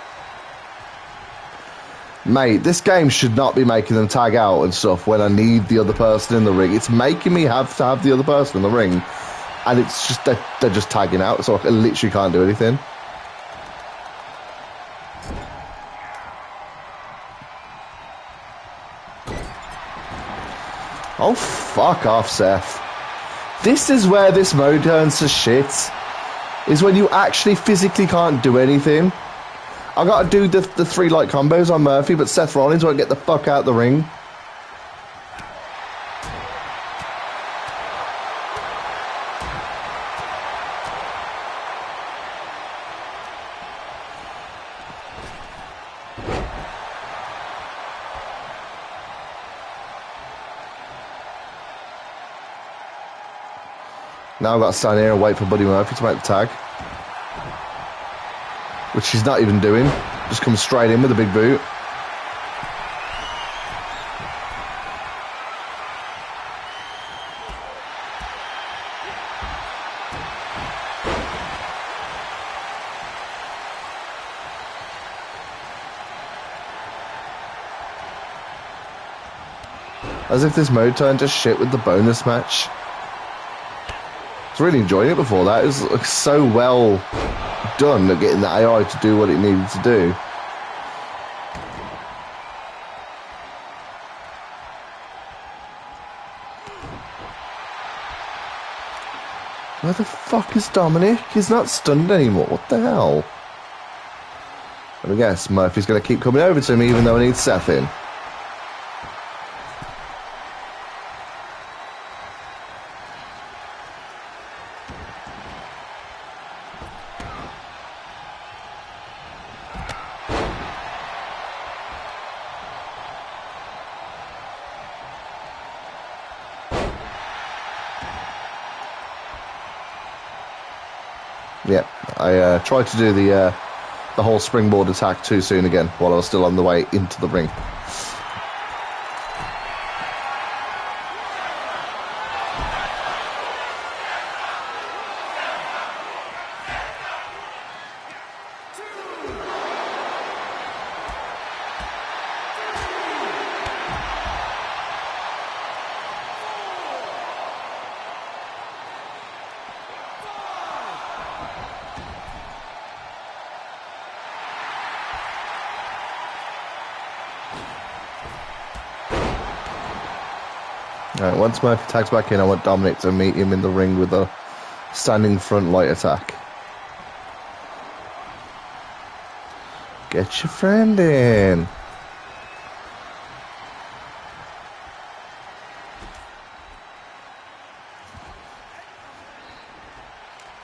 Speaker 1: Mate, this game should not be making them tag out and stuff when I need the other person in the ring. It's making me have to have the other person in the ring. And it's just, they're just tagging out, so I literally can't do anything. Oh, fuck off, Seth. This is where this mode turns to shit. Is when you actually physically can't do anything. I gotta do the 3 light combos on Murphy, but Seth Rollins won't get the fuck out of the ring. Now I've got to stand here and wait for Buddy Murphy to make the tag. Which he's not even doing. Just comes straight in with a big boot. As if this mode turned to shit with the bonus match. I was really enjoying it before that. It was like, so well done at getting the AI to do what it needed to do. Where the fuck is Dominic? He's not stunned anymore. What the hell? I guess Murphy's going to keep coming over to me even though I need Seth in. Yep, I tried to do the whole springboard attack too soon again while I was still on the way into the ring. Alright, once Murphy tags back in, I want Dominic to meet him in the ring with a standing front light attack. Get your friend in.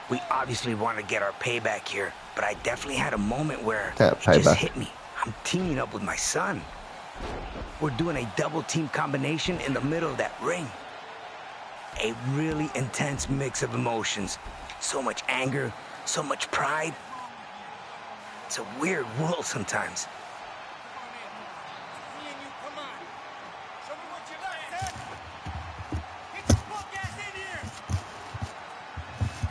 Speaker 2: We obviously want to get our payback here, but I definitely had a moment where
Speaker 1: Yeah,
Speaker 2: it just
Speaker 1: payback.
Speaker 2: hit me. I'm teaming up with my son. We're doing a double team combination in the middle of that ring. A really intense mix of emotions. So much anger, so much pride. It's a weird world sometimes.
Speaker 4: Me and you, come on. Show me what you got, Seth. Get your punk ass in here.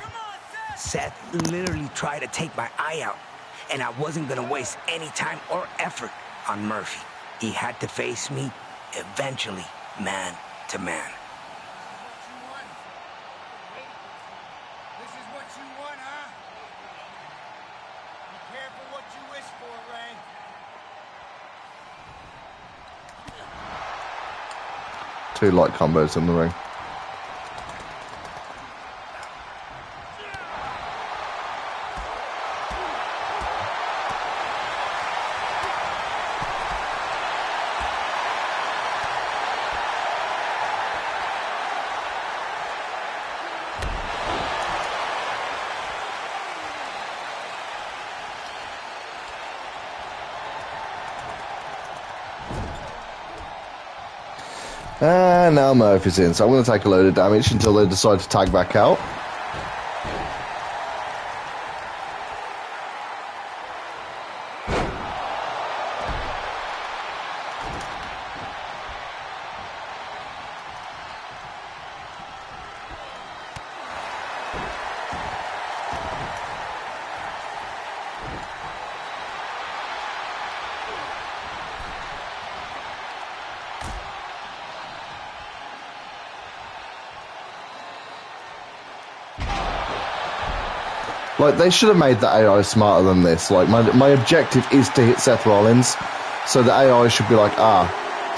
Speaker 4: Come on, Seth.
Speaker 2: Seth literally tried to take my eye out, and I wasn't gonna waste any time or effort on Murphy. He had to face me, eventually, man to man.
Speaker 4: This is what you want, huh? Be careful what you wish for, Ray.
Speaker 1: Two light combos in the ring. And now Murphy's in, so I'm going to take a load of damage until they decide to tag back out. Like, they should have made the AI smarter than this. Like, my objective is to hit Seth Rollins, so the AI should be like,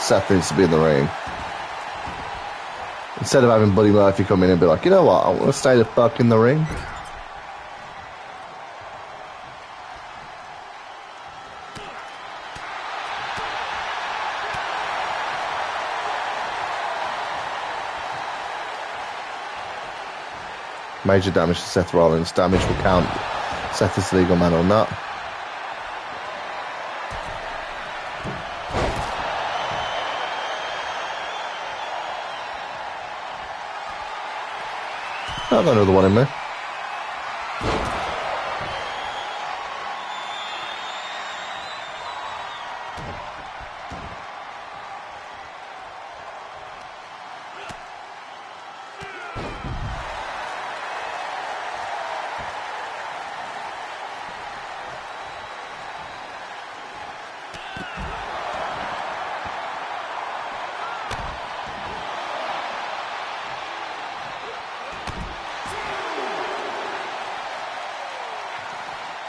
Speaker 1: Seth needs to be in the ring. Instead of having Buddy Murphy come in and be like, you know what, I want to stay the fuck in the ring. Major damage to Seth Rollins. Damage will count. Seth is the legal man or not. I've got another one in there.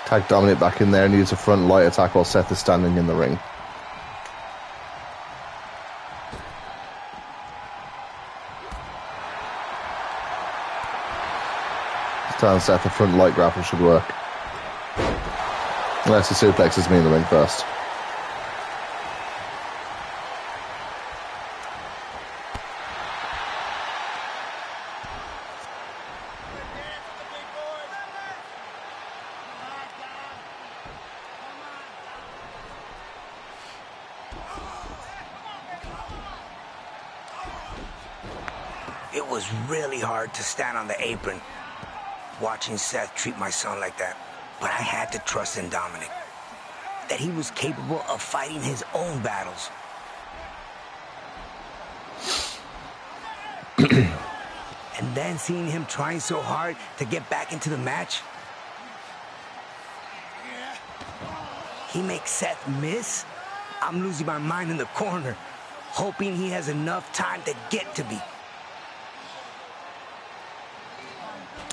Speaker 1: Tag Dominic back in there and use a front light attack while Seth is standing in the ring. Telling Seth the front light grapple should work. Unless he suplexes me in the ring first.
Speaker 2: It was really hard to stand on the apron watching Seth treat my son like that. But I had to trust in Dominic, that he was capable of fighting his own battles. And then seeing him trying so hard to get back into the match, he makes Seth miss. I'm losing my mind in the corner, hoping he has enough time to get to me.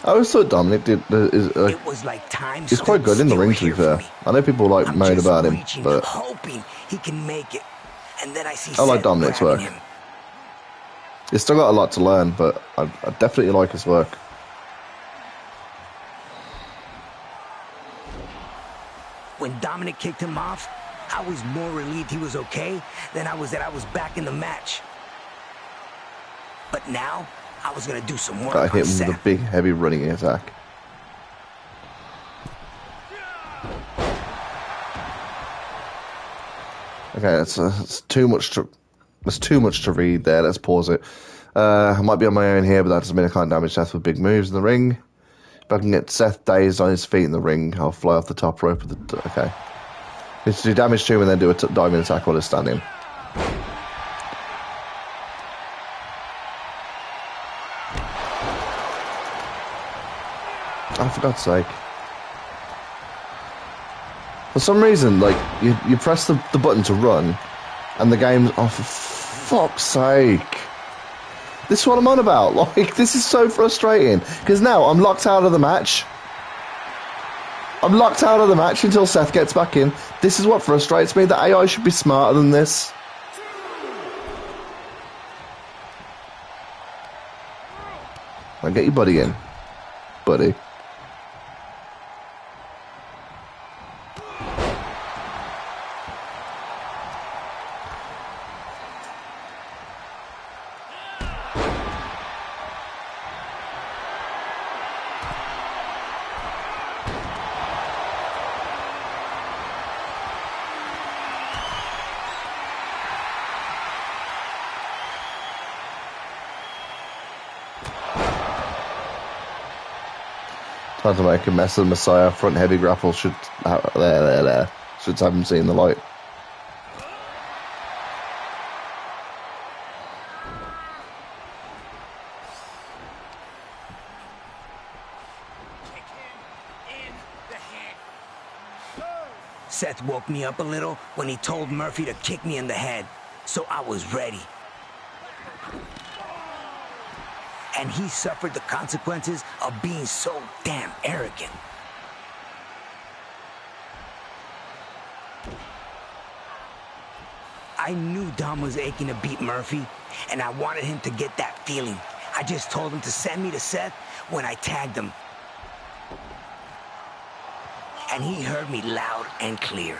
Speaker 1: I always thought Dominic
Speaker 2: it was like time.
Speaker 1: He's quite good in the ring, to be fair. I know people like moan about him, but
Speaker 2: hoping he can make it. And then I see
Speaker 1: I like Dominic's work.
Speaker 2: Him.
Speaker 1: He's still got a lot to learn, but I definitely like his work.
Speaker 2: When Dominic kicked him off, I was more relieved he was okay than I was that I was back in the match. But now, I was going to do some work.
Speaker 1: I hit him with a big, heavy running attack. Okay, it's too much to... There's too much to read there. Let's pause it. I might be on my own here, but that doesn't mean I can't damage Seth with big moves in the ring. If I can get Seth dazed on his feet in the ring, I'll fly off the top rope of the... Okay. Need to do damage to him and then do a diamond attack while he's standing. Oh, for God's sake. For some reason, like, you press the button to run, and the game's... Oh, for fuck's sake. This is what I'm on about. Like, this is so frustrating. Because now I'm locked out of the match. I'm locked out of the match until Seth gets back in. This is what frustrates me. The AI should be smarter than this. Now get your buddy in. Buddy. Trying to make a mess of the Messiah. Front heavy grapple should... There. Should have him seeing the light.
Speaker 2: Seth woke me up a little when he told Murphy to kick me in the head, so I was ready. And he suffered the consequences of being so damn arrogant. I knew Dom was aching to beat Murphy, and I wanted him to get that feeling. I just told him to send me to Seth when I tagged him. And he heard me loud and clear.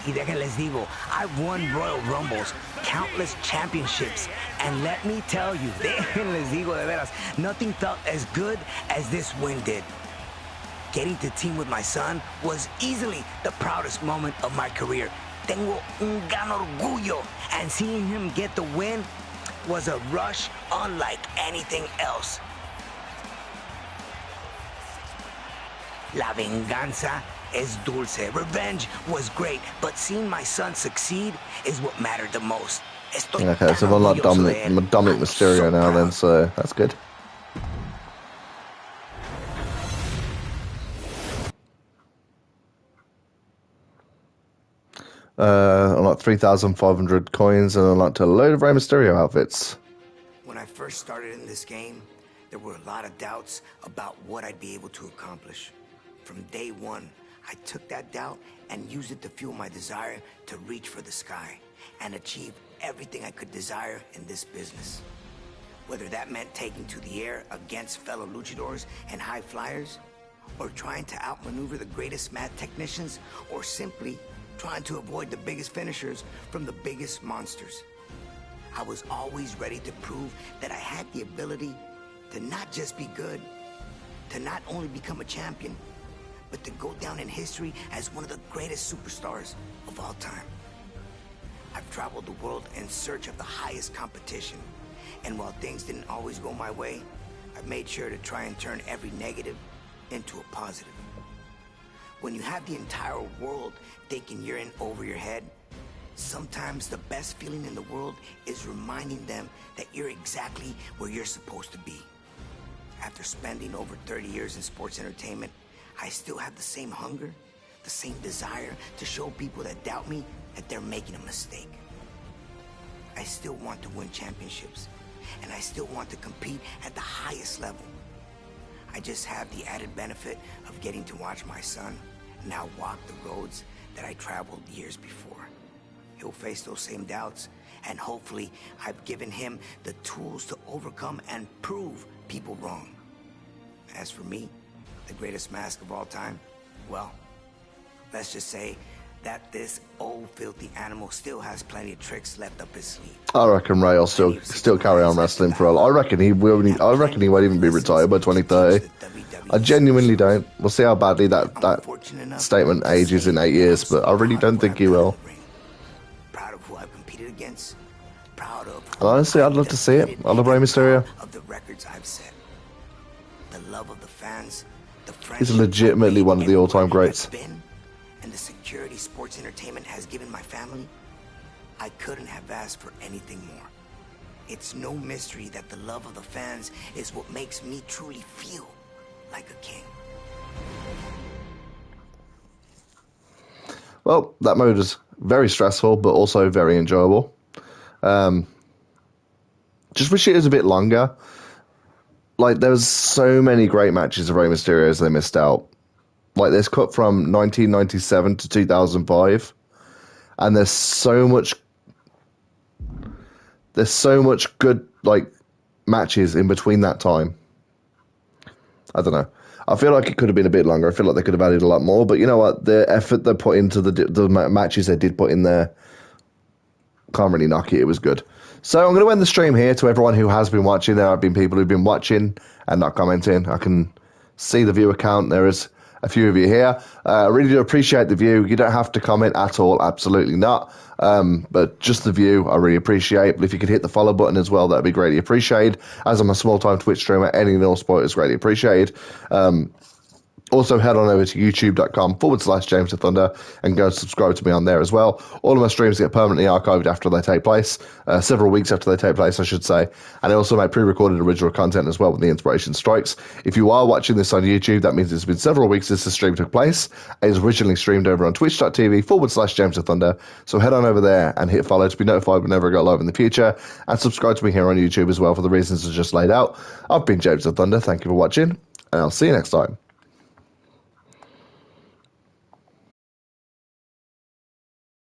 Speaker 2: Y déjenles digo, I've won Royal Rumbles, countless championships, and let me tell you, déjenles digo de veras, nothing felt as good as this win did. Getting to team with my son was easily the proudest moment of my career. Tengo un gran orgullo, and seeing him get the win was a rush unlike anything else. La venganza es dulce. Revenge was great, but seeing my son succeed is what mattered the most. Estoy
Speaker 1: Okay, so we're not Dominic Mysterio now then, so that's good. Unlocked 3,500 coins and unlocked a load of Rey Mysterio outfits.
Speaker 2: When I first started in this game, there were a lot of doubts about what I'd be able to accomplish. From day one, I took that doubt and used it to fuel my desire to reach for the sky and achieve everything I could desire in this business. Whether that meant taking to the air against fellow luchadors and high flyers, or trying to outmaneuver the greatest mat technicians, or simply trying to avoid the biggest finishers from the biggest monsters. I was always ready to prove that I had the ability to not just be good, to not only become a champion, but to go down in history as one of the greatest superstars of all time. I've traveled the world in search of the highest competition, and while things didn't always go my way, I've made sure to try and turn every negative into a positive. When you have the entire world thinking you're in over your head, sometimes the best feeling in the world is reminding them that you're exactly where you're supposed to be. After spending over 30 years in sports entertainment, I still have the same hunger, the same desire to show people that doubt me that they're making a mistake. I still want to win championships, and I still want to compete at the highest level. I just have the added benefit of getting to watch my son now walk the roads that I traveled years before. He'll face those same doubts, and hopefully I've given him the tools to overcome and prove people wrong. As for me, the greatest mask of all time, well, let's just say that this old filthy animal still has plenty of tricks left up his sleeve.
Speaker 1: I reckon Ray will still carry on wrestling for a while. I reckon he won't even be retired by 2030. I genuinely don't. We'll see how badly that statement ages in 8 years, but I really don't think he will.
Speaker 2: Proud of who I've competed against. Proud of.
Speaker 1: And honestly, I'd love to see it. I love Rey Mysterio.
Speaker 2: Of the records I've set. The love of the fans. The
Speaker 1: He's legitimately one of the all-time greats.
Speaker 2: And the security sports entertainment has given my family. I couldn't have asked for anything more. It's no mystery that the love of the fans is what makes me truly feel like a king.
Speaker 1: Well, that mode is very stressful, but also very enjoyable. Just wish it was a bit longer. Like, there was so many great matches of Rey Mysterio's they missed out. Like, this cut from 1997 to 2005, and there's so much good, like, matches in between that time. I don't know. I feel like it could have been a bit longer. I feel like they could have added a lot more. But you know what? The effort they put into the matches they did put in there, can't really knock it. It was good. So I'm going to end the stream here. To everyone who has been watching, there have been people who've been watching and not commenting. I can see the viewer count. There is a few of you here. I really do appreciate the view. You don't have to comment at all. Absolutely not. But just the view, I really appreciate. But if you could hit the follow button as well, that'd be greatly appreciated. As I'm a small-time Twitch streamer, any and all support is greatly appreciated. Also, head on over to youtube.com/James the Thunder and go subscribe to me on there as well. All of my streams get permanently archived after they take place, several weeks after they take place, I should say. And I also make pre-recorded original content as well when the inspiration strikes. If you are watching this on YouTube, that means it's been several weeks since the stream took place. It was originally streamed over on twitch.tv/James the Thunder. So head on over there and hit follow to be notified whenever I go live in the future. And subscribe to me here on YouTube as well for the reasons I just laid out. I've been James the Thunder. Thank you for watching, and I'll see you next time.